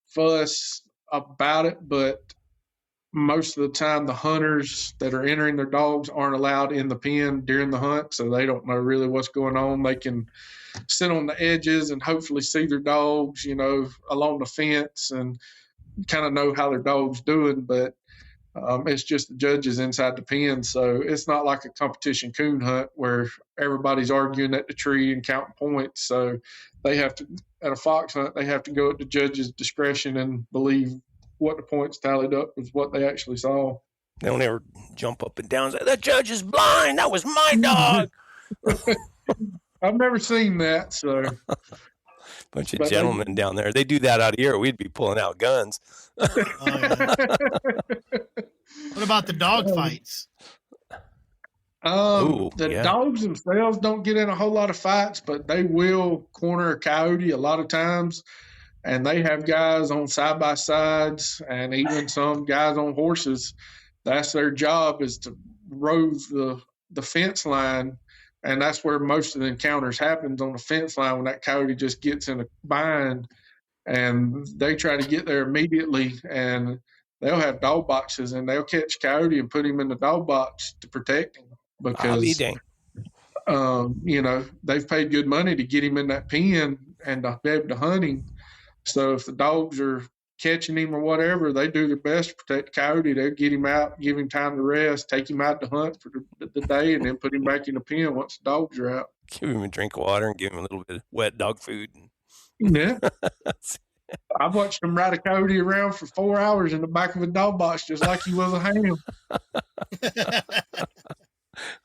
fuss about it, but most of the time the hunters that are entering their dogs aren't allowed in the pen during the hunt, so they don't know really what's going on. They can sit on the edges and hopefully see their dogs, along the fence and kind of know how their dog's doing, but it's just the judges inside the pen. So it's not like a competition coon hunt where everybody's arguing at the tree and counting points. So they have to, at a fox hunt, they have to go at the judge's discretion and believe what the points tallied up was what they actually saw. They don't ever jump up and down and say, "The judge is blind. That was my dog." I've never seen that. So bunch of gentlemen down there. They do that out here. We'd be pulling out guns. Oh, yeah. What about the dog fights? Dogs themselves don't get in a whole lot of fights, but they will corner a coyote a lot of times. And they have guys on side-by-sides and even some guys on horses. That's their job, is to rove the fence line. And that's where most of the encounters happens, on the fence line, when that coyote just gets in a bind. And they try to get there immediately, and they'll have dog boxes, and they'll catch coyote and put him in the dog box to protect him, because they've paid good money to get him in that pen and to be able to hunt him. So if the dogs are catching him or whatever, they do their best to protect the coyote. They'll get him out, give him time to rest, take him out to hunt for the day, and then put him back in the pen once the dogs are out. Give him a drink of water and give him a little bit of wet dog food. Yeah. I've watched them ride a coyote around for 4 hours in the back of a dog box, just like he was a ham.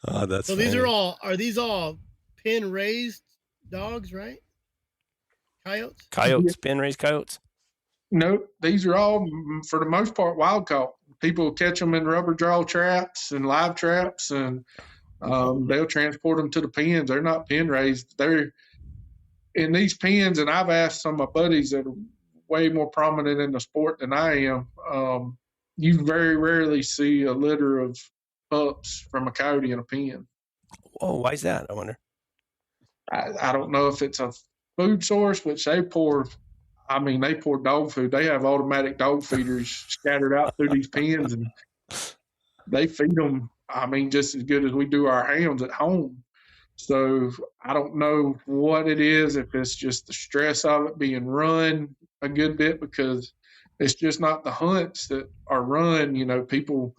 Oh, that's so funny. Are these all pen raised dogs, right? Coyotes, pen raised coyotes? Nope. These are all, for the most part, wild caught. People catch them in rubber draw traps and live traps, and they'll transport them to the pens. They're not pen raised. They're in these pens, and I've asked some of my buddies that are way more prominent in the sport than I am. You very rarely see a litter of pups from a coyote in a pen. Oh, why is that? I wonder. I don't know if it's a food source, which they pour dog food. They have automatic dog feeders scattered out through these pens, and they feed them, just as good as we do our hounds at home. So I don't know what it is, if it's just the stress of it being run a good bit, because it's just not the hunts that are run. People,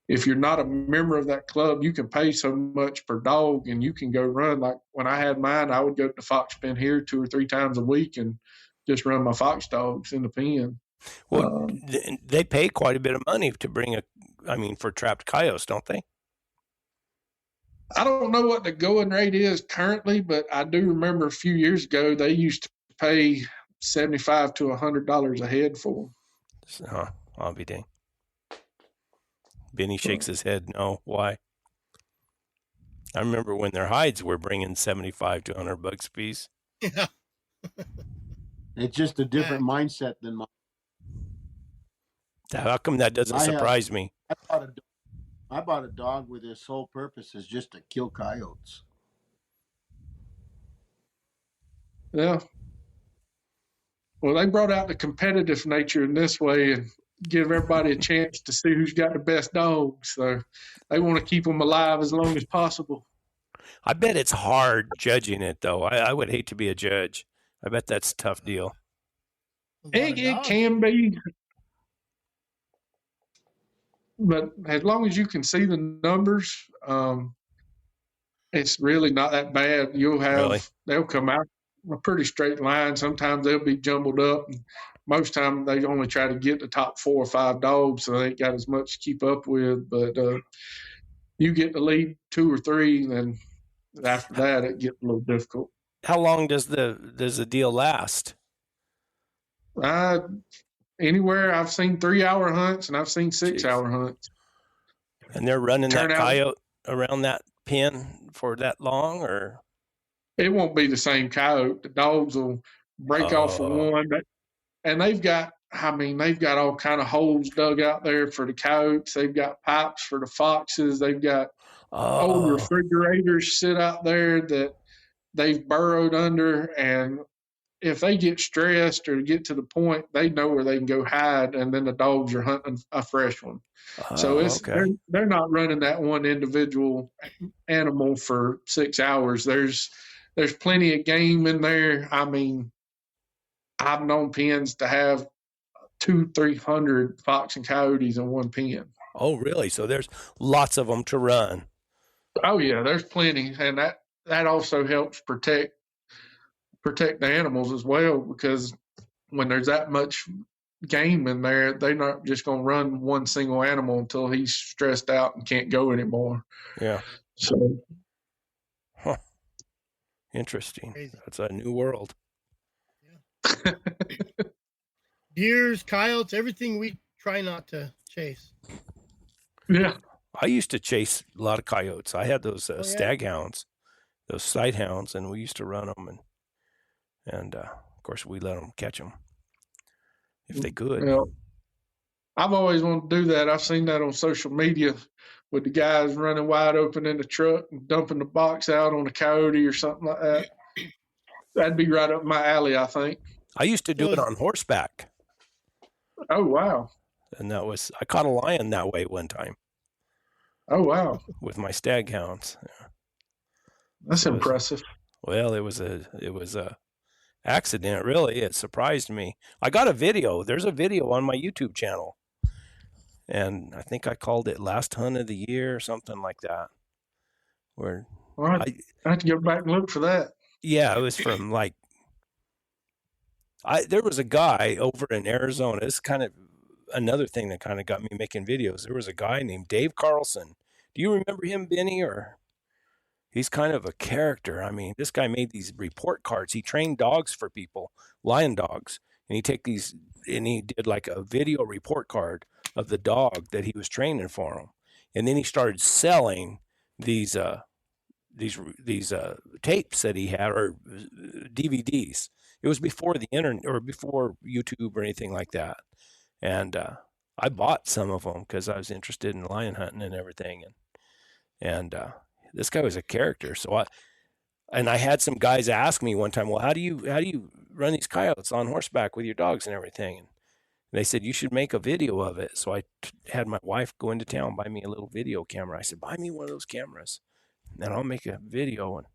if you're not a member of that club, you can pay so much per dog and you can go run. Like when I had mine, I would go to the fox pen here 2 or 3 times a week and just run my fox dogs in the pen. Well, they pay quite a bit of money to bring for trapped coyotes, don't they? I don't know what the going rate is currently, but I do remember a few years ago they used to pay $75 to $100 a head for them. I'll be dang. Benny shakes his head. No, why? I remember when their hides were bringing $75 to $100 a piece. Yeah. It's just a different mindset than mine. How come that doesn't surprise me? I bought a dog with his sole purpose is just to kill coyotes. Yeah. Well, they brought out the competitive nature in this way and give everybody a chance to see who's got the best dogs. So they want to keep them alive as long as possible. I bet it's hard judging it, though. I would hate to be a judge. I bet that's a tough deal. It can be. But as long as you can see the numbers, it's really not that bad. They'll come out a pretty straight line. Sometimes they'll be jumbled up. And most time they only try to get the top 4 or 5 dogs, so they ain't got as much to keep up with. But you get the lead 2 or 3, then after that it gets a little difficult. How long does the deal last? Anywhere. I've seen 3-hour hunts and I've seen 6-hour hunts. And they're running that coyote around that pen for that long, or? It won't be the same coyote. The dogs will break off of one. And they've got all kind of holes dug out there for the coyotes. They've got pipes for the foxes. They've got old refrigerators sit out there that they've burrowed under, and if they get stressed or get to the point, they know where they can go hide, and then the dogs are hunting a fresh one. So Okay. they're not running that one individual animal for 6 hours. There's plenty of game in there. I mean, I've known pens to have 200-300 fox and coyotes in one pen. Oh, really? So there's lots of them to run. Oh yeah, there's plenty, and that also helps protect the animals as well, because when there's that much game in there, they're not just going to run one single animal until he's stressed out and can't go anymore. Yeah. So, Interesting. Crazy. That's a new world. Deers, coyotes, everything we try not to chase. yeah. I used to chase a lot of coyotes. I had those yeah. stag hounds, those sight hounds, and we used to run them, and of course we let them catch them if they could. Well, I've always wanted to do that. I've seen that on social media with the guys running wide open in the truck and dumping the box out on a coyote or something like that. That'd be right up my alley, I think. I used to do it on horseback. Oh, wow. And I caught a lion that way one time. Oh, wow. With my stag hounds. Yeah. That's impressive. It was a accident, really. It surprised me. I got a video. There's a video on my YouTube channel. And I think I called it Last Hunt of the Year or something like that. Where All right. I have to go back and look for that. Yeah, it was from there was a guy over in Arizona. It's kind of another thing that kind of got me making videos. There was a guy named Dave Carlson. Do you remember him, Benny? Or he's kind of a character. I mean, this guy made these report cards. He trained dogs for people, lion dogs, and he did like a video report card of the dog that he was training for him. And then he started selling these tapes that he had, or DVDs. It was before the internet or before YouTube or anything like that. And I bought some of them because I was interested in lion hunting and everything. And this guy was a character. So I had some guys ask me one time, well, how do you run these coyotes on horseback with your dogs and everything? And they said, you should make a video of it. So I had my wife go into town, buy me a little video camera. I said, buy me one of those cameras and I'll make a video. And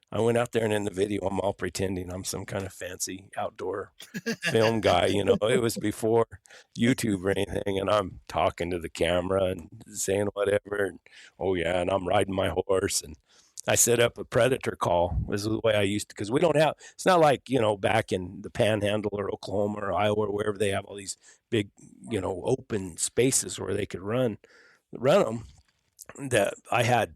I went out there, and in the video, I'm all pretending I'm some kind of fancy outdoor film guy. You know, it was before YouTube or anything, and I'm talking to the camera and saying whatever. And, oh yeah, and I'm riding my horse, and I set up a predator call. This is the way I used to, because we don't have. It's not like, you know, back in the Panhandle or Oklahoma or Iowa or wherever they have all these big, you know, open spaces where they could run them. That I had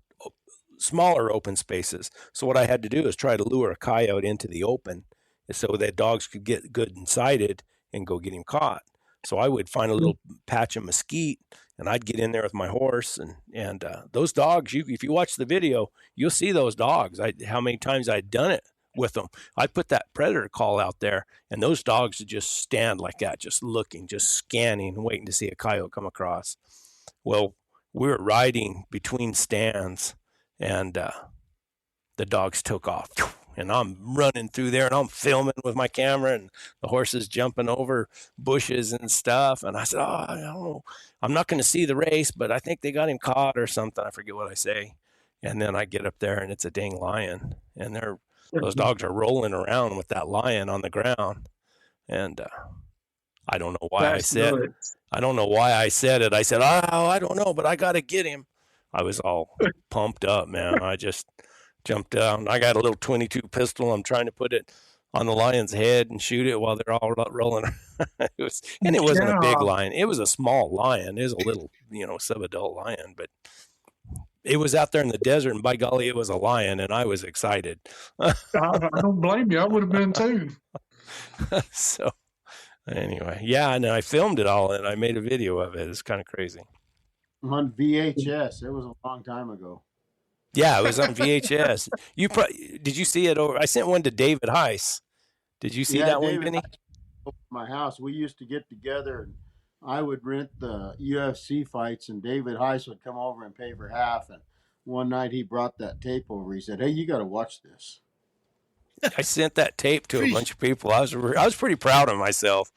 smaller open spaces. So what I had to do is try to lure a coyote into the open so that dogs could get good and sighted and go get him caught. So I would find a little patch of mesquite and I'd get in there with my horse and those dogs, if you watch the video, you'll see those dogs. How many times I'd done it with them. I put that predator call out there and those dogs would just stand like that, just looking, just scanning, waiting to see a coyote come across. Well, we were riding between stands and the dogs took off, and I'm running through there, and I'm filming with my camera, and the horses jumping over bushes and stuff. And I said, "Oh, I don't know. I'm not going to see the race, but I think they got him caught or something." I forget what I say. And then I get up there, and it's a dang lion, and those dogs are rolling around with that lion on the ground. And I don't know why I said it. I said, "Oh, I don't know, but I got to get him." I was all pumped up, man. I just jumped down. I got a little .22 pistol. I'm trying to put it on the lion's head and shoot it while they're all rolling. It wasn't a big lion. It was a small lion. It was a little, you know, sub-adult lion, but it was out there in the desert, and by golly, it was a lion, and I was excited. I don't blame you. I would have been too. So anyway, yeah, and I filmed it all, and I made a video of it. It's kind of crazy. On VHS. It was a long time ago. Yeah, it was on VHS. Did you see it over? I sent one to David Heiss. Did you see that one, Benny? My house. We used to get together, and I would rent the UFC fights, and David Heiss would come over and pay for half. And one night he brought that tape over. He said, "Hey, you got to watch this." I sent that tape to a bunch of people. I was pretty proud of myself.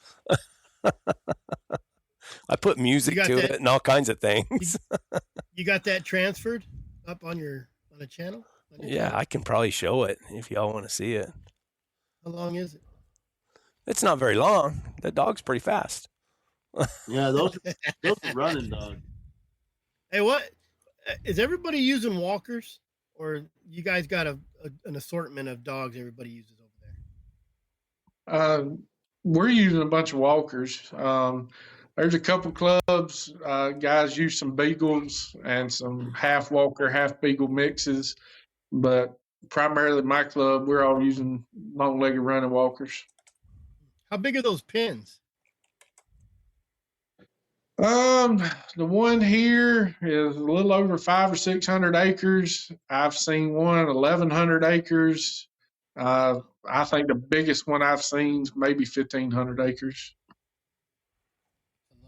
I put music to it and all kinds of things. You got that transferred up on a channel? Yeah, I can probably show it if y'all want to see it. How long is it? It's not very long. The dog's pretty fast. Yeah, those are running dogs. Hey, what is everybody using walkers, or you guys got an assortment of dogs everybody uses over there? We're using a bunch of walkers. There's a couple clubs. Guys use some beagles and some half walker, half beagle mixes, but primarily my club, we're all using long-legged running walkers. How big are those pins? The one here is a little over 500 or 600 acres. I've seen one 1,100 acres. I think the biggest one I've seen is maybe 1,500 acres.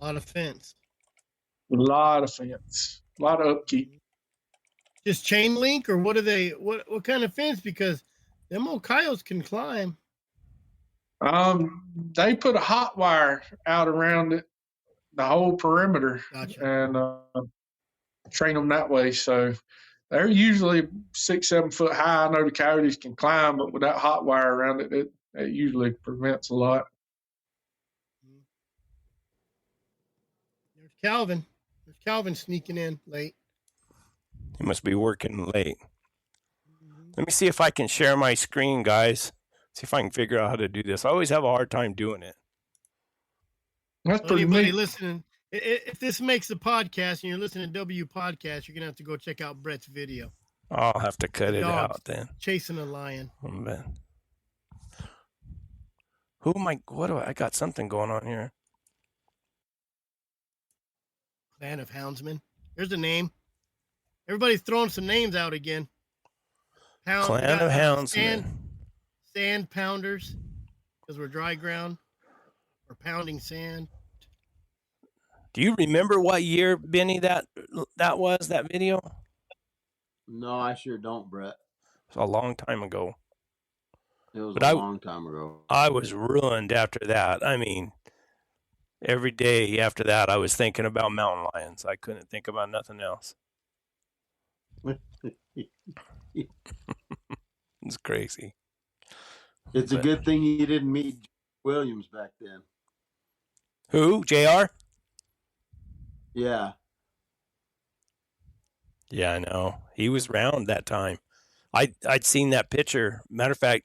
A lot of fence. A lot of fence. A lot of upkeep. Just chain link, or what are they? What kind of fence? Because them old coyotes can climb. They put a hot wire out around it, the whole perimeter, Gotcha. and train them that way. So they're usually 6-7 foot high. I know the coyotes can climb, but with that hot wire around it, it usually prevents a lot. There's Calvin. There's Calvin sneaking in late. He must be working late. Let me see if I can share my screen, guys. See if I can figure out how to do this. I always have a hard time doing it. That's pretty Anybody neat. listening, if this makes the podcast and you're listening to W Podcast, you're going to have to go check out Brett's video. I'll have to cut it out then. Chasing a lion. Who am I? I got something going on here. Clan of Houndsmen. There's a name. Everybody's throwing some names out again. Clan of Houndsmen. Sand pounders, because we're dry ground. We're pounding sand. Do you remember what year, Benny, that was, that video? No, I sure don't, Brett. It was a long time ago. It was a long time ago. I was ruined after that. I mean, every day after that, I was thinking about mountain lions. I couldn't think about nothing else. It's crazy. It's a good thing you didn't meet Williams back then. Who? JR? Yeah. Yeah, I know. He was round that time. I'd seen that picture. Matter of fact,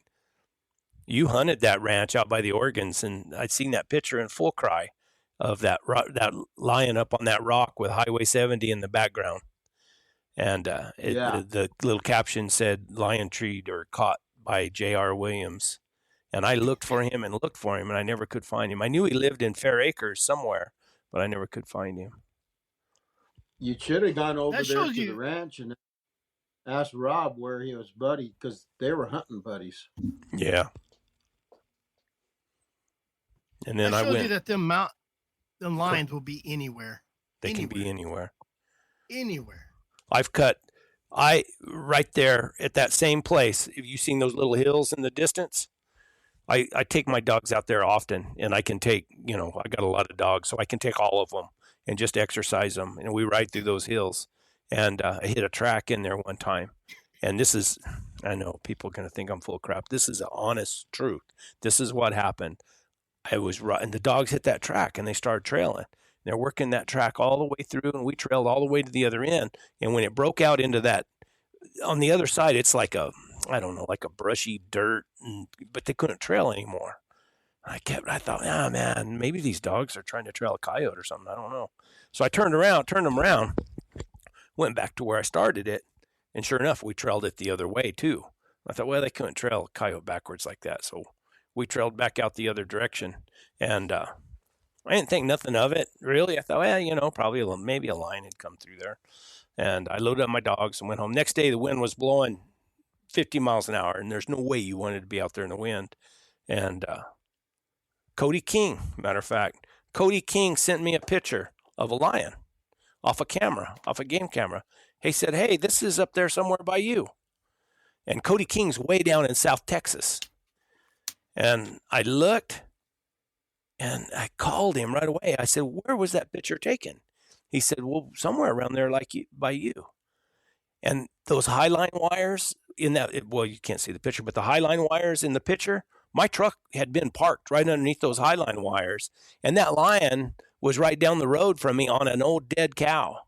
you hunted that ranch out by the Oregons, and I'd seen that picture in full cry of that lion up on that rock with Highway 70 in the background. And the little caption said, "Lion treed or caught by J.R. Williams." And I looked for him, and I never could find him. I knew he lived in Fair Acres somewhere, but I never could find him. You should have gone over there to the ranch and asked Rob where he was buddy, because they were hunting buddies. Yeah. And then I went. You that them lions will be anywhere. They can be anywhere. Anywhere. I've cut. Right there at that same place. Have you seen those little hills in the distance? I take my dogs out there often, and I can take, I got a lot of dogs, so I can take all of them and just exercise them. And we ride through those hills, and I hit a track in there one time. And this is, I know people are going to think I'm full of crap. This is the honest truth. This is what happened. I was right, and the dogs hit that track, and they started trailing. They're working that track all the way through, and we trailed all the way to the other end. And when it broke out into that, on the other side, it's like a brushy dirt, but they couldn't trail anymore. I thought, man, maybe these dogs are trying to trail a coyote or something. I don't know. So I turned them around, went back to where I started it, and sure enough, we trailed it the other way too. I thought, well, they couldn't trail a coyote backwards like that. So we trailed back out the other direction, and I didn't think nothing of it, really. I thought, well, probably maybe a lion had come through there. And I loaded up my dogs and went home. Next day, the wind was blowing 50 miles an hour, and there's no way you wanted to be out there in the wind. And Cody King, matter of fact, Cody King sent me a picture of a lion off a game camera. He said, "Hey, this is up there somewhere by you." And Cody King's way down in South Texas. And I looked and I called him right away. I said, where was that picture taken? He said, well, somewhere around there by you. And those highline wires in that, well, you can't see the picture, but the highline wires in the picture, my truck had been parked right underneath those highline wires. And that lion was right down the road from me on an old dead cow.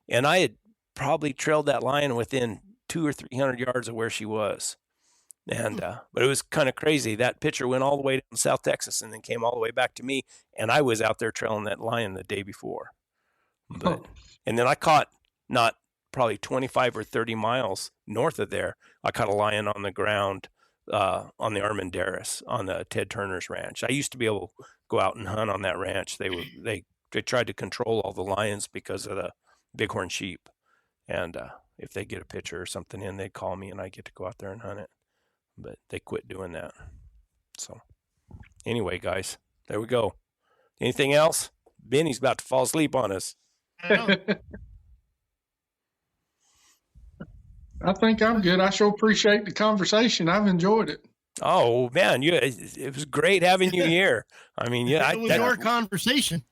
And I had probably trailed that lion within 200 or 300 yards of where she was. And, but it was kind of crazy. That picture went all the way to South Texas and then came all the way back to me. And I was out there trailing that lion the day before. But, and then I caught not probably 25 or 30 miles north of there, I caught a lion on the ground on the Armandaris on the Ted Turner's ranch. I used to be able to go out and hunt on that ranch. They tried to control all the lions because of the bighorn sheep. And if they get a picture or something in, they'd call me and I get to go out there and hunt it. But they quit doing that. So anyway, guys, there we go. Anything else? Benny's about to fall asleep on us. I think I'm good. I sure appreciate the conversation. I've enjoyed it. Oh man, it was great having you here. I mean, yeah, it was our conversation.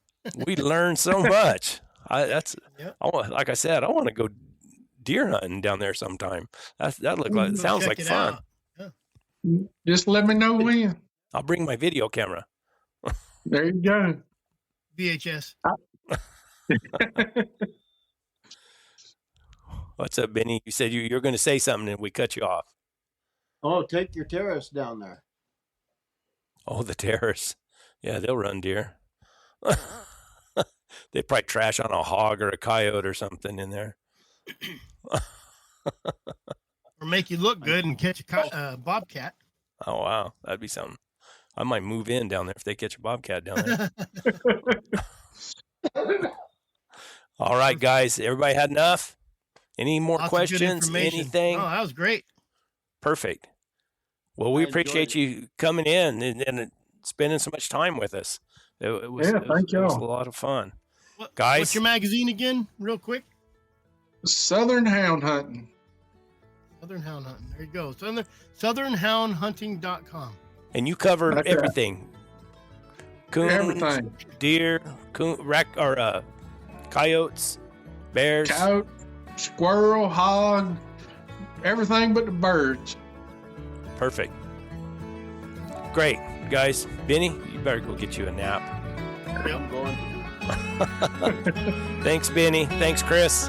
We learned so much. Like I said, I want to go deer hunting down there sometime. Sounds like fun. Yeah. Just let me know when. I'll bring my video camera. There you go. VHS. What's up, Benny? You said you're going to say something and we cut you off. Oh, take your terrace down there. Oh, the terrace. Yeah, they'll run deer. They probably trash on a hog or a coyote or something in there. Or make you look good and catch a bobcat. Oh, wow. That'd be something. I might move in down there if they catch a bobcat down there. All right, guys. Everybody had enough? Any more questions? Anything? Oh, that was great. Perfect. Well, we appreciate you coming in and spending so much time with us. It was a lot of fun. Guys, what's your magazine again, real quick? Southern Hound Hunting. Southern Hound Hunting. There you go. SouthernHoundHunting.com. And you cover everything. Coons, everything. Deer, coyotes, bears. Coyote, squirrel, hog, everything but the birds. Perfect. Great, guys. Benny, you better go get you a nap. I'm going. Thanks, Benny. Thanks, Chris.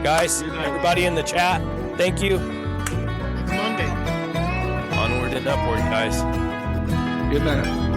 Guys, everybody in the chat, thank you. Next Monday. Onward and upward, guys. Good night.